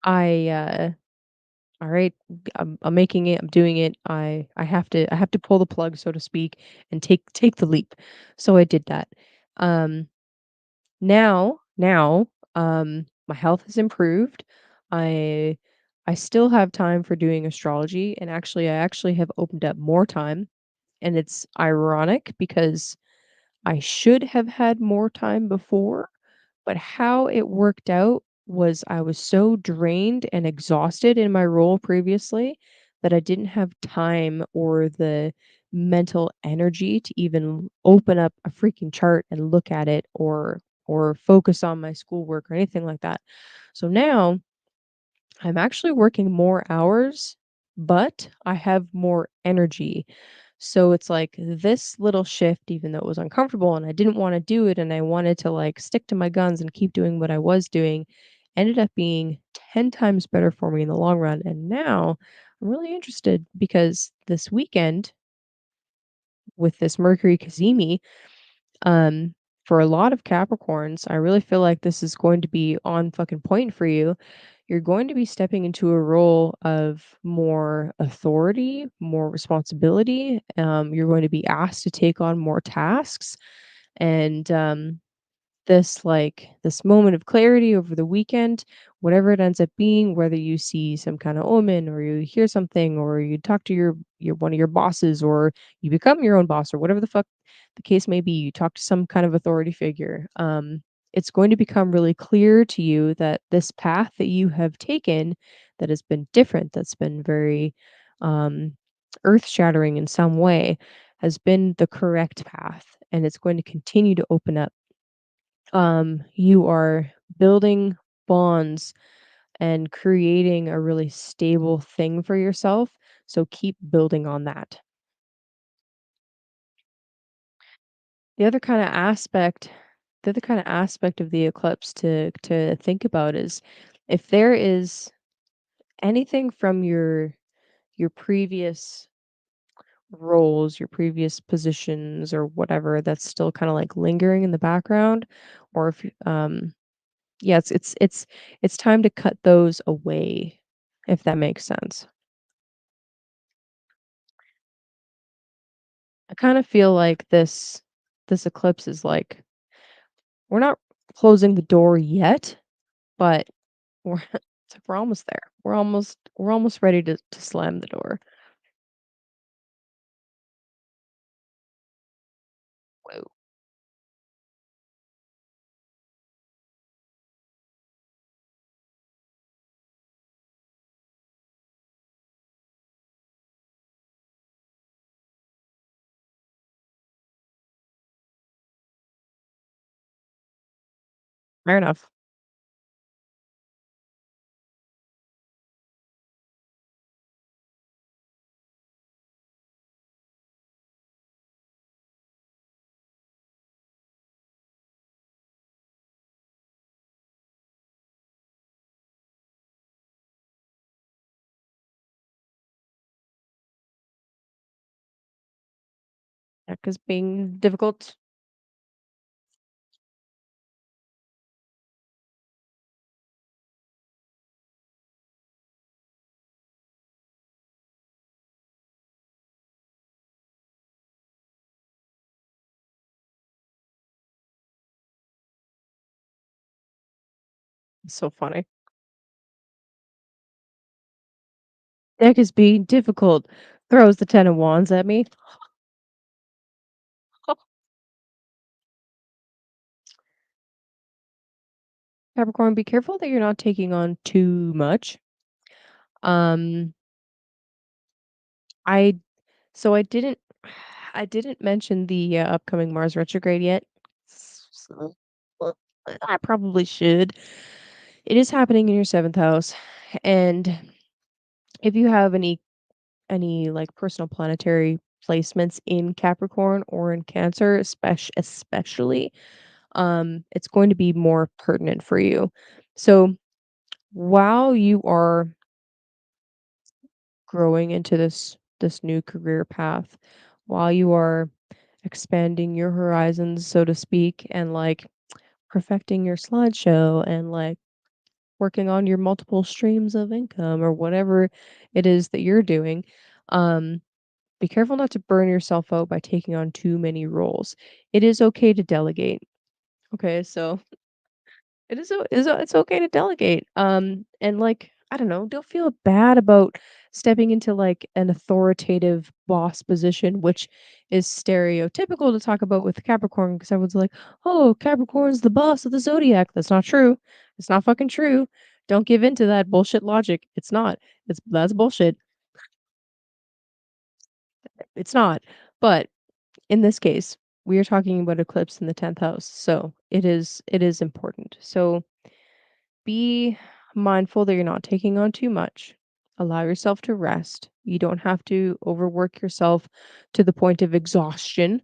I, all right, I'm making it, I'm doing it. I have to pull the plug, so to speak, and take the leap. So I did that. Um, now, my health has improved. I I still have time for doing astrology, and I actually have opened up more time, and it's ironic because I should have had more time before, but how it worked out was I was so drained and exhausted in my role previously that I didn't have time or the mental energy to even open up a freaking chart and look at it or focus on my schoolwork or anything like that. So now I'm actually working more hours, but I have more energy. So it's like this little shift, even though it was uncomfortable and I didn't want to do it and I wanted to like stick to my guns and keep doing what I was doing, ended up being 10 times better for me in the long run. And now I'm really interested because this weekend with this Mercury Kazemi, um, for a lot of Capricorns, I really feel like this is going to be on fucking point for you. You're going to be stepping into a role of more authority, more responsibility. You're going to be asked to take on more tasks. And this moment of clarity over the weekend, whatever it ends up being, whether you see some kind of omen or you hear something or you talk to your one of your bosses or you become your own boss or whatever the fuck the case may be, you talk to some kind of authority figure. It's going to become really clear to you that this path that you have taken that has been different, that's been very um earth shattering in some way, has been the correct path and it's going to continue to open up. You are building bonds and creating a really stable thing for yourself, so keep building on that. The other kind of aspect the other kind of aspect of the eclipse to think about is if there is anything from your previous roles, your previous positions or whatever that's still kind of like lingering in the background or if yeah, it's time to cut those away, if that makes sense. I kind of feel like this eclipse is like we're not closing the door yet, but we're it's like we're almost there. We're almost ready to slam the door. Whoa. Fair enough. Because being difficult. Is so funny. Deck is being difficult. Throws the 10 of wands at me. Capricorn, be careful that you're not taking on too much. Um, I I didn't I didn't mention the upcoming Mars retrograde yet. So, well, I probably should. It is happening in your seventh house, and if you have any like personal planetary placements in Capricorn or in Cancer, especially, it's going to be more pertinent for you. So while you are growing into this new career path, while you are expanding your horizons, so to speak, and like perfecting your slideshow and like working on your multiple streams of income or whatever it is that you're doing, um, be careful not to burn yourself out by taking on too many roles. It is okay to delegate. Okay, so it's okay to delegate, and, like, I don't know, don't feel bad about stepping into, like, an authoritative boss position, which is stereotypical to talk about with Capricorn, because everyone's like, "Oh, Capricorn's the boss of the zodiac." That's not true. It's not fucking true. Don't give in to that bullshit logic. It's not. That's bullshit. It's not. But in this case, we are talking about eclipse in the 10th house, so it is important. So be mindful that you're not taking on too much. Allow yourself to rest. You don't have to overwork yourself to the point of exhaustion.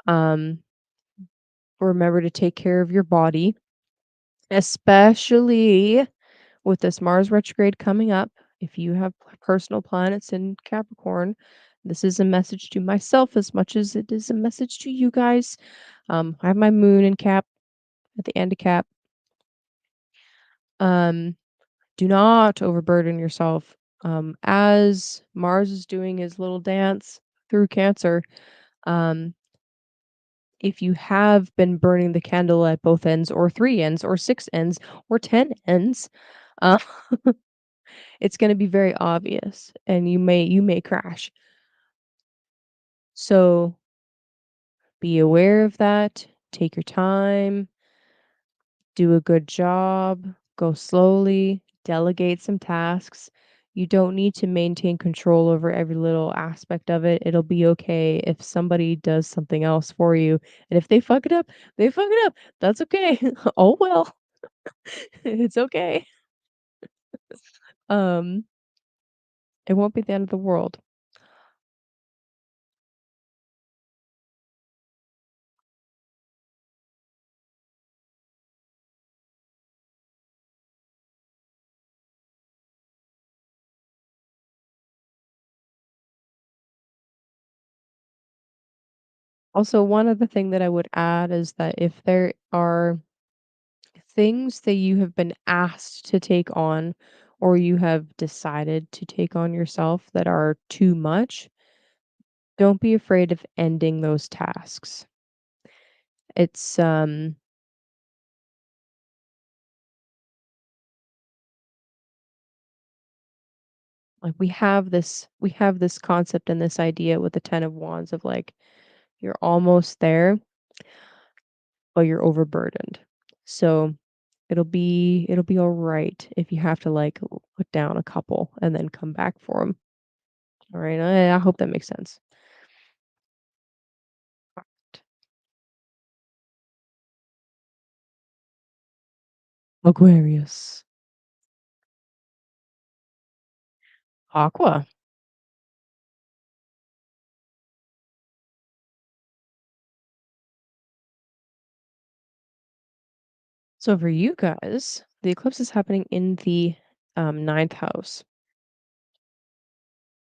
Um, remember to take care of your body, especially with this Mars retrograde coming up. If you have personal planets in Capricorn, this is a message to myself as much as it is a message to you guys. I have my moon in Cap at the end of Cap. Um, Do not overburden yourself. As Mars is doing his little dance through Cancer, um, if you have been burning the candle at both ends, or three ends, or six ends, or 10 ends, uh, it's going to be very obvious, and you may crash. So be aware of that. Take your time. Do a good job, go slowly, delegate some tasks. You don't need to maintain control over every little aspect of it. It'll be okay if somebody does something else for you. And if they fuck it up, they fuck it up. That's okay. Oh well. It's okay. Um, it won't be the end of the world. Also, one other thing that I would add is that if there are things that you have been asked to take on, or you have decided to take on yourself that are too much, don't be afraid of ending those tasks. It's like we have this concept and this idea with the 10 of wands of like you're almost there, but you're overburdened. So it'll be all right if you have to like put down a couple and then come back for them. All right. I hope that makes sense. Aquarius. Aqua. So for you guys, the eclipse is happening in the ninth house.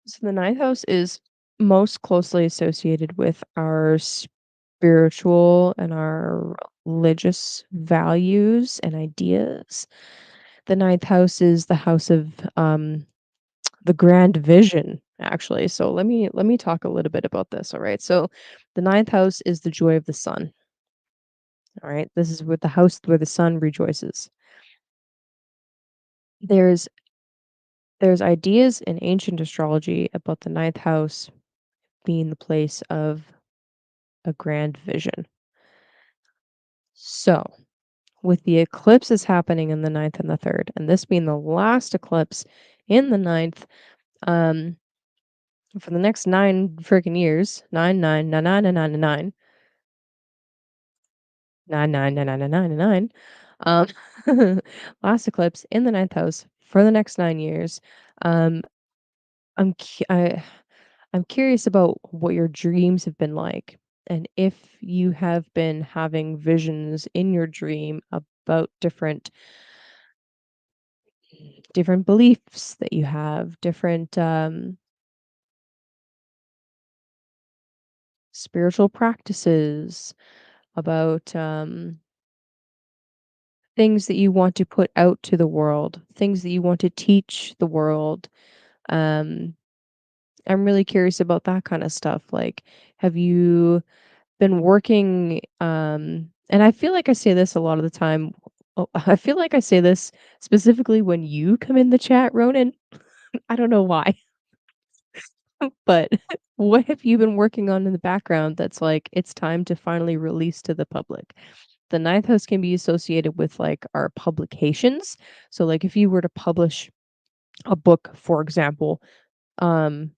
So the ninth house is most closely associated with our spiritual and our religious values and ideas. The ninth house is the house of the grand vision, actually. So let me talk a little bit about this. All right. So the ninth house is the joy of the sun. All right. This is with the house where the sun rejoices. There's there's ideas in ancient astrology about the ninth house being the place of a grand vision. So, with the eclipses happening in the ninth and the third, and this being the last eclipse in the ninth, um, for the next 9 freaking years, 9, 9, 9, 9, 9, 9, 9, 9, 9, 9, 9, 9, 9, 9, last eclipse in the ninth house for the next 9 years. Um, I'm cu- I, I'm curious about what your dreams have been like, and if you have been having visions in your dream about different beliefs that you have, different spiritual practices, about things that you want to put out to the world, things that you want to teach the world. Um, I'm really curious about that kind of stuff. Like, have you been working, and I feel like I say this a lot of the time. I feel like I say this specifically when you come in the chat, Ronan. I don't know why, but what have you been working on in the background that's like it's time to finally release to the public? The ninth house can be associated with like our publications. So like if you were to publish a book, for example, um,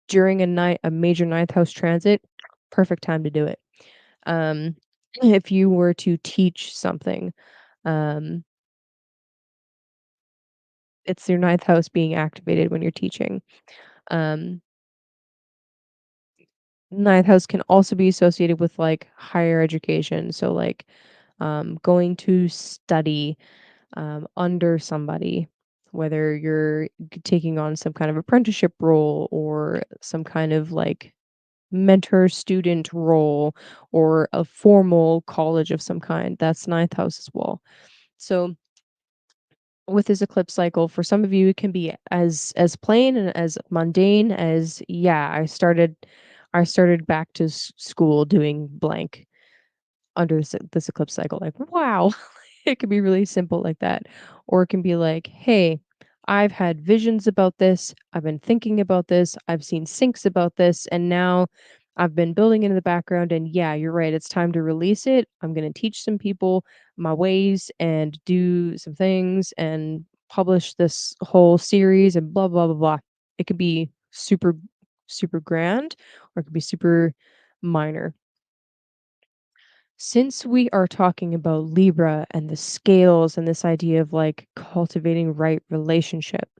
during a major ninth house transit, perfect time to do it. Um, if you were to teach something, um, it's your ninth house being activated when you're teaching. Um, Ninth house can also be associated with like higher education. So like going to study under somebody, whether you're taking on some kind of apprenticeship role or some kind of like mentor student role or a formal college of some kind. That's ninth house as well. So with this eclipse cycle, for some of you, it can be as plain and as mundane as yeah, I started back to school doing blank under this eclipse cycle. Like wow, it could be really simple like that. Or it can be like, hey, I've had visions about this. I've been thinking about this. I've seen syncs about this. And now I've been building it in the background. And yeah, you're right. It's time to release it. I'm going to teach some people my ways and do some things and publish this whole series and blah, blah, blah, blah. It could be super, super grand or it could be super minor. Since we are talking about Libra and the scales and this idea of like cultivating right relationship,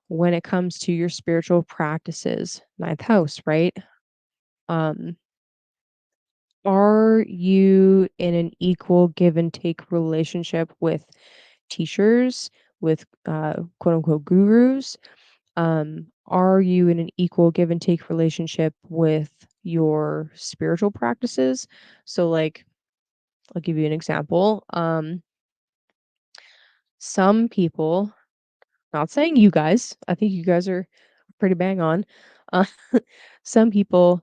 when it comes to your spiritual practices, ninth house, right? Um, are you in an equal give and take relationship with teachers, with quote unquote gurus? Are you in an equal give and take relationship with your spiritual practices? So like I'll give you an example. Some people, not saying you guys, I think you guys are pretty bang on. Uh, some people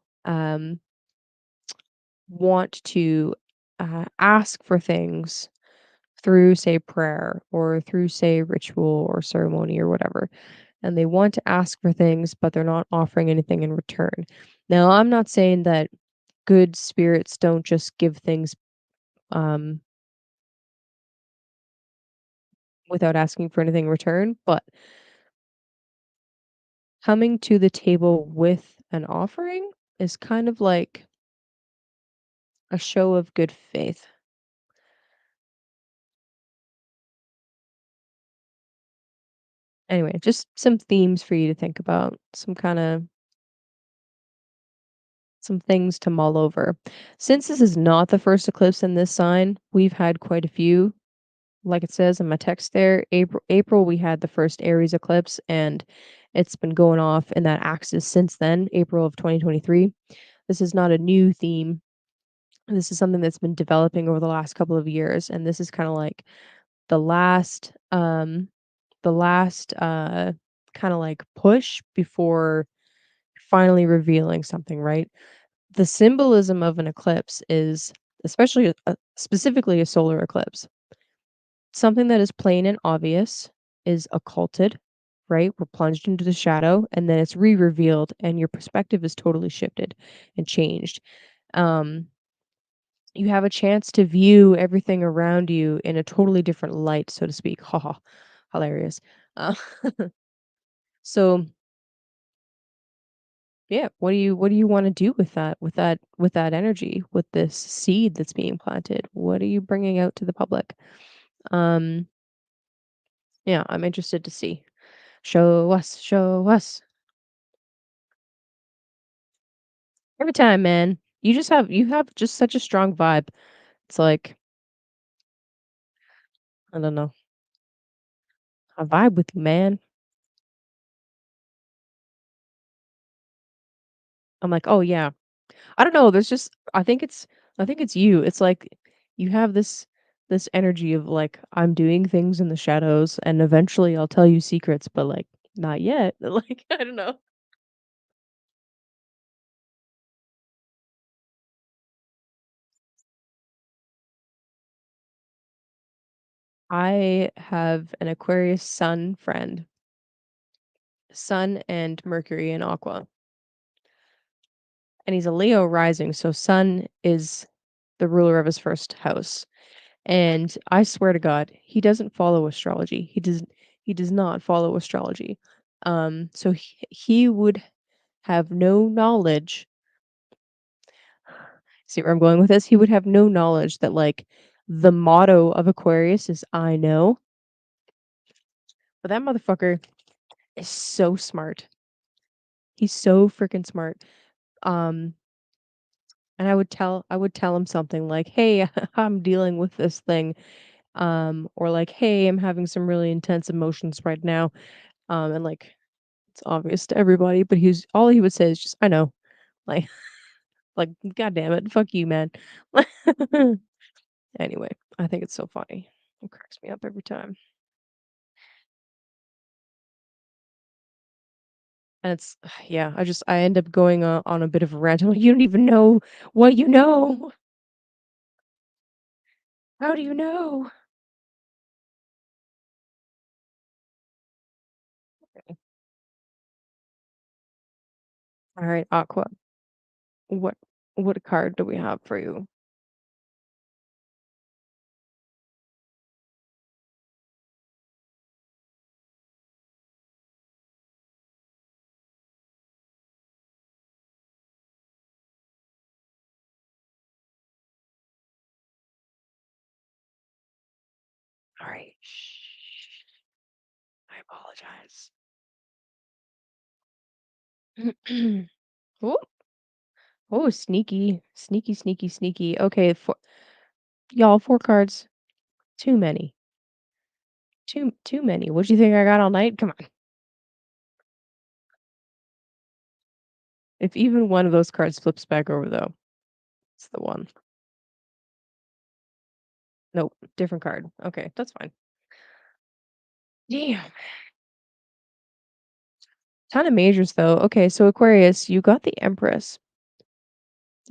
want to ask for things through, say, prayer or through, say, ritual or ceremony or whatever. And they want to ask for things, but they're not offering anything in return. Now, I'm not saying that good spirits don't just give things um, without asking for anything in return, but coming to the table with an offering is kind of like a show of good faith. Anyway, just some themes for you to think about, some things to mull over. Since this is not the first eclipse in this sign, we've had quite a few. Like it says in my text there, April we had the first Aries eclipse and it's been going off in that axis since then, April of 2023. This is not a new theme. This is something that's been developing over the last couple of years and this is kind of like the last kind of like push before finally revealing something, right? The symbolism of an eclipse is especially specifically a solar eclipse. Something that is plain and obvious is occulted, right? We're plunged into the shadow and then it's re-revealed and your perspective is totally shifted and changed. Um you have a chance to view everything around you in a totally different light, so to speak. Haha, hilarious. Uh, so yeah, what do you want to do with that energy, with this seed that's being planted? What are you bringing out to the public? Um, yeah, I'm interested to see. Show us, show us. Every time, man. You have just such a strong vibe. It's like, I don't know. I vibe with you, man. I'm like, "Oh yeah." I don't know, there's just I think it's you. It's like you have this this energy of like I'm doing things in the shadows and eventually I'll tell you secrets, but like not yet. Like I don't know. I have an Aquarius sun friend, Sun and Mercury in Aqua, and he's a Leo rising, so Sun is the ruler of his first house. And I swear to God, he doesn't follow astrology. He does not follow astrology. So he would have no knowledge. See where I'm going with this? He would have no knowledge that like the motto of Aquarius is I know. But that motherfucker is so smart. He's so freaking smart. Um and I would tell him something like, "Hey, I'm dealing with this thing." Or like, "Hey, I'm having some really intense emotions right now." And like it's obvious to everybody, but all he would say is just, "I know." Like like, God damn it, fuck you, man. Anyway, I think it's so funny. It cracks me up every time. And it's yeah, I end up going on a bit of a rant. I'm like, "You don't even know what you know. How do you know?" All right, Aqua. What what card do we have for you? All right. Shh. I apologize. Oh, oh, sneaky, sneaky, sneaky, sneaky. Okay, y'all, 4 cards. Too many. Too many. What do you think I got all night? Come on. If even one of those cards flips back over, though, it's the one. Nope, different card. Okay, that's fine. Damn. Ton of majors, though. Okay, so Aquarius, you got the Empress.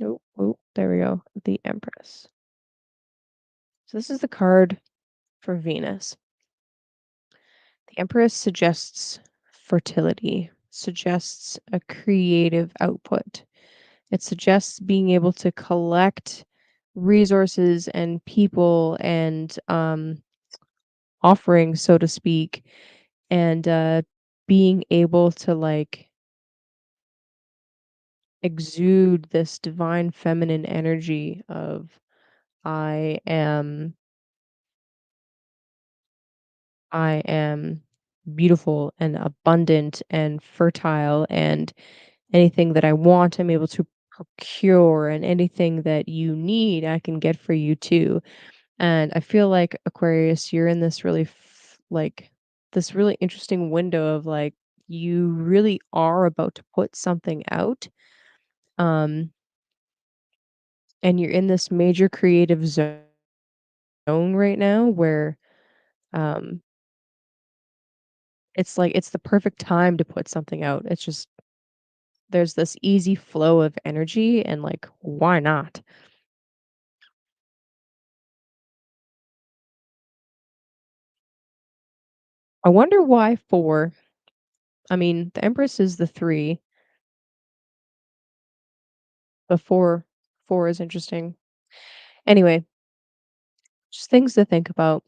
Oh, oh, there we go. The Empress. So this is the card for Venus. The Empress suggests fertility, suggests a creative output. It suggests being able to collect resources and people and offerings, so to speak, and being able to like exude this divine feminine energy of I am I am beautiful and abundant and fertile, and anything that I want I'm able to procure, and anything that you need I can get for you too. And I feel like Aquarius, you're in this really like this really interesting window of like you really are about to put something out. Um and you're in this major creative zone right now where um it's like it's the perfect time to put something out. It's just there's this easy flow of energy and like why not? I wonder why 4. I mean, the Empress is the 3, but 4 is interesting. Anyway, just things to think about.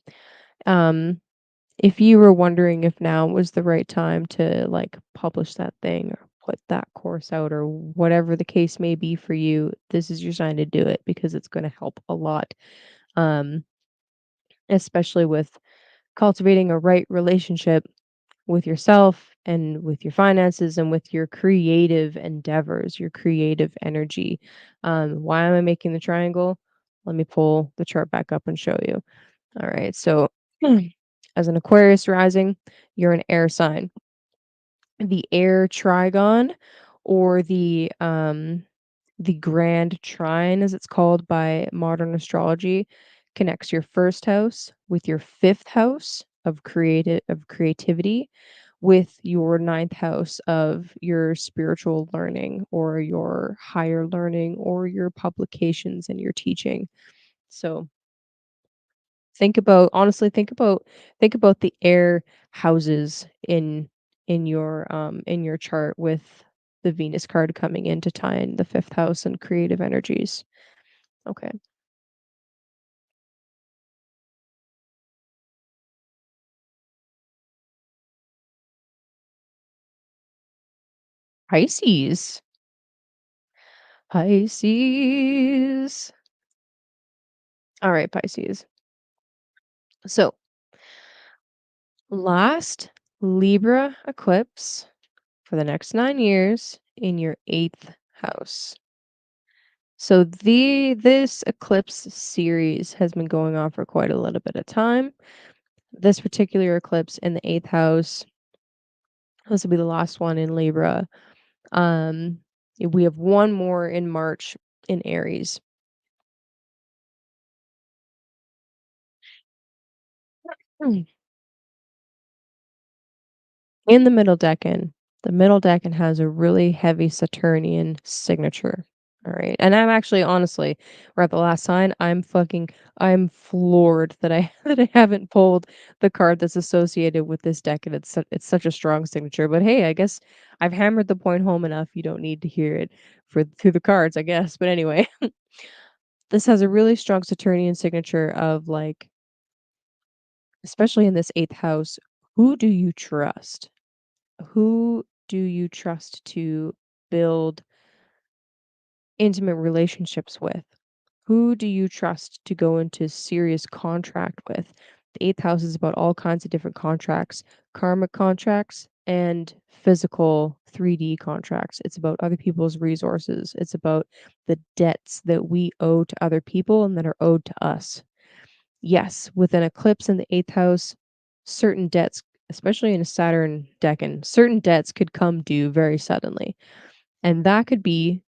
Um, if you were wondering if now was the right time to like publish that thing or put that course out or whatever the case may be for you, this is your sign to do it because it's going to help a lot. Um, especially with cultivating a right relationship with yourself and with your finances and with your creative endeavors, your creative energy. Why am I making the triangle? Let me pull the chart back up and show you. All right. So, as an Aquarius rising, you're an air sign. The air trigon, or the grand trine as it's called by modern astrology, connects your first house with your fifth house of creativity with your ninth house of your spiritual learning or your higher learning or your publications and your teaching. So think about the air houses in your chart with the Venus card coming in to tie in the fifth house and creative energies. Okay. Pisces. Pisces. All right, Pisces. So, last Libra eclipse for the next 9 years in your eighth house. So this eclipse series has been going on for quite a little bit of time. This particular eclipse in the eighth house, this will be the last one in Libra. Um, we have one more in March in Aries. Hmm. In the middle decan has a really heavy Saturnian signature. All right. And I'm actually honestly, we're at the last sign. I'm floored that I that I haven't pulled the card that's associated with this deck and it's such a strong signature. But hey, I guess I've hammered the point home enough. You don't need to hear it for through the cards, I guess. But anyway, this has a really strong Saturnian signature of like, especially in this eighth house, who do you trust? Who do you trust to build intimate relationships with? Who do you trust to go into serious contract with? The eighth house is about all kinds of different contracts, karmic contracts and physical 3D contracts. It's about other people's resources. It's about the debts that we owe to other people and that are owed to us. Yes, with an eclipse in the eighth house, certain debts, especially in a Saturn decan, certain debts could come due very suddenly. And that could be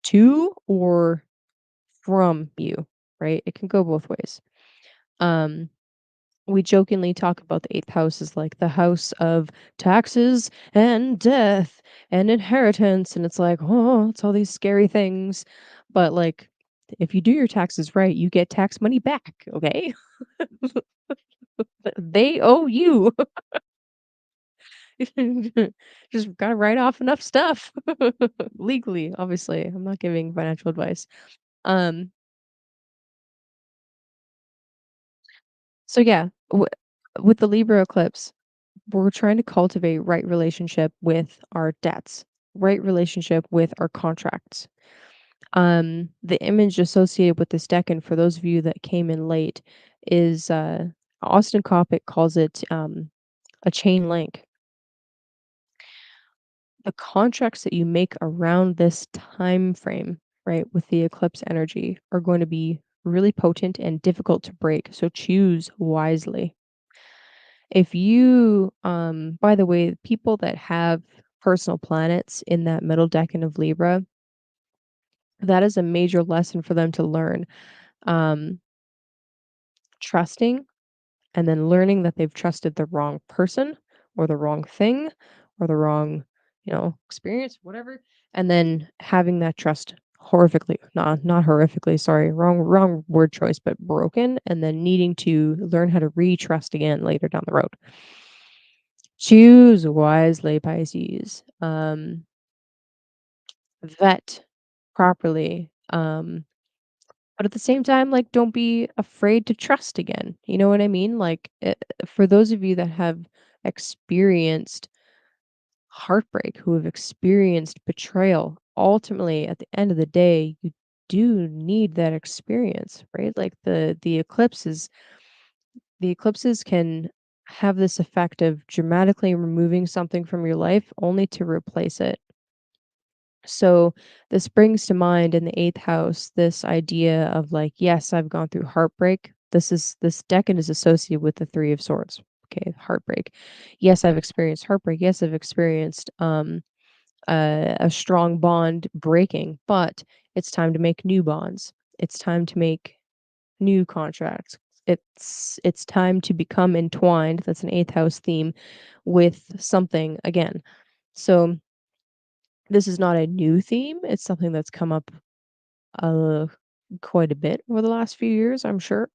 to or from you, right? It can go both ways. Um, we jokingly talk about the eighth house as like the house of taxes and death and inheritance. And it's like, oh, it's all these scary things. But like, if you do your taxes right, you get tax money back, okay? They owe you. Just gotta write off enough stuff legally, obviously. I'm not giving financial advice. Um, so yeah, with the Libra eclipse, we're trying to cultivate right relationship with our debts, right relationship with our contracts. The image associated with this deck, and for those of you that came in late, is Austin Coppock calls it a chain link. The contracts that you make around this time frame, right, with the eclipse energy are going to be really potent and difficult to break. So choose wisely. If you, by the way, people that have personal planets in that middle decan of Libra, that is a major lesson for them to learn. Um, Trusting and then learning that they've trusted the wrong person or the wrong thing or the wrong, experience, whatever, and then having that trust horrifically, not horrifically, sorry, wrong word choice, but broken, and then needing to learn how to re-trust again later down the road. Choose wisely, Pisces. Vet properly. But at the same time, like, don't be afraid to trust again. You know what I mean? Like, for those of you that have experienced heartbreak, who have experienced betrayal, ultimately, at the end of the day, you do need that experience, right? Like the eclipses can have this effect of dramatically removing something from your life only to replace it. So this brings to mind in the eighth house this idea of like, yes, I've gone through heartbreak. This decan is associated with the three of swords. Okay, heartbreak. Yes, I've experienced heartbreak. Yes, I've experienced a strong bond breaking, but it's time to make new bonds. It's time to make new contracts. It's time to become entwined. That's an eighth house theme with something again. So this is not a new theme. It's something that's come up uh quite a bit over the last few years, I'm sure.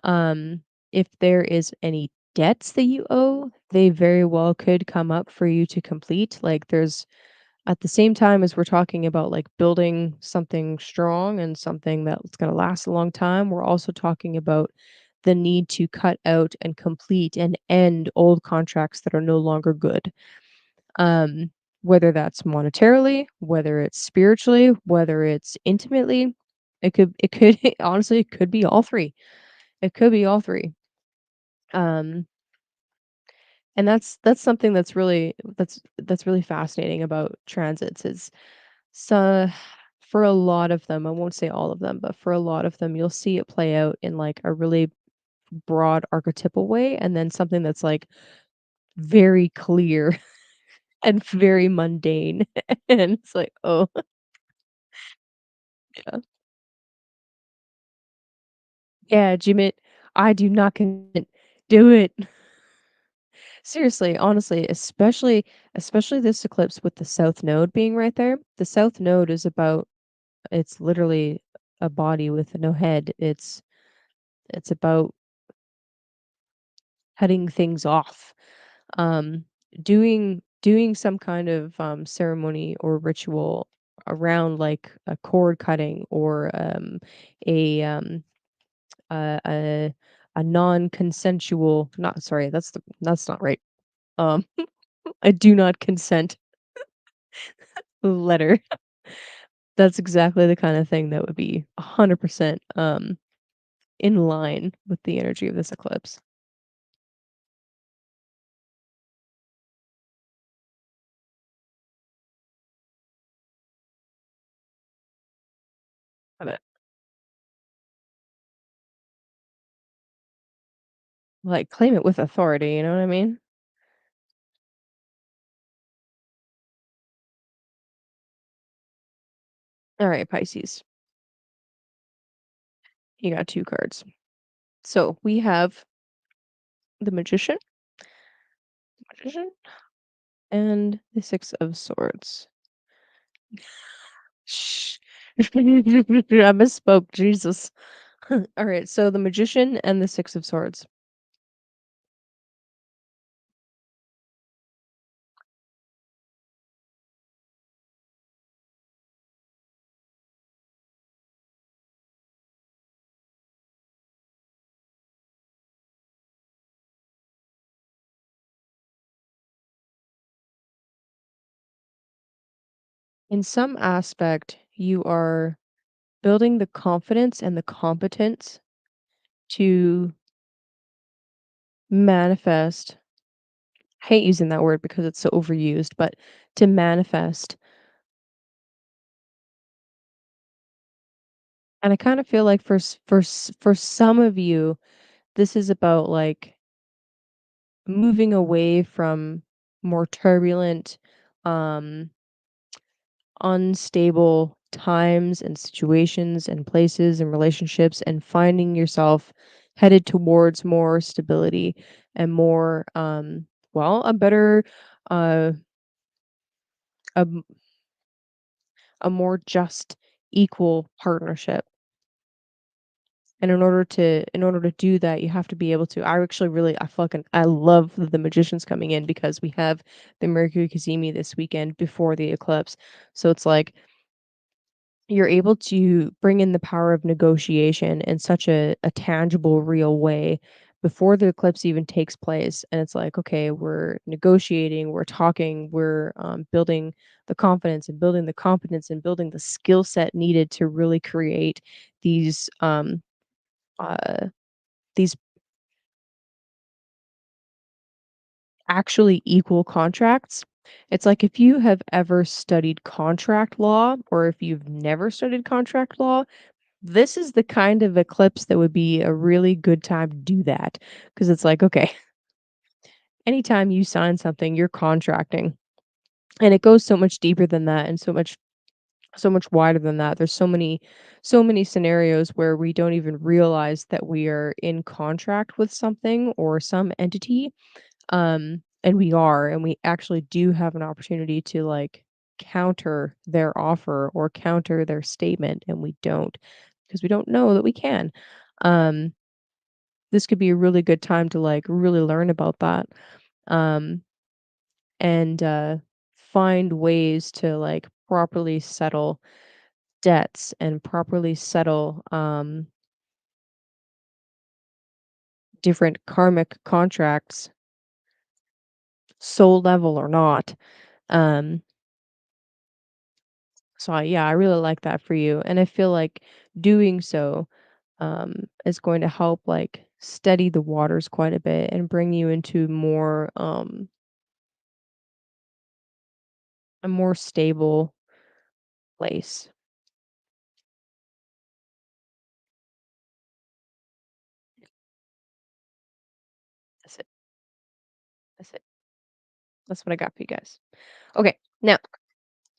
Um, if there is any debts that you owe, they very well could come up for you to complete. Like there's at the same time as we're talking about like building something strong and something that's going to last a long time, we're also talking about the need to cut out and complete and end old contracts that are no longer good. Um, whether that's monetarily, whether it's spiritually, whether it's intimately, it could honestly it could be all three. It could be all three. Um, and that's something that's really fascinating about transits is so for a lot of them, I won't say all of them, but for a lot of them, you'll see it play out in like a really broad archetypal way, and then something that's like very clear and very mundane. And it's like, oh, yeah. Yeah, Jimmy, I do not consent. Do it. Seriously, honestly, especially this eclipse with the south node being right there. The south node is about it's literally a body with no head. It's about cutting things off. Um doing some kind of ceremony or ritual around like a cord cutting or a a non-consensual not sorry, that's not right. Um I do not consent letter. That's exactly the kind of thing that would be 100% in line with the energy of this eclipse. Of it. Like claim it with authority, you know what I mean? All right, Pisces. You got two cards. So we have the magician, and the six of swords. Shh. I misspoke. Jesus. All right. So the magician and the six of swords. In some aspect, you are building the confidence and the competence to manifest. I hate using that word because it's so overused, but to manifest. And I kind of feel like for some of you, this is about like moving away from more turbulent, um, unstable times and situations and places and relationships and finding yourself headed towards more stability and more, well, a better, uh, a, m- a more just equal partnership. And in order to do that, you have to be able to I actually really I love the magicians coming in because we have the Mercury Kazemi this weekend before the eclipse. So it's like you're able to bring in the power of negotiation in such a tangible, real way before the eclipse even takes place. And it's like, okay, we're negotiating, we're talking, we're building the confidence and building the competence and building the skill set needed to really create these uh, these actually equal contracts. It's like if you have ever studied contract law or if you've never studied contract law, this is the kind of eclipse that would be a really good time to do that. Because it's like, okay, anytime you sign something, you're contracting. And it goes so much deeper than that and so much so much wider than that. There's so many scenarios where we don't even realize that we are in contract with something or some entity, and we are, and we actually do have an opportunity to, like, counter their offer or counter their statement, and we don't, because we don't know that we can. Um, this could be a really good time to, like, really learn about that, um, and find ways to, like, properly settle debts and properly settle, different karmic contracts, soul level or not. Um, yeah, I really like that for you, and I feel like doing so, is going to help, like, steady the waters quite a bit and bring you into a more stable place. That's it. That's it. That's what I got for you guys. Okay, now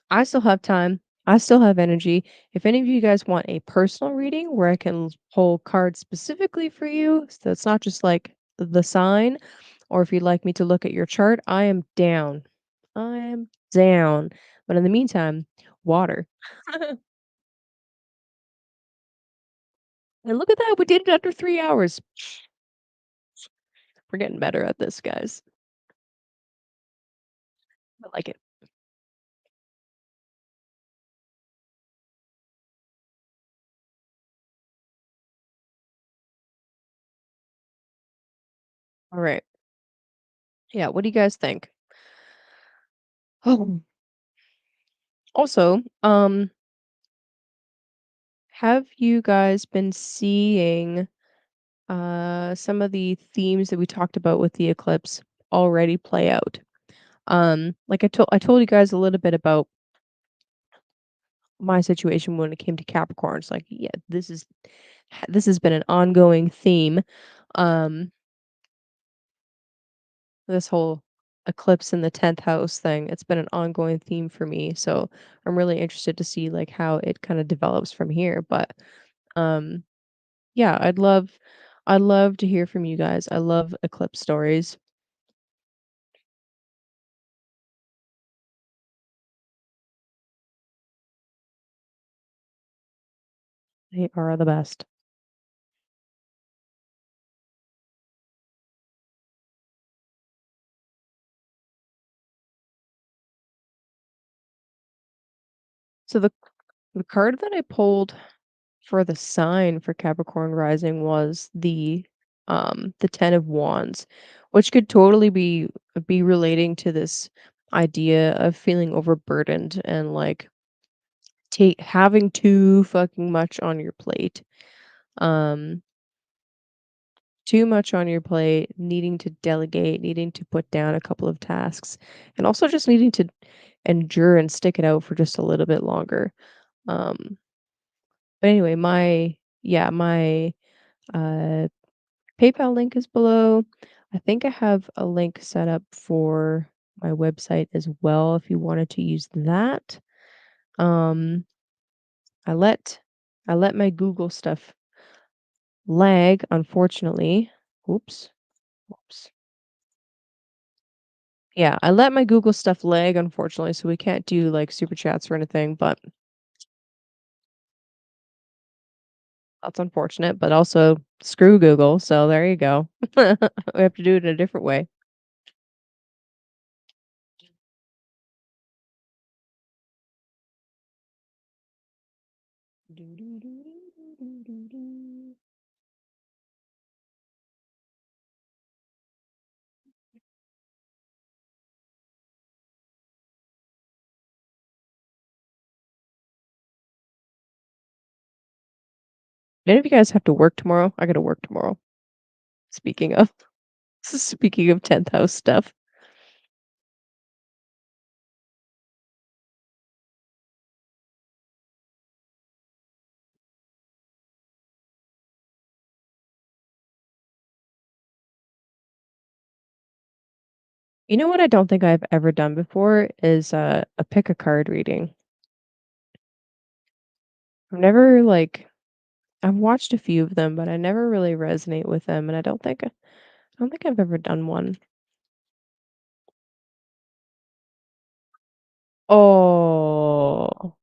I still have time. I still have energy. If any of you guys want a personal reading where I can pull cards specifically for you, so it's not just like the sign, or if you'd like me to look at your chart, I am down. I am down. But in the meantime, water. And look at that, we did it under 3 hours. We're getting better at this, guys. I like it. All right. Yeah, what do you guys think? Oh, also, have you guys been seeing some of the themes that we talked about with the eclipse already play out? Like I told you guys a little bit about my situation when it came to Capricorns. Like, yeah, this has been an ongoing theme. Um, this whole eclipse in the 10th house thing, it's been an ongoing theme for me. So I'm really interested to see like how it kind of develops from here. But um yeah, I'd love to hear from you guys. I love eclipse stories. They are the best. So the card that I pulled for the sign for Capricorn rising was the 10 of wands, which could totally be relating to this idea of feeling overburdened and like take having too fucking much on your plate. Um too much on your plate, needing to delegate, needing to put down a couple of tasks, and also just needing to endure and stick it out for just a little bit longer. Um but anyway, my uh PayPal link is below. I think I have a link set up for my website as well if you wanted to use that. Um, I let I let my Google stuff lag, unfortunately. Oops. Oops. Yeah, I let my Google stuff lag, unfortunately, so we can't do like super chats or anything, but that's unfortunate. But also screw Google, so there you go. We have to do it in a different way. Any of you guys have to work tomorrow? I gotta work tomorrow. Speaking of speaking of 10th house stuff. You know what I don't think I've ever done before is a pick a card reading. I've never, like I've watched a few of them, but I never really resonate with them, and I don't think I've ever done one. Oh,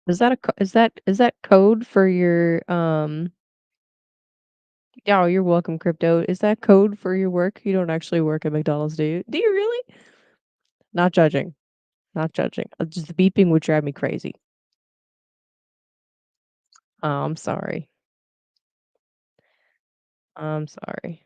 is that code for your, yeah, oh, you're welcome, crypto. Is that code for your work? You don't actually work at McDonald's, do you? Do you really? Not judging, not judging. Just the beeping would drive me crazy. Oh, I'm sorry. I'm sorry.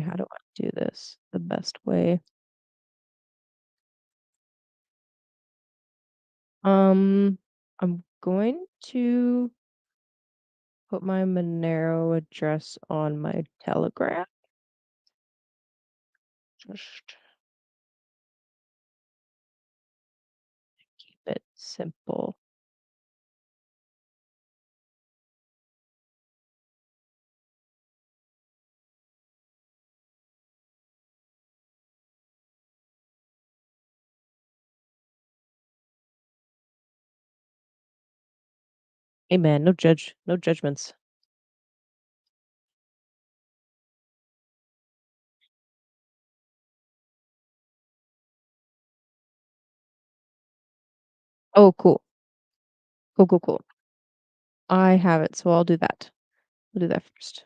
How do I do this the best way? Um, I'm going to put my Monero address on my Telegram. Just keep it simple. Hey man, no judgments. Oh, cool. Cool, cool, cool. I have it, so I'll do that. I'll do that first.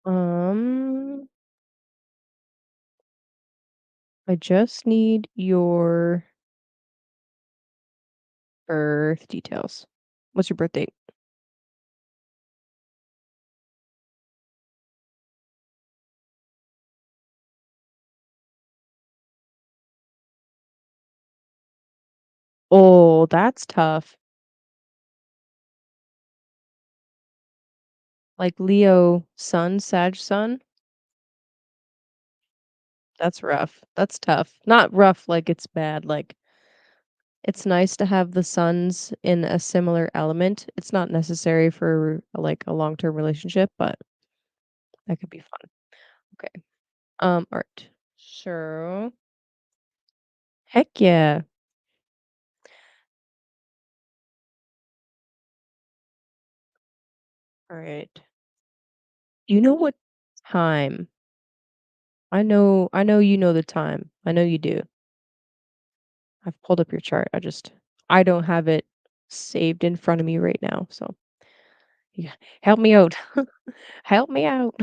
Um, I just need your birth details. What's your birth date? Oh, that's tough. Like Leo sun, Sag sun. That's rough. That's tough. Not rough like it's bad, like it's nice to have the suns in a similar element. It's not necessary for like a long-term relationship, but that could be fun. Okay. Art. So, heck yeah. All right. You know what time? I know you know the time. I know you do. I've pulled up your chart. I don't have it saved in front of me right now. So, yeah, help me out. Help me out.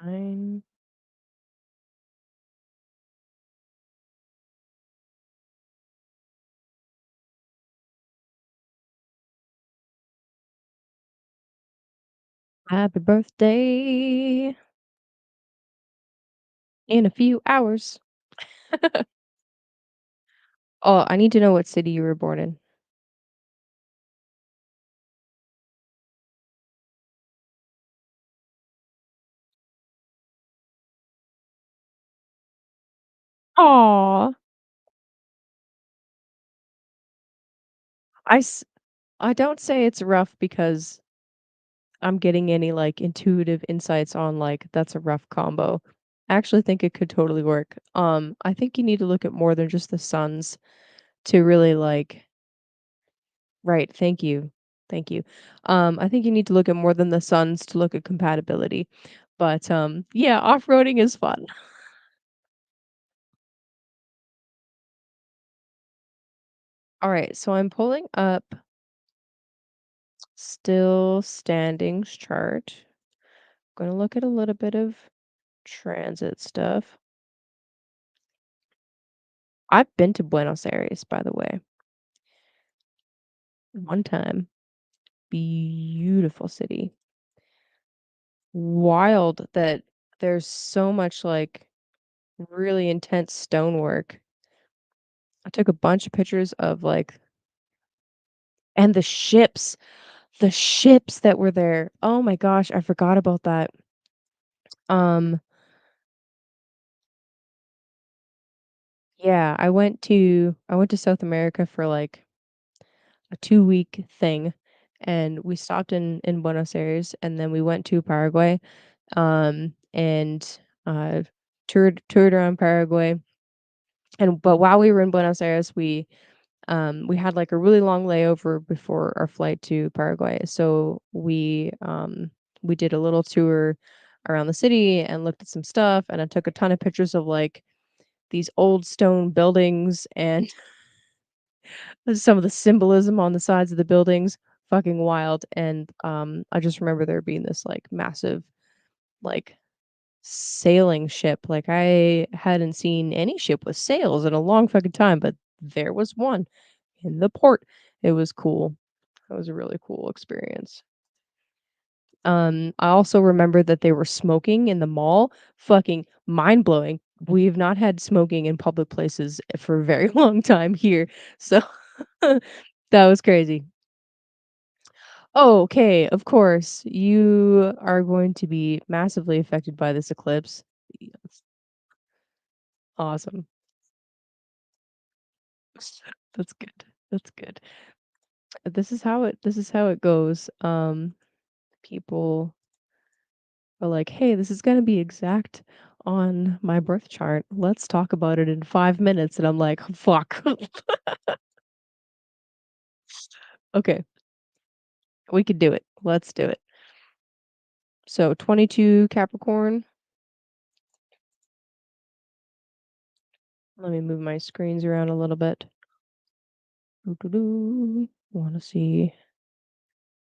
Fine. Happy birthday in a few hours. Oh, I need to know what city you were born in. Aw. I s I don't say it's rough because I'm getting any, like, intuitive insights on, like, that's a rough combo. I actually think it could totally work. I think you need to look at more than just the suns to really, like right, thank you. Thank you. I think you need to look at more than the suns to look at compatibility. But, yeah, off-roading is fun. All right, so I'm pulling up still standings chart. Going to look at a little bit of transit stuff. I've been to Buenos Aires, by the way, one time. Beautiful city. Wild that there's so much like really intense stonework. I took a bunch of pictures of like and the ships that were there. Oh my gosh, I forgot about that. Um yeah, I went to South America for like a 2-week thing, and we stopped in Buenos Aires, and then we went to Paraguay, and, toured around Paraguay, and but while we were in Buenos Aires, we had, like, a really long layover before our flight to Paraguay, so we did a little tour around the city and looked at some stuff, and I took a ton of pictures of, like, these old stone buildings and some of the symbolism on the sides of the buildings, fucking wild, and, I just remember there being this, like, massive, like, sailing ship, like, I hadn't seen any ship with sails in a long fucking time, but there was one in the port. It was cool. It was a really cool experience. I also remember that they were smoking in the mall, fucking mind-blowing. We've not had smoking in public places for a very long time here, so that was crazy. Oh, okay, of course. You are going to be massively affected by this eclipse. Yes. Awesome. That's good. That's good. This is how it goes. People are like, "Hey, this is gonna be exact on my birth chart. Let's talk about it in 5 minutes." And I'm like, "Fuck." Okay, we could do it. Let's do it. So 22 Capricorn. Let me move my screens around a little bit. Want to see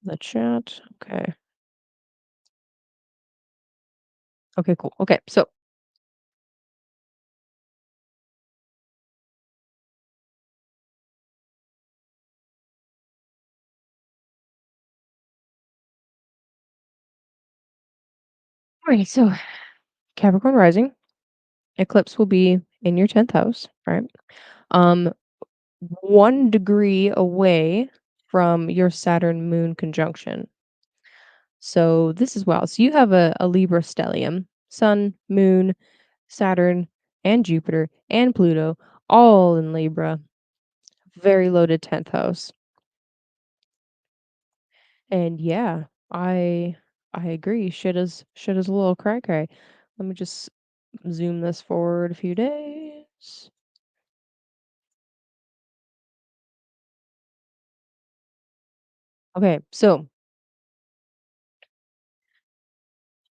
the chat. Okay. Okay, cool. Okay, so all right, so Capricorn rising, eclipse will be in your 10th house, right? Um 1 degree away from your Saturn moon conjunction. So this is wild. So you have a Libra stellium, Sun, Moon, Saturn, and Jupiter, and Pluto, all in Libra. Very loaded 10th house. And yeah, I I agree. Shit is a little cray cray. Let me just zoom this forward a few days. Okay, so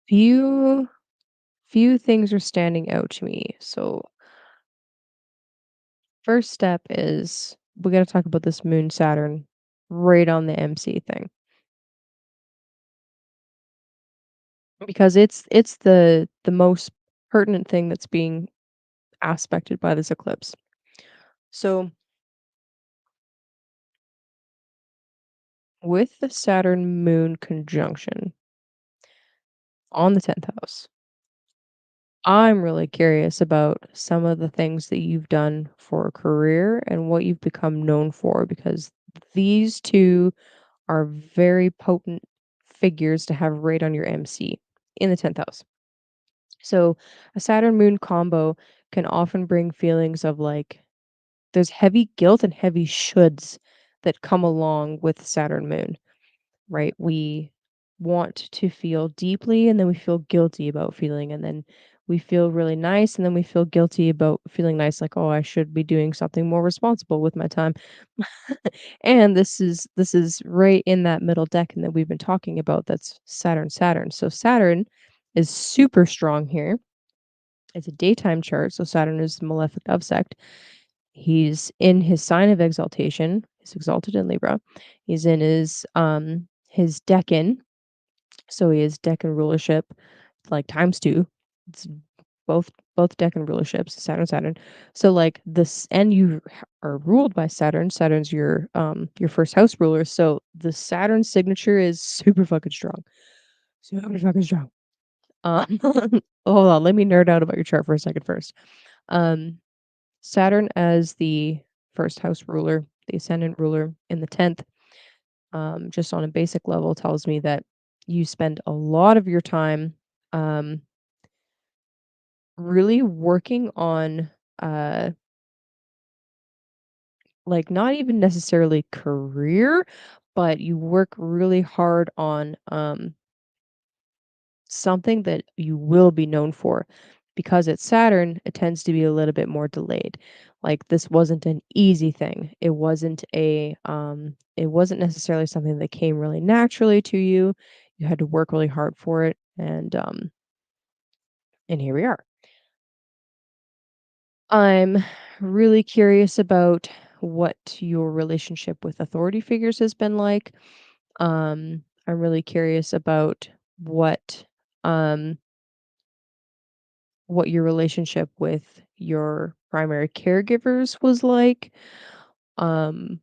few few things are standing out to me. So first step is we got to talk about this moon Saturn right on the MC thing because it's the most pertinent thing that's being aspected by this eclipse. So with the Saturn moon conjunction on the 10th house, I'm really curious about some of the things that you've done for a career and what you've become known for because these two are very potent figures to have right on your MC in the 10th house. So, a Saturn moon combo can often bring feelings of like there's heavy guilt and heavy shoulds that come along with Saturn moon, right? We want to feel deeply and then we feel guilty about feeling and then we feel really nice and then we feel guilty about feeling nice like oh I should be doing something more responsible with my time. And this is right in that middle decan that we've been talking about that's Saturn. So Saturn is super strong here. It's a daytime chart, so Saturn is the malefic obsect. He's in his sign of exaltation. He's exalted in Libra. He's in his decan, so he is decan rulership like times 2. It's both decan rulerships, Saturn, Saturn. So like this, and you are ruled by Saturn. Saturn's your first house ruler. So the Saturn signature is super fucking strong. Super fucking strong. Hold on, let me nerd out about your chart for a second first. Um, Saturn as the first house ruler, the ascendant ruler in the 10th, just on a basic level, tells me that you spend a lot of your time um, really working on, uh, like, not even necessarily career, but you work really hard on something that you will be known for. Because it's Saturn, it tends to be a little bit more delayed. Like this wasn't an easy thing. It wasn't necessarily something that came really naturally to you. You had to work really hard for it, and here we are. I'm really curious about what your relationship with authority figures has been like. I'm really curious about what um what your relationship with your primary caregivers was like, um,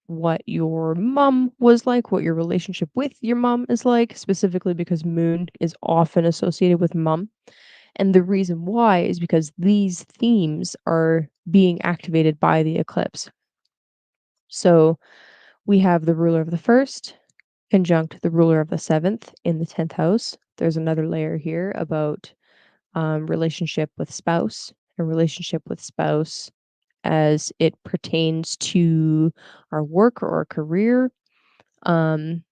what your mom was like, what your relationship with your mom is like, specifically because moon is often associated with mom. And the reason why is because these themes are being activated by the eclipse. So we have the ruler of the first conjunct the ruler of the seventh in the 10th house. There's another layer here about relationship with spouse, a relationship with spouse as it pertains to our work or our career. Um,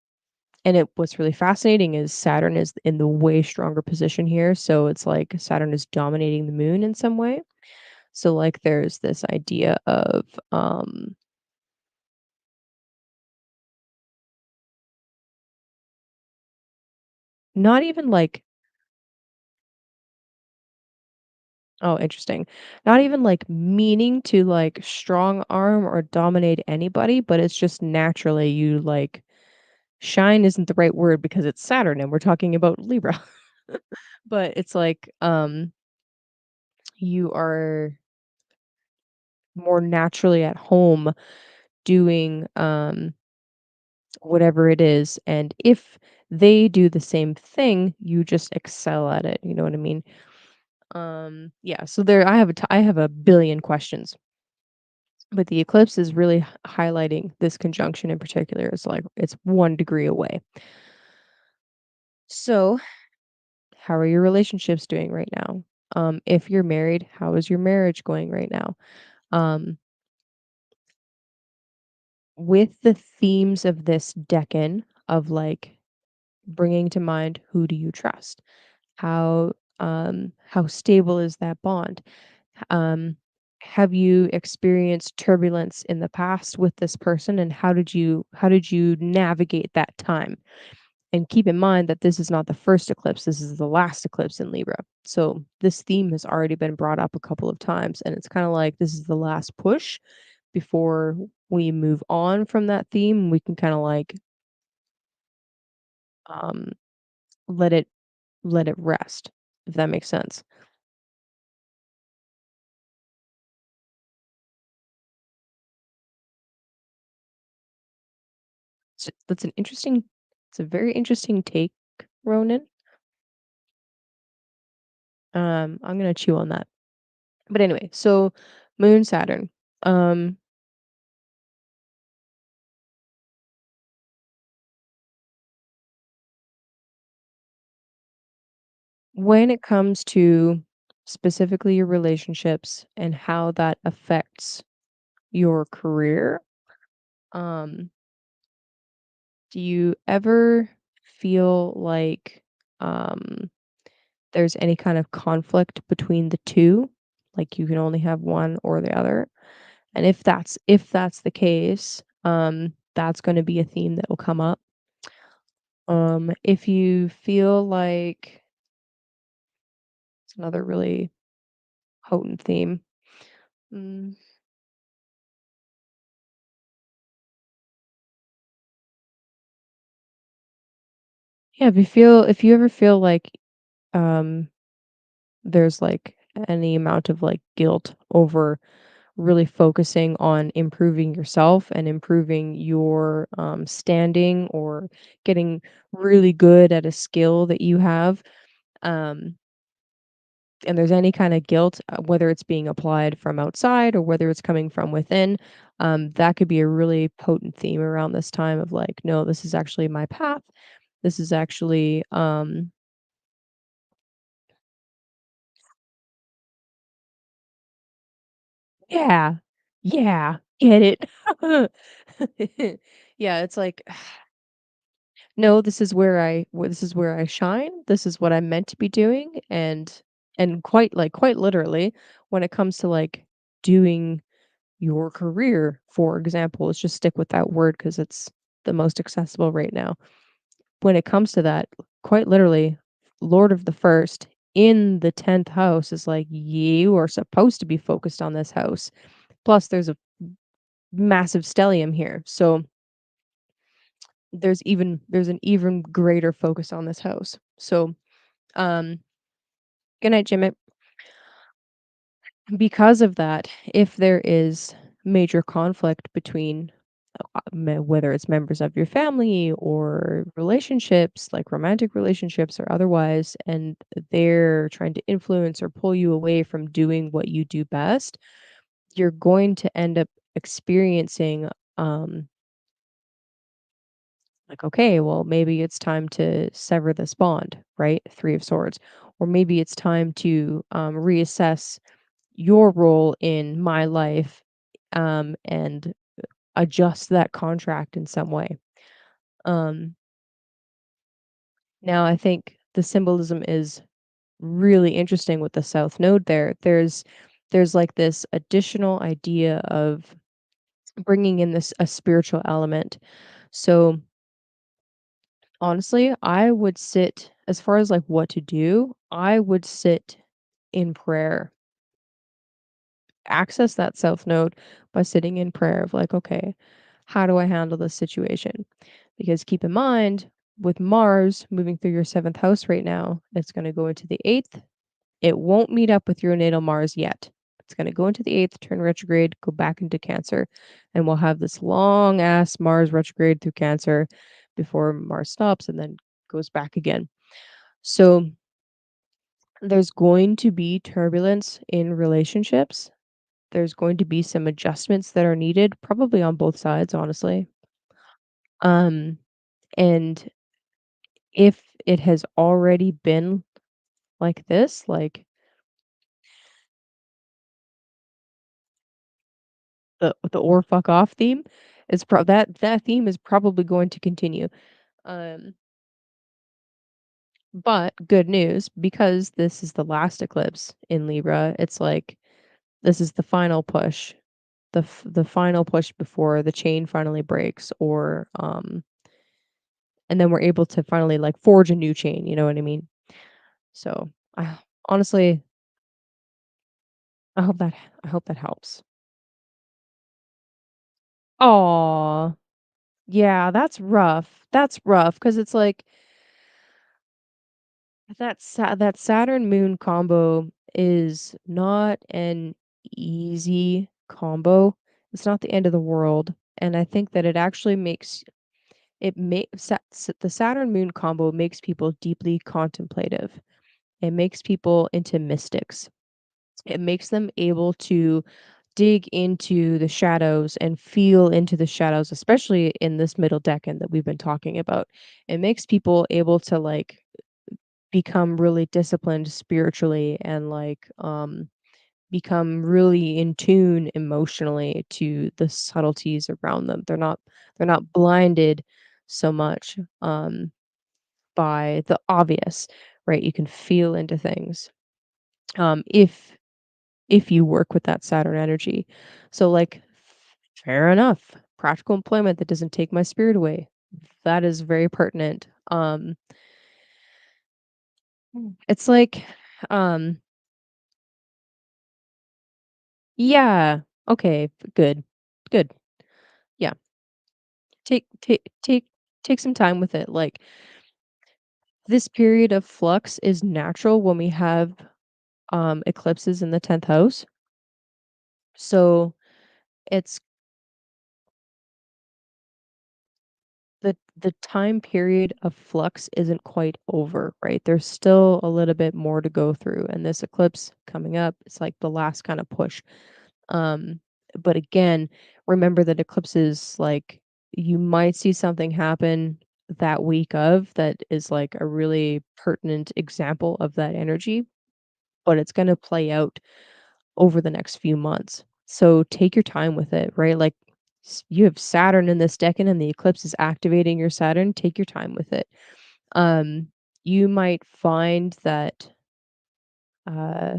what's really fascinating is Saturn is in the way stronger position here. So it's like Saturn is dominating the moon in some way. So like there's this idea of not even like, oh, interesting. Not even like meaning to like strong arm or dominate anybody, but it's just naturally you like shine isn't the right word because it's Saturn and we're talking about Libra. But it's like you are more naturally at home doing whatever it is, and if they do the same thing, you just excel at it, you know what I mean? Yeah, so there I have a billion questions, but the eclipse is really highlighting this conjunction in particular. It's like it's 1 degree away. So, how are your relationships doing right now? If you're married, how is your marriage going right now? Um, with the themes of this decan of like bringing to mind, who do you trust? How stable is that bond? Um, have you experienced turbulence in the past with this person, and how did you navigate that time? And keep in mind that this is not the first eclipse, this is the last eclipse in Libra. So this theme has already been brought up a couple of times, and it's kind of like this is the last push before we move on from that theme. We can kind of like um, let it rest, if that makes sense. So that's an interesting. It's a very interesting take, Ronan. I'm gonna chew on that. But anyway, so Moon Saturn. Um, when it comes to specifically your relationships and how that affects your career, um, do you ever feel like um there's any kind of conflict between the two? Like you can only have one or the other? And if that's the case, that's gonna be a theme that will come up. If you feel like it's another really potent theme. Mm. Yeah, if you ever feel like, um, there's, like, any amount of, like, guilt over really focusing on improving yourself and improving your, standing or getting really good at a skill that you have, um, and there's any kinda guilt, whether it's being applied from outside or whether it's coming from within, that could be a really potent theme around this time of, like, "No, this is actually my path. This is actually, yeah. Yeah. Get it." Yeah, it's like, "No, this is where I shine. This is what I'm meant to be doing," and quite literally, when it comes to, like, doing your career, for example, let's just stick with that word because it's the most accessible right now. When it comes to that, quite literally, Lord of the First in the 10th house is like, "You are supposed to be focused on this house." Plus, there's a massive stellium here, so there's an even greater focus on this house. So, um, good night, Jimmy. Because of that, if there is major conflict between whether it's members of your family or relationships, like romantic relationships or otherwise, and they're trying to influence or pull you away from doing what you do best, you're going to end up experiencing like, okay, well, maybe it's time to sever this bond, right? Three of Swords. Or maybe it's time to reassess your role in my life and adjust that contract in some way. Um, Now, I think the symbolism is really interesting with the South Node there. There's like this additional idea of bringing in this a spiritual element. So honestly, I would sit as far as, like, what to do, I would sit in prayer. Access that self node by sitting in prayer of, like, "Okay, how do I handle this situation?" Because keep in mind, with Mars moving through your 7th house right now, it's gonna go into the 8th. It won't meet up with your natal Mars yet. It's gonna go into the 8th, turn retrograde, go back into Cancer, and we'll have this long ass Mars retrograde through Cancer before Mars stops and then goes back again. So there's going to be turbulence in relationships. There's going to be some adjustments that are needed, probably on both sides, honestly. Um, and if it has already been like this, like the or fuck off theme, that theme is probably going to continue. Um, but good news, because this is the last eclipse in Libra, it's like this is the final push. The final push before the chain finally breaks or and then we're able to finally like forge a new chain, you know what I mean? So, I honestly, I hope that I hope that helps. Aw, yeah, that's rough because it's like that Saturn Moon combo is not an easy combo. It's not the end of the world, and I think that it actually makes it makes the Saturn Moon combo makes people deeply contemplative. It makes people into mystics. It makes them able to dig into the shadows and feel into the shadows, especially in this middle decan that we've been talking about. It makes people able to like become really disciplined spiritually and like become really in tune emotionally to the subtleties around them. They're not blinded so much by the obvious, right? You can feel into things. If you work with that Saturn energy. So, like, fair enough. Practical employment that doesn't take my spirit away. That is very pertinent. It's like, um, yeah, okay, good, good. Yeah, take some time with it. Like, This period of flux is natural when we have eclipses in the 10th house. So it's the time period of flux isn't quite over, right? There's still a little bit more to go through. And this eclipse coming up, it's like the last kind of push. Um, but again, remember that eclipses, like, you might see something happen that week of that is like a really pertinent example of that energy, but it's going to play out over the next few months. So take your time with it, right? Like, you have Saturn in this decade and the eclipse is activating your Saturn. Take your time with it. Um, you might find that, uh,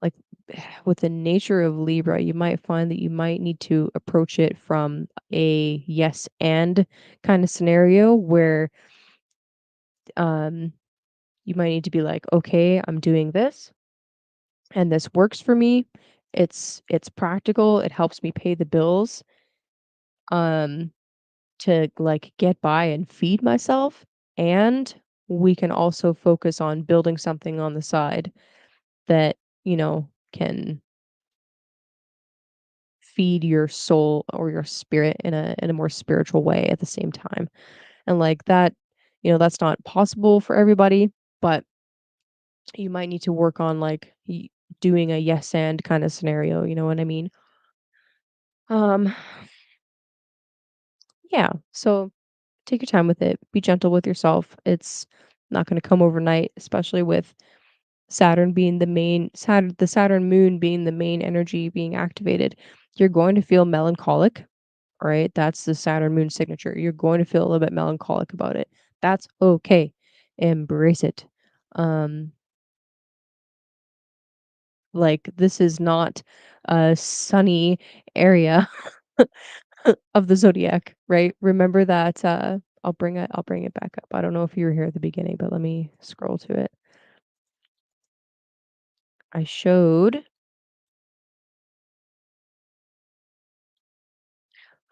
like, with the nature of Libra, you might find that you might need to approach it from a yes and kind of scenario where um, you might need to be like, okay, I'm doing this and this works for me. It's practical. It helps me pay the bills um to like get by and feed myself, and we can also focus on building something on the side that, can feed your soul or your spirit in a more spiritual way at the same time. And like that, that's not possible for everybody, but you might need to work on like doing a yes and kind of scenario, you know what I mean? Um yeah, so take your time with it. Be gentle with yourself. It's not going to come overnight, especially with the Saturn moon being the main energy being activated. You're going to feel melancholic, right? That's the Saturn moon signature. You're going to feel a little bit melancholic about it. That's okay. Embrace it. Um like, this is not a sunny area of the zodiac, right? Remember that, I'll bring it back up. I don't know if you were here at the beginning, but let me scroll to it. I showed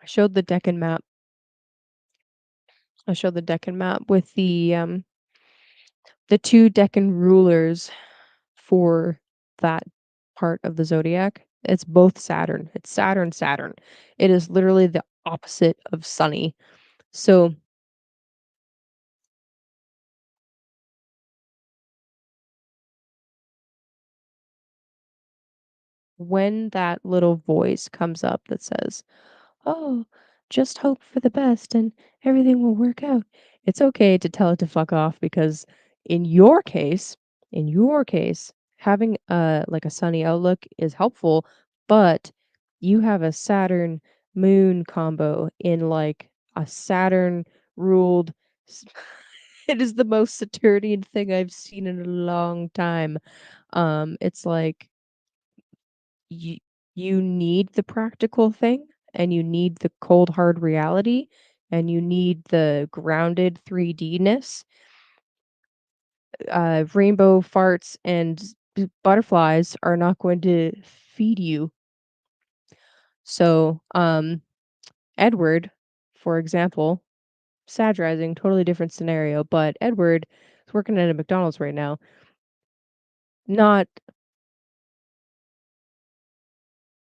I showed the Deccan map. I showed the Deccan map with the 2 Deccan rulers for that part of the zodiac. It's both Saturn. It's Saturn, Saturn. It is literally the opposite of sunny. So when that little voice comes up that says, "Oh, just hope for the best and everything will work out." It's okay to tell it to fuck off because in your case, in your case, having a sunny outlook is helpful, but you have a Saturn moon combo in like a Saturn ruled s- it is the most Saturnian thing I've seen in a long time. It's like you you need the practical thing, and you need the cold hard reality, and you need the grounded 3D-ness. Rainbow farts and butterflies are not going to feed you. So, Edward, for example, sad rising, totally different scenario, but Edward is working at a McDonald's right now. Not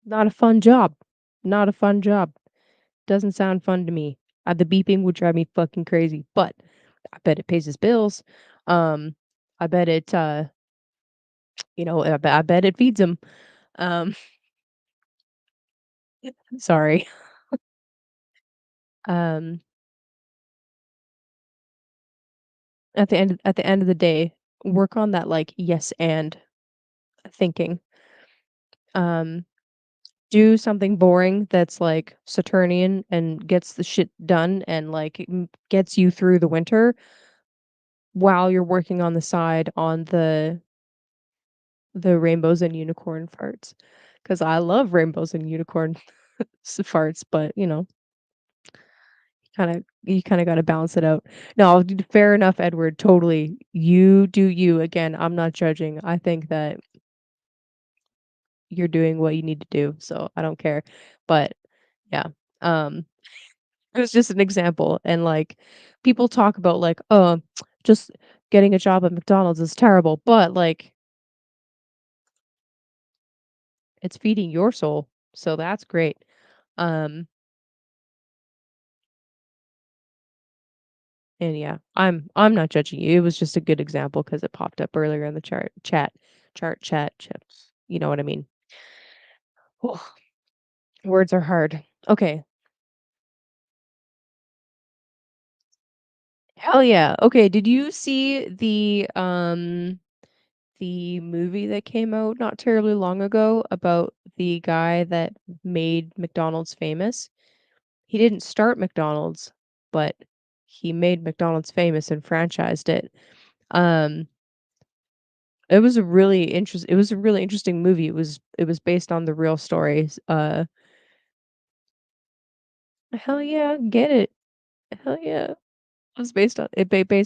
not a fun job. Not a fun job. Doesn't sound fun to me. The beeping would drive me fucking crazy, but I bet it pays his bills. Um, I bet it, I bet it feeds him. Um, sorry. Um, at the end of the day, work on that like yes and thinking. Um, do something boring that's like Saturnian and gets the shit done and like gets you through the winter while you're working on the side on the rainbows and unicorn farts, because I love rainbows and unicorn farts, but, you kinda gotta balance it out. No, fair enough, Edward, totally. You do you. Again, I'm not judging. I think that you're doing what you need to do, so I don't care. But, yeah, um, it was just an example, and, like, people talk about, like, "Oh, Just getting a job at McDonald's is terrible, but, like, it's feeding your soul, so that's great. Um, and yeah, I'm not judging you. It was just a good example because it popped up earlier in the chat. You know what I mean? Words are hard. Okay. Hell yeah. Okay, did you see the movie that came out not terribly long ago about the guy that made McDonald's famous? He didn't start McDonald's, but he made McDonald's famous and franchised it. Um, it was a really interesting movie. It was based on the real stories. Hell yeah, get it. Hell yeah. It was based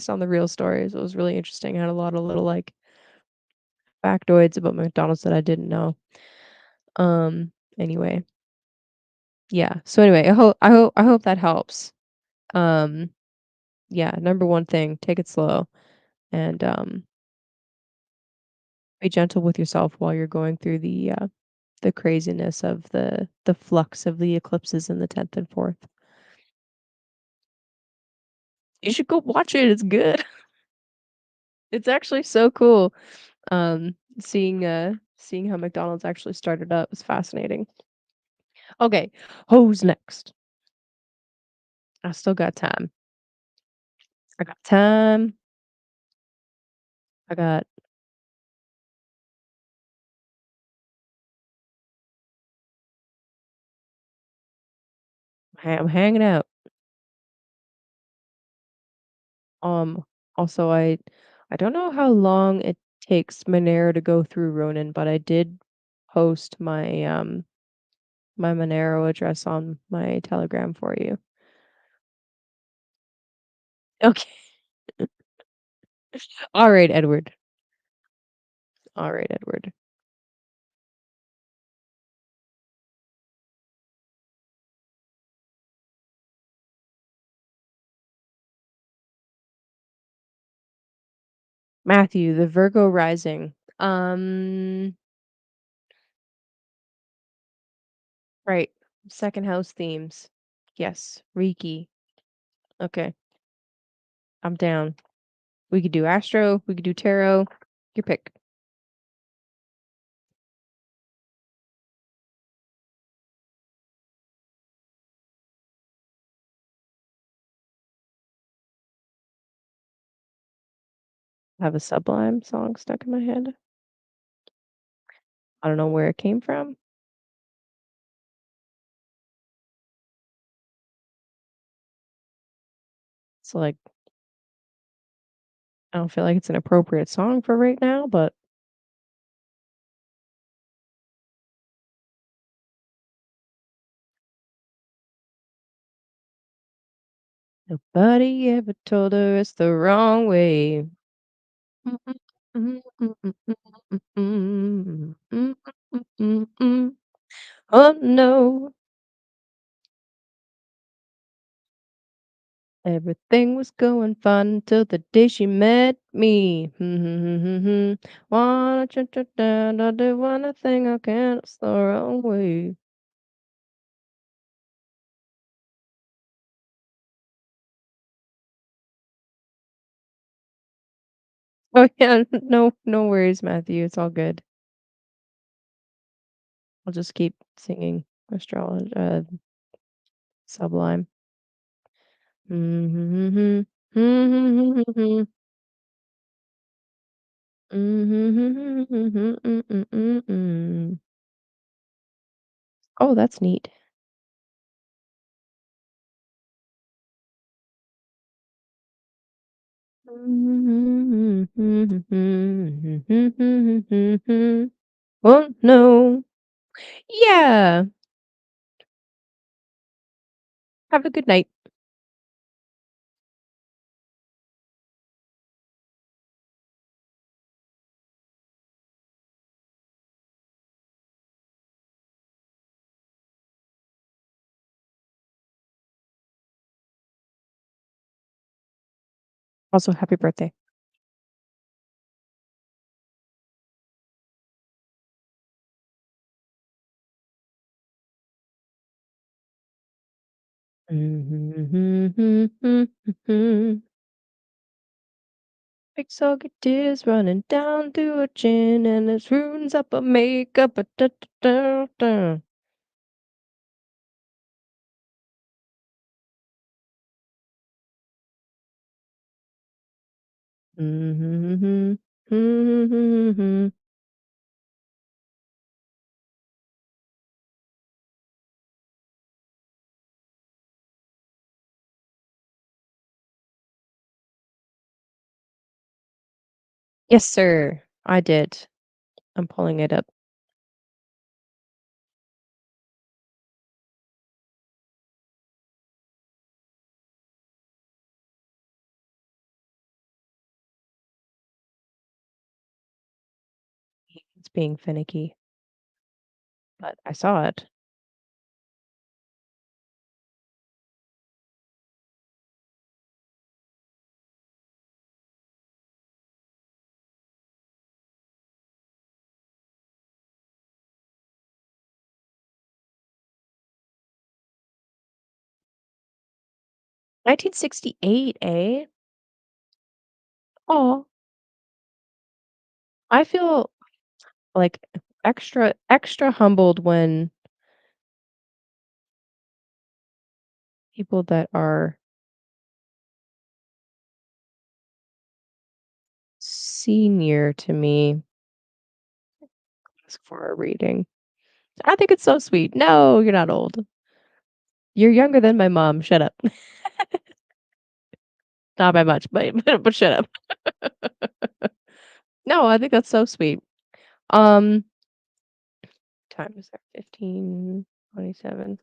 on the real stories. It was really interesting. It had a lot of little like factoids about McDonald's that I didn't know. Anyway, yeah. So anyway, I hope that helps. Um, yeah, number one thing, take it slow and be gentle with yourself while you're going through the craziness of the flux of the eclipses in the 10th and 4th. You should go watch it. It's good. It's actually so cool. Seeing how McDonald's actually started up is fascinating. Okay, who's next? I still got time. I got time. I got I'm hanging out. Um, also I don't know how long it takes Monero to go through Ronin, but I did post my Monero address on my Telegram for you. Okay. All right, Edward. All right, Edward. Matthew, the Virgo rising. Right. Second house themes. Yes, Reiki. Okay, I'm down. We could do Astro, we could do Tarot. Your pick. I have a Sublime song stuck in my head. I don't know where it came from. It's like I don't feel like it's an appropriate song for right now, but nobody ever told her it's the wrong way. Oh no, everything was going fine until the day she met me. Wanna down, I do one thing I can't, it's the wrong way. Oh yeah, no worries, Matthew. It's all good. I'll just keep singing astrology, Sublime. Mhm. Mhm. Mhm. Oh, that's neat. Oh no. Yeah. Have a good night. Also, happy birthday. Big soggy tears running down to her chin, and it ruins up her makeup. Da, da, da, da. Mhm. Mhm. Yes, sir. I did. I'm pulling it up. It's being finicky, but I saw it. Mhm. 1968, eh? Oh, I feel like extra humbled when people that are senior to me ask for a reading. I think it's so sweet. No, you're not old. You're younger than my mom. Shut up. Not by much, but but shut up. No, I think that's so sweet. Um, time is there? 15:27.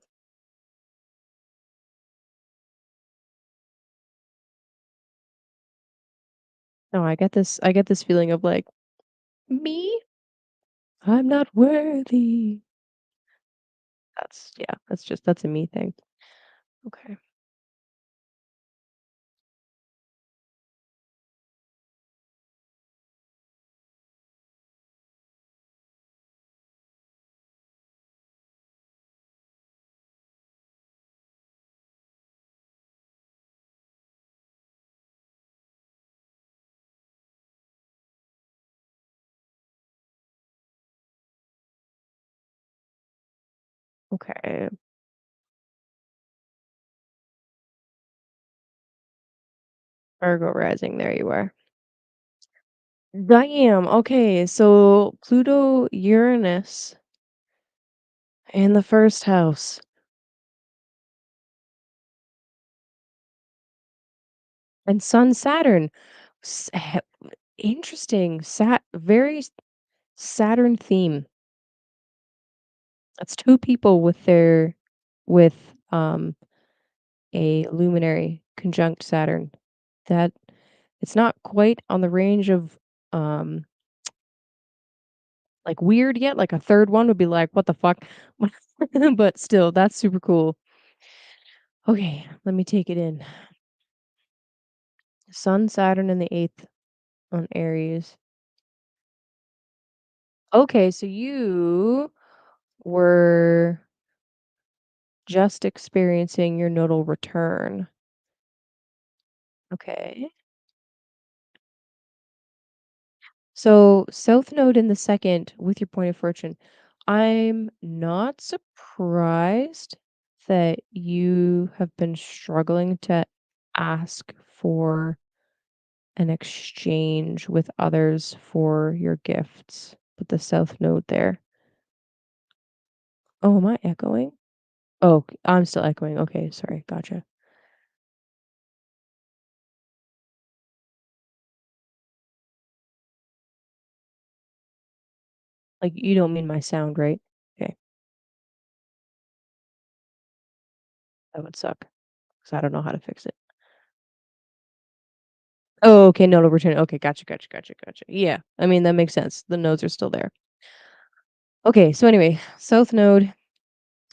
No, I get this feeling of like, me? I'm not worthy. That's a me thing. Okay. Okay. Virgo rising, there you are. Damn. Okay, so Pluto, Uranus in the first house. And Sun, Saturn. S- he- Interesting. Very Saturn theme. That's two people with a luminary conjunct Saturn. That it's not quite on the range of um like weird yet. Like a third one would be like, what the fuck? But still, that's super cool. Okay, let me take it in. Sun, Saturn in the eighth on Aries. Okay, so you were just experiencing your nodal return. Okay. So South Node in the second with your point of fortune. I'm not surprised that you have been struggling to ask for an exchange with others for your gifts with the South Node there. Oh, am I echoing? Oh, I'm still echoing. Okay, sorry. Gotcha. Like, you don't mean my sound, right? Okay, that would suck because I don't know how to fix it. Oh, okay, nodal return. Okay, gotcha. Yeah, I mean, that makes sense. The nodes are still there. Okay, so anyway, South Node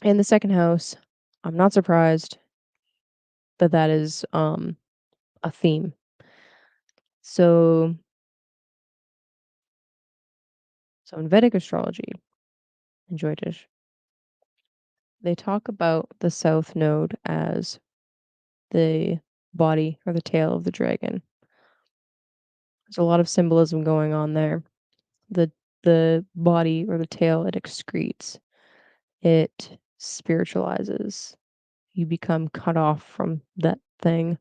in the second house. I'm not surprised that that is a theme. So, so in Vedic astrology, enjoy dish, they talk about the south node as the body or the tail of the dragon. There's a lot of symbolism going on there. The the body or the tail it excretes. It spiritualizes. You become cut off from that thing.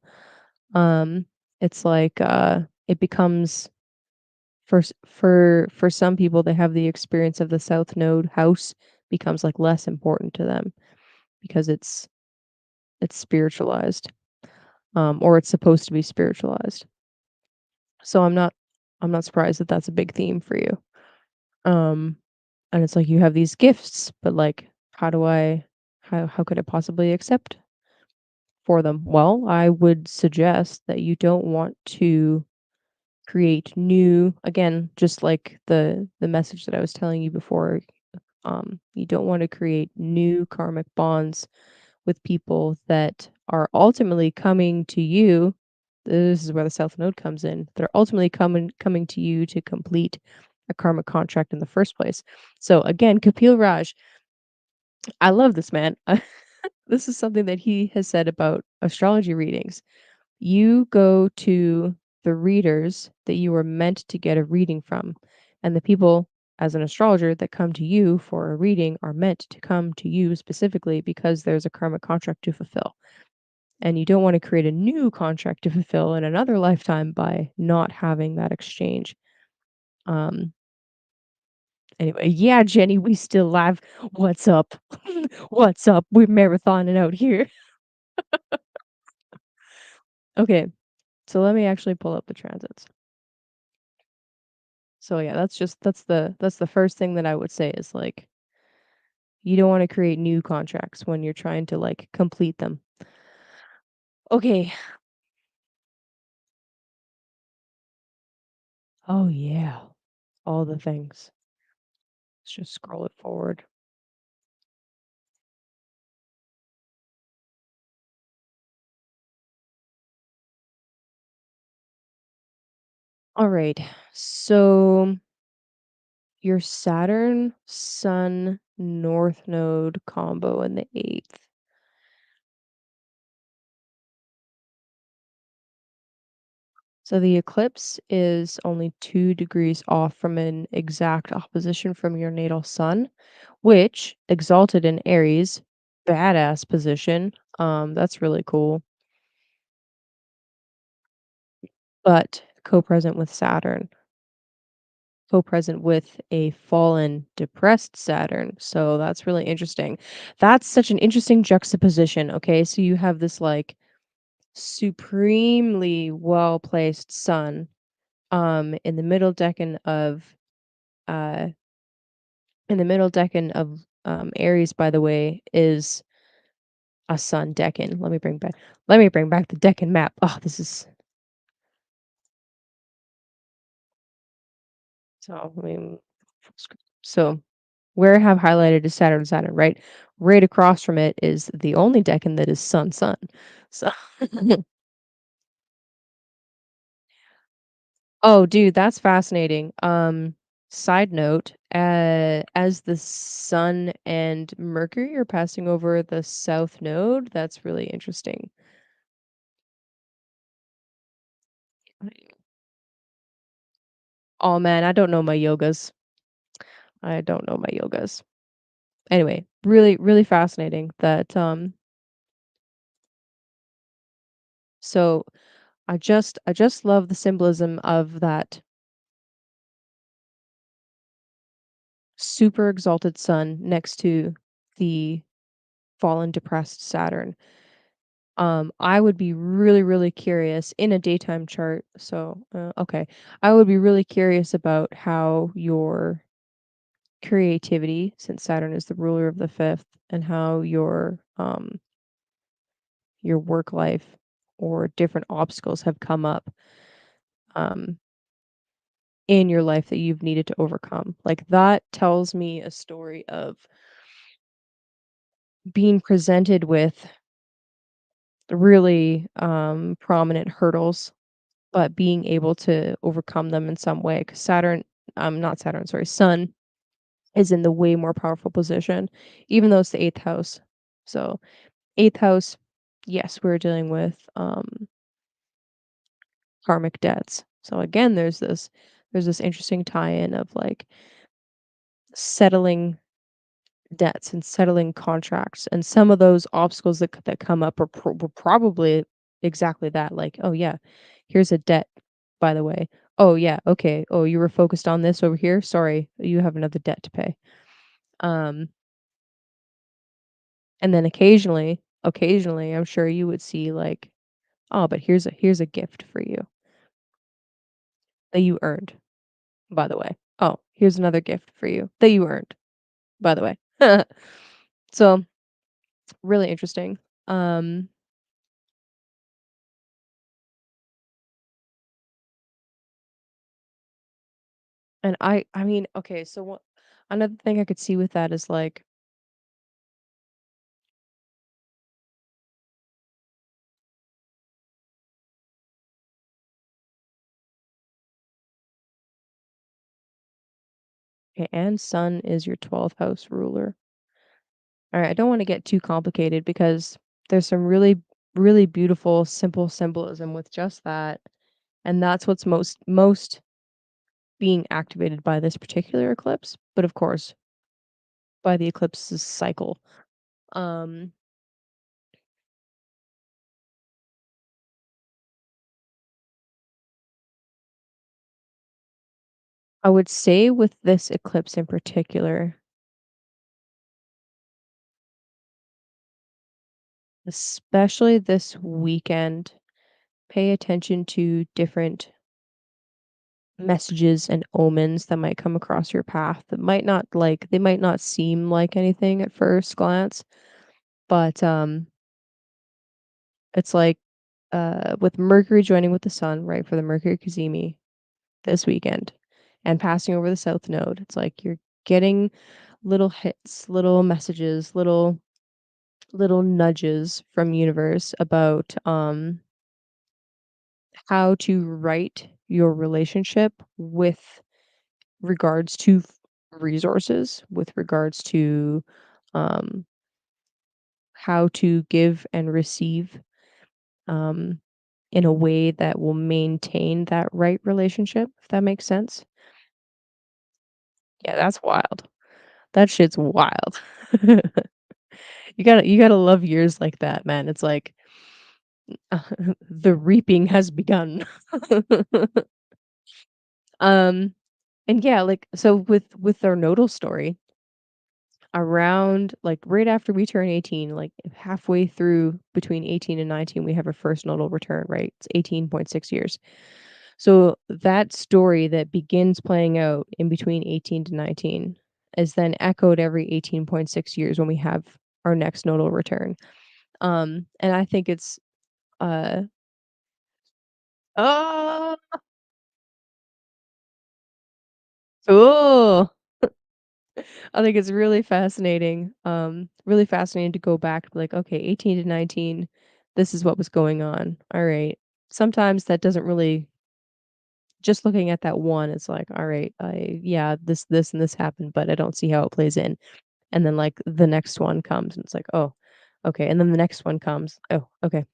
Um, it's like it becomes for some people they have the experience of the south node house becomes like less important to them because it's spiritualized. Or it's supposed to be spiritualized. So I'm not surprised that that's a big theme for you. Um, and it's like you have these gifts, but like how could I possibly accept for them? Well, I would suggest that you don't want to create new again, just like the message that I was telling you before, you don't want to create new karmic bonds with people that are ultimately coming to you. This is where the South Node comes in. They're ultimately coming to you to complete a karmic contract in the first place. So again, Kapil Raj, I love this man. This is something that he has said about astrology readings. You go to the readers that you were meant to get a reading from, and the people as an astrologer that come to you for a reading are meant to come to you specifically because there's a karmic contract to fulfill. And you don't want to create a new contract to fulfill in another lifetime by not having that exchange. Um, anyway, yeah, Jenny, we still live. What's up? What's up? We're marathoning out here. Okay, so let me actually pull up the transits. So yeah, that's the first thing that I would say is like you don't want to create new contracts when you're trying to like complete them. Okay. Oh yeah, all the things. Let's just scroll it forward. All right. So your Saturn Sun North Node combo in the 8th. So the eclipse is only 2 degrees off from an exact opposition from your natal sun, which exalted in Aries, badass position. That's really cool. But co-present with Saturn, co-present with a fallen, depressed Saturn. So that's really interesting. That's such an interesting juxtaposition. Okay, so you have this like supremely well placed sun in the middle decan of uh Aries, by the way, is a sun decan. Let me bring back the decan map. Oh, this is so I mean so where I have highlighted is Saturn, Saturn, right? Right across from it is the only decan that is Sun, Sun. So oh, dude, that's fascinating. Side note, as the Sun and Mercury are passing over the South Node, that's really interesting. Oh man, I don't know my yogas. I don't know my yogas. Anyway, really, really fascinating that so I just love the symbolism of that super exalted sun next to the fallen depressed Saturn. I would be really, really curious in a daytime chart. So, okay, I would be really curious about how your creativity, since Saturn is the ruler of the fifth, and how your work life or different obstacles have come up um in your life that you've needed to overcome. Like that tells me a story of being presented with really prominent hurdles but being able to overcome them in some way, because not Saturn, sorry, Sun is in the way more powerful position, even though it's the 8th house. So, 8th house, yes, we're dealing with, karmic debts. So again, there's this interesting tie-in of, like, settling debts and settling contracts, and some of those obstacles that come up were probably exactly that, like, "Oh, yeah, here's a debt, by the way. Oh, yeah, okay. Oh, you were focused on this over here? Sorry, you have another debt to pay." Um, and then occasionally, I'm sure you would see, like, "Oh, but here's a gift for you that you earned, by the way. Oh, here's another gift for you that you earned, by the way." So, really interesting. Um, and I mean, okay, so what another thing I could see with that is, like, okay, and Sun is your 12th house ruler. Alright, I don't wanna get too complicated because there's some really, really beautiful, simple symbolism with just that, and that's what's most being activated by this particular eclipse, but of course, by the eclipse's cycle. Um, I would say with this eclipse in particular, especially this weekend, pay attention to different messages and omens that might come across your path that they might not seem like anything at first glance, but, it's like, with Mercury joining with the Sun, right, for the Mercury cazimi this weekend and passing over the South Node, it's like you're getting little hits, little messages, little nudges from universe about, how to write your relationship with regards to resources, with regards to, um, how to give and receive, um, in a way that will maintain that right relationship, if that makes sense. Yeah, that's wild. That shit's wild. You gotta love years like that, man. It's like, the reaping has begun. Um, and yeah, like, so with our nodal story, around, like, right after we turn 18, like, halfway through between 18 and 19, we have our first nodal return, right? It's 18.6 years. So that story that begins playing out in between 18 to 19 is then echoed every 18.6 years when we have our next nodal return. And I think it's, uh oh, cool. I think it's really fascinating to go back, like, okay, 18 to 19, this is what was going on. All right. Sometimes that doesn't really just looking at that one, it's like, all right, yeah, this, and this happened, but I don't see how it plays in. And then, like, the next one comes and it's like, oh, okay. And then the next one comes. Oh, okay.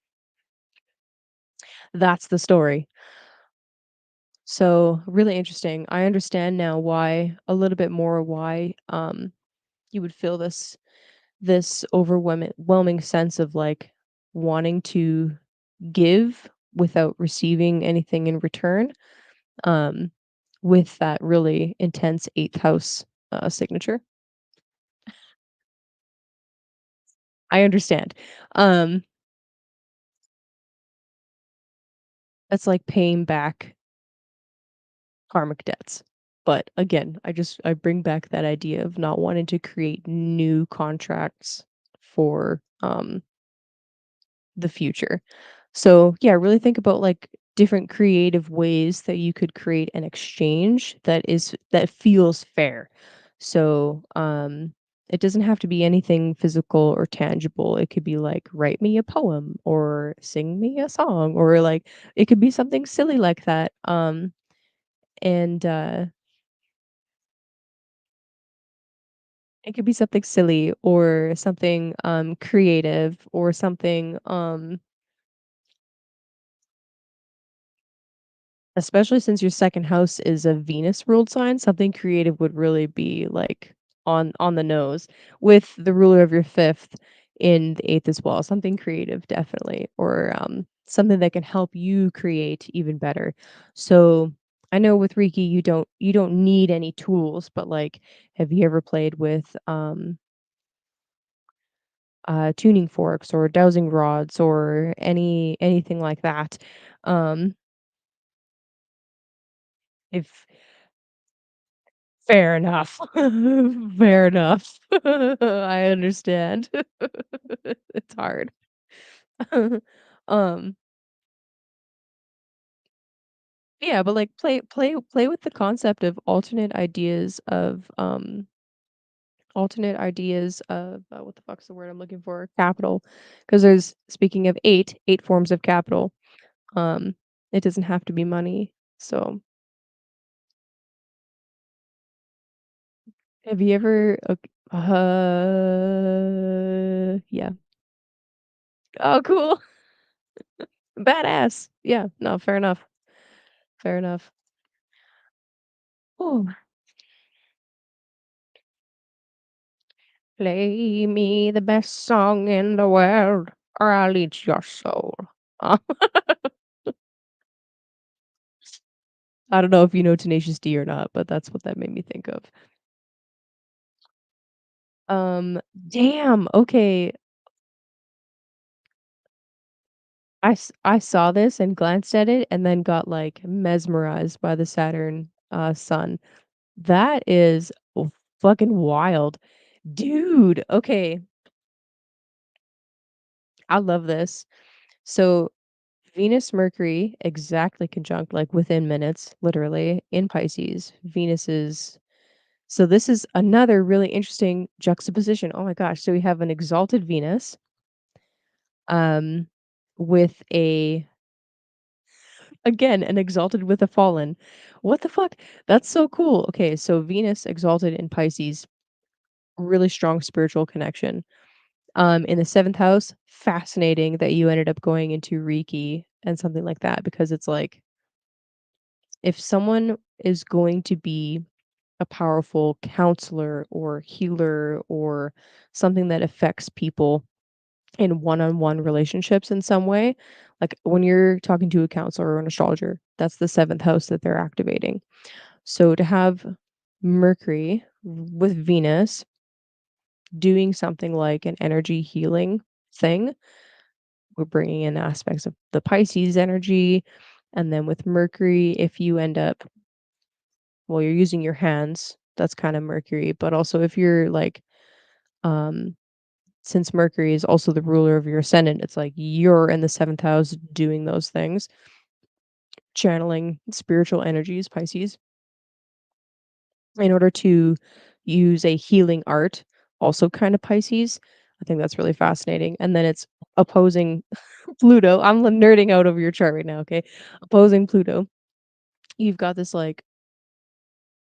That's the story. So really interesting. I understand now why a little bit more why you would feel this overwhelming sense of, like, wanting to give without receiving anything in return, um, with that really intense 8th house, signature. I understand. Um, that's like paying back karmic debts. But again, I bring back that idea of not wanting to create new contracts for, the future. So, yeah, really think about, like, different creative ways that you could create an exchange that feels fair. So, it doesn't have to be anything physical or tangible. It could be like, write me a poem or sing me a song, or like it could be something silly like that. And it could be something silly or something creative or something especially since your second house is a Venus ruled sign, something creative would really be like on the nose with the ruler of your fifth in the eighth as well. Something creative, definitely, or something that can help you create even better. So I know with Reiki you don't need any tools, but like have you ever played with tuning forks or dowsing rods or anything like that? Um if Fair enough. Fair enough. I understand. It's hard. Um, yeah, but, like, play with the concept of alternate ideas of, what the fuck's the word I'm looking for? Capital, because there's speaking of 8 forms of capital, um, it doesn't have to be money. So, have you ever yeah. Oh, cool. Badass. Yeah, no, fair enough. Fair enough. Ooh. Play me the best song in the world, or I'll eat your soul. Uh, I don't know if you know Tenacious D or not, but that's what that made me think of. Um, damn, okay. I saw this and glanced at it and then got, like, mesmerized by the Saturn, sun. That is fucking wild. Dude, okay, I love this. So Venus Mercury exactly conjunct, like within minutes, literally, in Pisces. Venus is so this is another really interesting juxtaposition. Oh my gosh. So we have an exalted Venus, um, with a again, an exalted with a fallen. What the fuck? That's so cool. Okay, so Venus exalted in Pisces, really strong spiritual connection. In the seventh house, fascinating that you ended up going into Reiki and something like that because it's like if someone is going to be a powerful counselor or healer or something that affects people in one-on-one relationships in some way, like when you're talking to a counselor or an astrologer, that's the seventh house that they're activating. So to have Mercury with Venus doing something like an energy healing thing, we're bringing in aspects of the Pisces energy. And then with Mercury, if you end up well, you're using your hands, that's kind of Mercury, but also if you're like, um, since Mercury is also the ruler of your ascendant, it's like you're in the seventh house doing those things, channeling spiritual energies, Pisces, in order to use a healing art, also kind of Pisces. I think that's really fascinating. And then it's opposing Pluto. I'm nerding out over your chart right now, okay? Opposing Pluto. You've got this like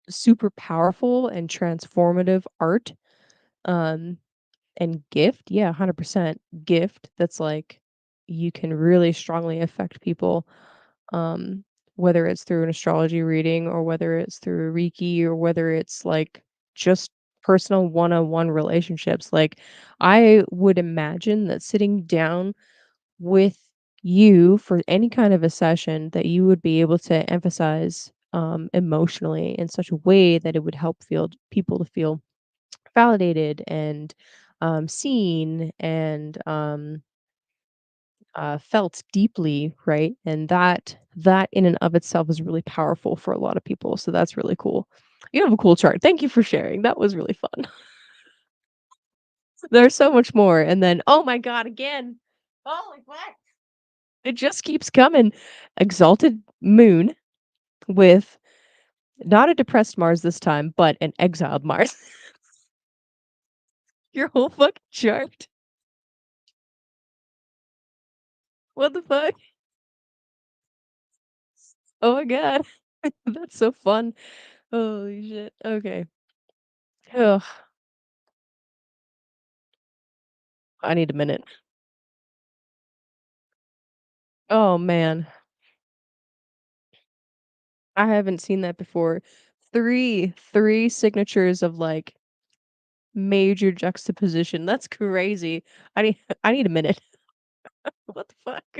super powerful and transformative art. Um, And gift, yeah, 100% gift that's like you can really strongly affect people, um, whether it's through an astrology reading or whether it's through Reiki or whether it's like just personal one-on-one relationships. Like I would imagine that sitting down with you for any kind of a session that you would be able to emphasize emotionally in such a way that it would help feel people to feel validated and seen and felt deeply, right? And that in and of itself is really powerful for a lot of people. So that's really cool. You have a cool chart. Thank you for sharing. That was really fun. There's so much more. And then, oh my God, again. Holy fuck. It just keeps coming. Exalted moon with not a depressed Mars this time, but an exiled Mars. Your whole fucking chart? What the fuck? Oh my god. That's so fun. Holy shit. Okay. Ugh, I need a minute. Oh, man. I haven't seen that before. 3 signatures of, like, major juxtaposition. That's crazy. I need a minute. What the fuck?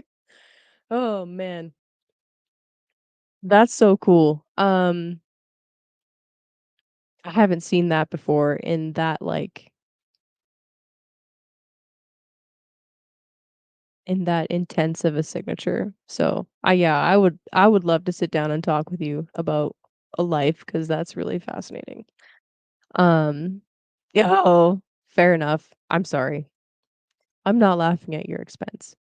Oh, man. That's so cool. I haven't seen that before in that, like in that intense of a signature. So, yeah, I would love to sit down and talk with you about a life because that's really fascinating. Um, yeah, oh, fair enough. I'm sorry. I'm not laughing at your expense.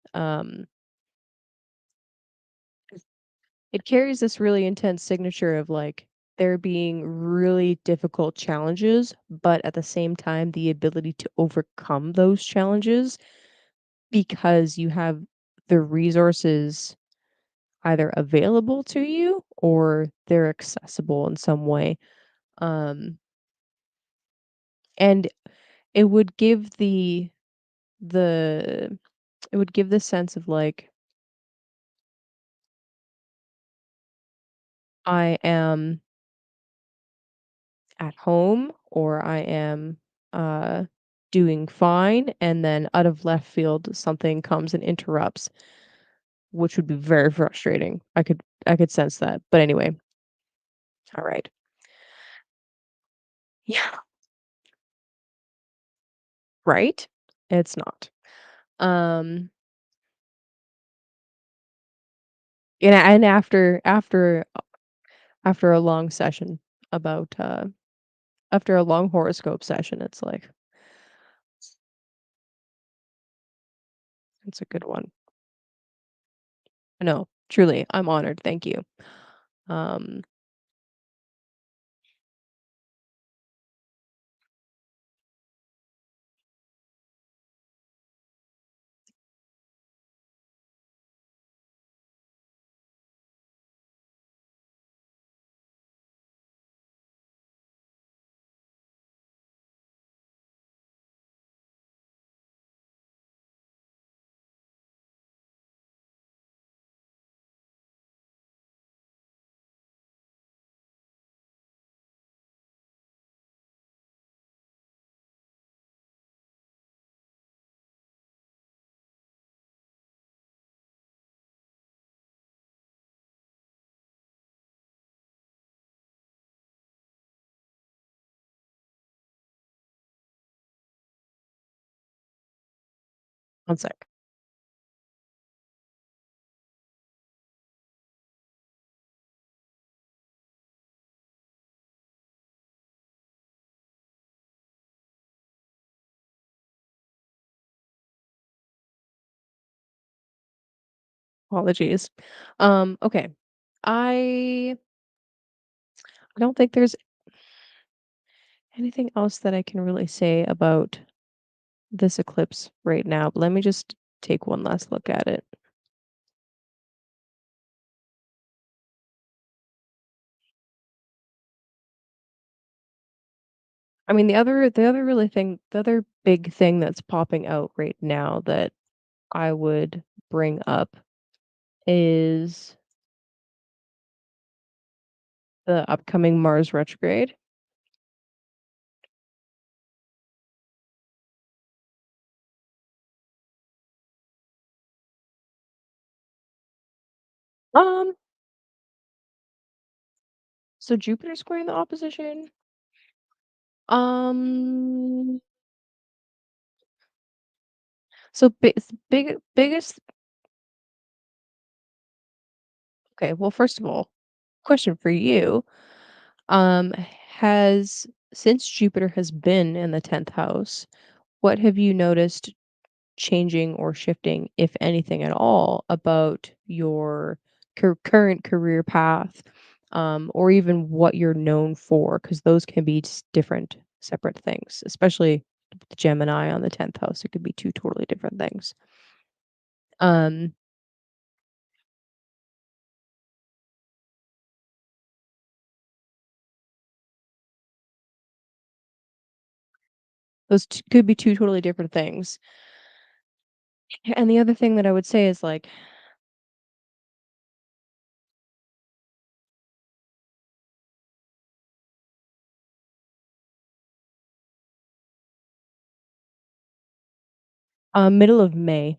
It carries this really intense signature of, like, there being really difficult challenges, but at the same time, the ability to overcome those challenges because you have the resources either available to you or they're accessible in some way. Um, and it would give the it would give the sense of like I am at home or I am uh doing fine and then out of left field something comes and interrupts, which would be very frustrating. I could sense that. But anyway, all right. Yeah, right? It's not. Um and after a long session about after a long horoscope session, it's like it's a good one. No, truly, I'm honored. Thank you. Um 1 sec. Apologies. Okay. I I don't think there's anything else that I can really say about this eclipse right now, but let me just take one last look at it. I mean, the other big thing that's popping out right now that I would bring up is the upcoming Mars retrograde. Um, so Jupiter squaring the opposition. Um, so biggest. Okay, well, first of all, question for you. Has since Jupiter has been in the 10th house, what have you noticed changing or shifting, if anything at all, about your current career path, or even what you're known for? Because those can be different, separate things, especially. the Gemini on the 10th house. It could be two totally different things. Um, could be two totally different things. And the other thing that I would say is like middle of May.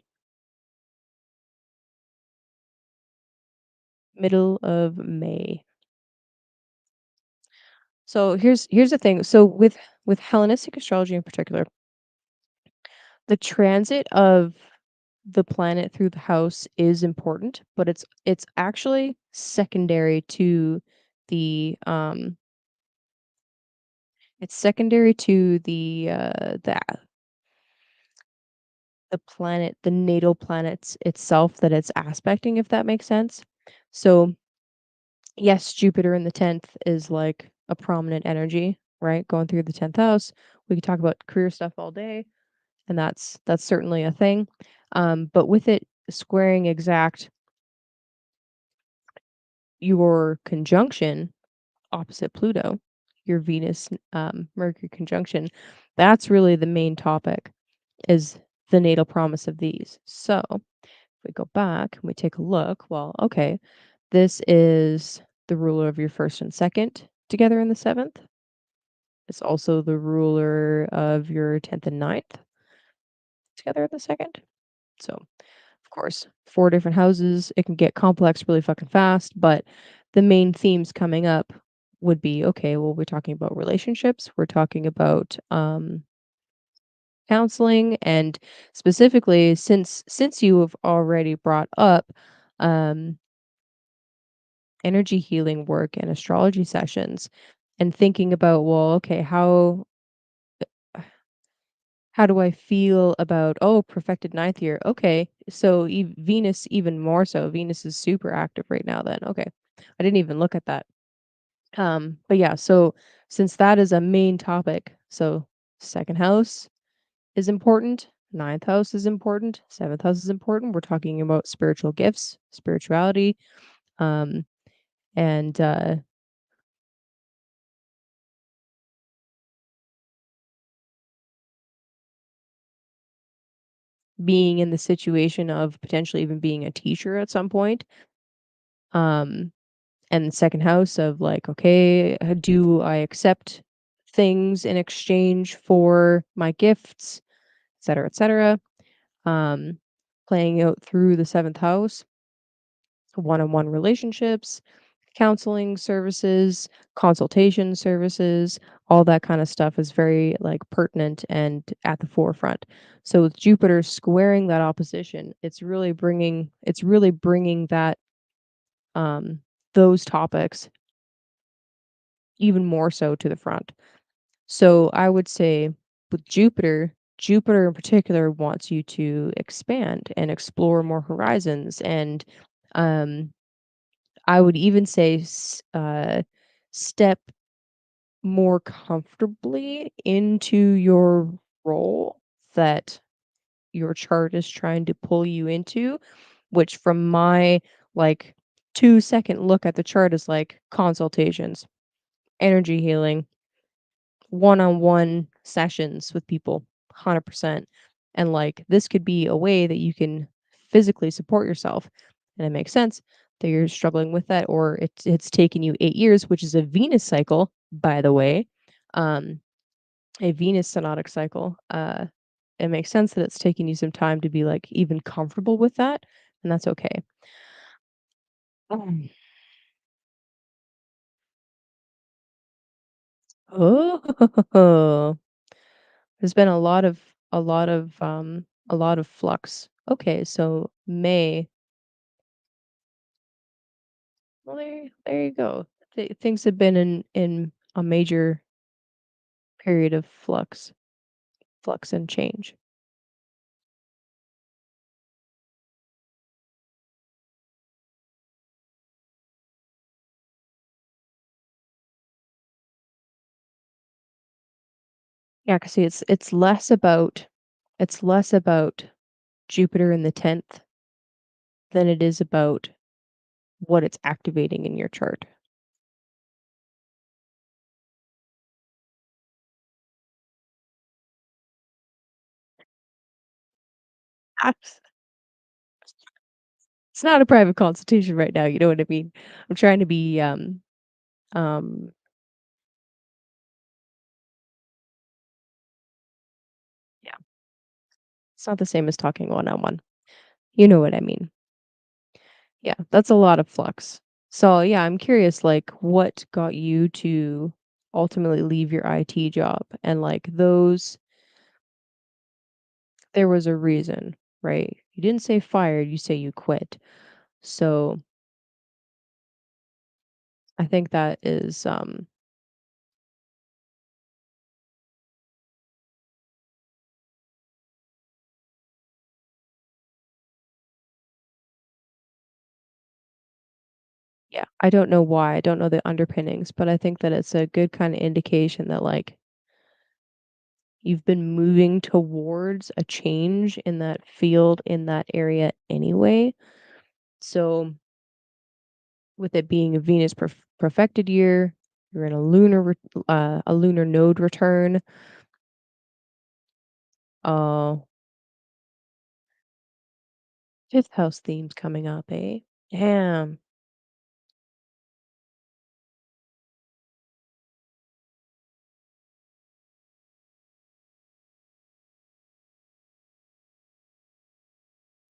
Middle of May. So here's the thing. So with Hellenistic astrology in particular, the transit of the planet through the house is important, but it's actually secondary to the it's secondary to the planet, the natal planets itself that it's aspecting, if that makes sense. So yes, Jupiter in the 10th is like a prominent energy, right? Going through the 10th house. We could talk about career stuff all day, and that's certainly a thing. But with it squaring exact your conjunction opposite Pluto, your Venus Mercury conjunction, that's really the main topic is the natal promise of these. So if we go back and we take a look, well, okay, this is the ruler of your first and second together in the seventh. It's also the ruler of your 10th and ninth together in the second. So, of course, four different houses. It can get complex really fucking fast, but the main themes coming up would be okay, well, we're talking about relationships, we're talking about counseling, and specifically since you have already brought up um energy healing work and astrology sessions and thinking about, well, okay, how do I feel about, oh, perfected ninth year? Okay, so Venus, even more so. Venus is super active right now. Then okay, I didn't even look at that. But yeah, so since that is a main topic, so second house is important, ninth house is important, seventh house is important. We're talking about spiritual gifts, spirituality, um, and being in the situation of potentially even being a teacher at some point. Um, and second house of like, okay, do I accept things in exchange for my gifts, et cetera, et cetera. Um, playing out through the seventh house, one-on-one relationships, counseling services, consultation services, all that kind of stuff is very like pertinent and at the forefront. So with Jupiter squaring that opposition, it's really bringing that um those topics even more so to the front. So I would say with Jupiter in particular wants you to expand and explore more horizons. And um, I would even say step more comfortably into your role that your chart is trying to pull you into, which from my like 2-second look at the chart is like consultations, energy healing, one-on-one sessions with people 100%. And like this could be a way that you can physically support yourself, and it makes sense that you're struggling with that, or it's taken you 8 years, which is a Venus cycle, by the way. um a Venus synodic cycle. It makes sense that it's taking you some time to be like even comfortable with that, and that's okay. um, oh, there's been a lot of flux. Okay, so May. Well, there you go. Things have been in a major period of flux and change. Yeah, 'cause see, it's less about Jupiter in the 10th than it is about what it's activating in your chart. Abs It's not a private consultation right now, you know what I mean? I'm trying to be, um yeah, it's not the same as talking one-on-one. You know what I mean. Yeah, that's a lot of flux. So, yeah, I'm curious, like, what got you to ultimately leave your IT job? And, like, those there was a reason, right? You didn't say fired, you say you quit. So, I think that is, yeah, I don't know why, I don't know the underpinnings, but I think that it's a good kinda indication that, like, you've been moving towards a change in that field, in that area anyway. So, with it being a Venus perfected year, you're in a lunar node return. Uh, fifth house themes coming up, eh? Damn.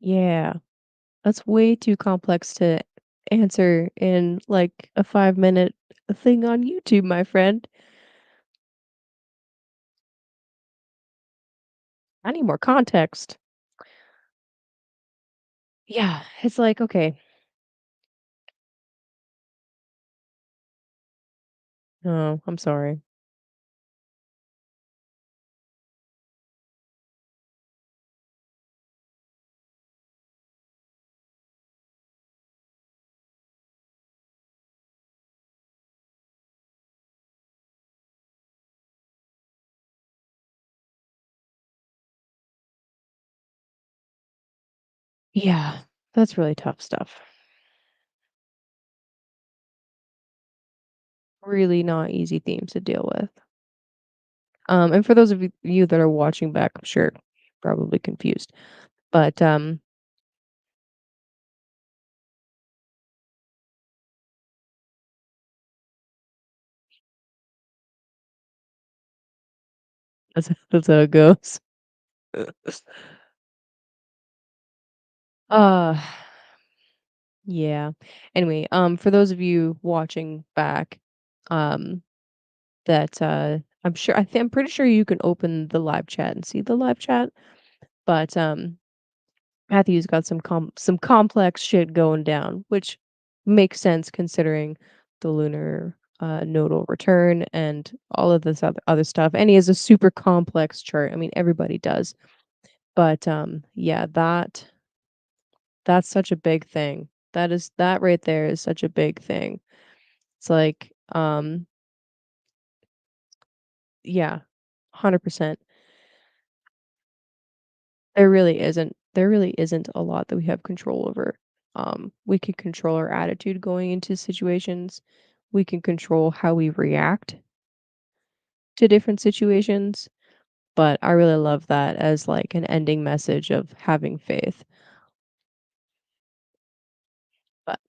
Yeah. That's way too complex to answer in like a 5-minute thing on YouTube, my friend. I need more context. Yeah, it's like, okay. Oh, I'm sorry. Yeah, that's really tough stuff. Really not easy themes to deal with. And for those of you that are watching back, I'm sure probably confused. But that's how it goes. Uh yeah. Anyway, for those of you watching back, um that I'm pretty sure you can open the live chat and see the live chat, but Matthew's got some complex shit going down, which makes sense considering the lunar nodal return and all of this other stuff. And he has a super complex chart. I mean, everybody does. But yeah, that's such a big thing. That right there is such a big thing. It's like yeah, 100%. There really isn't a lot that we have control over. We can control our attitude going into situations. We can control how we react to different situations, but I really love that as like an ending message of having faith. But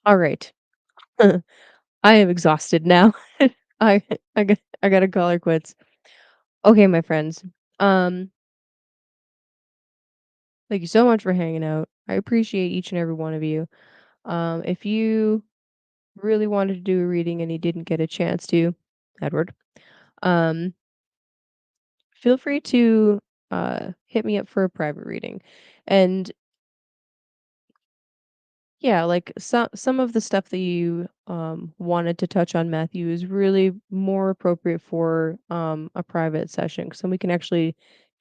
all right. I am exhausted now. I I gotta call her quits. Okay, my friends. Um, thank you so much for hanging out. I appreciate each and every one of you. If you really wanted to do a reading and he didn't get a chance to, Edward, um, feel free to hit me up for a private reading. And yeah, like some of the stuff that you wanted to touch on, Matthew, is really more appropriate for a private session. So we can actually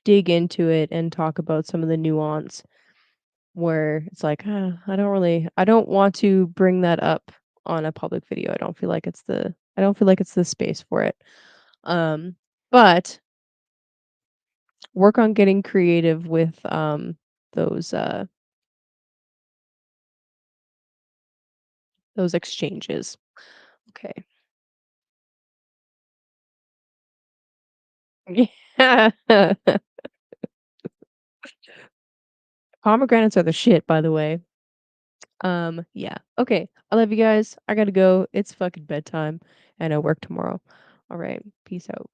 dig into it and talk about some of the nuance where it's like, I don't want to bring that up on a public video. I don't feel like it's the space for it. Um, but work on getting creative with, those, uh those exchanges. Okay. Yeah. Pomegranates are the shit, by the way. Yeah. Okay. I love you guys. I gotta go. It's fucking bedtime, and I work tomorrow. Alright. Peace out.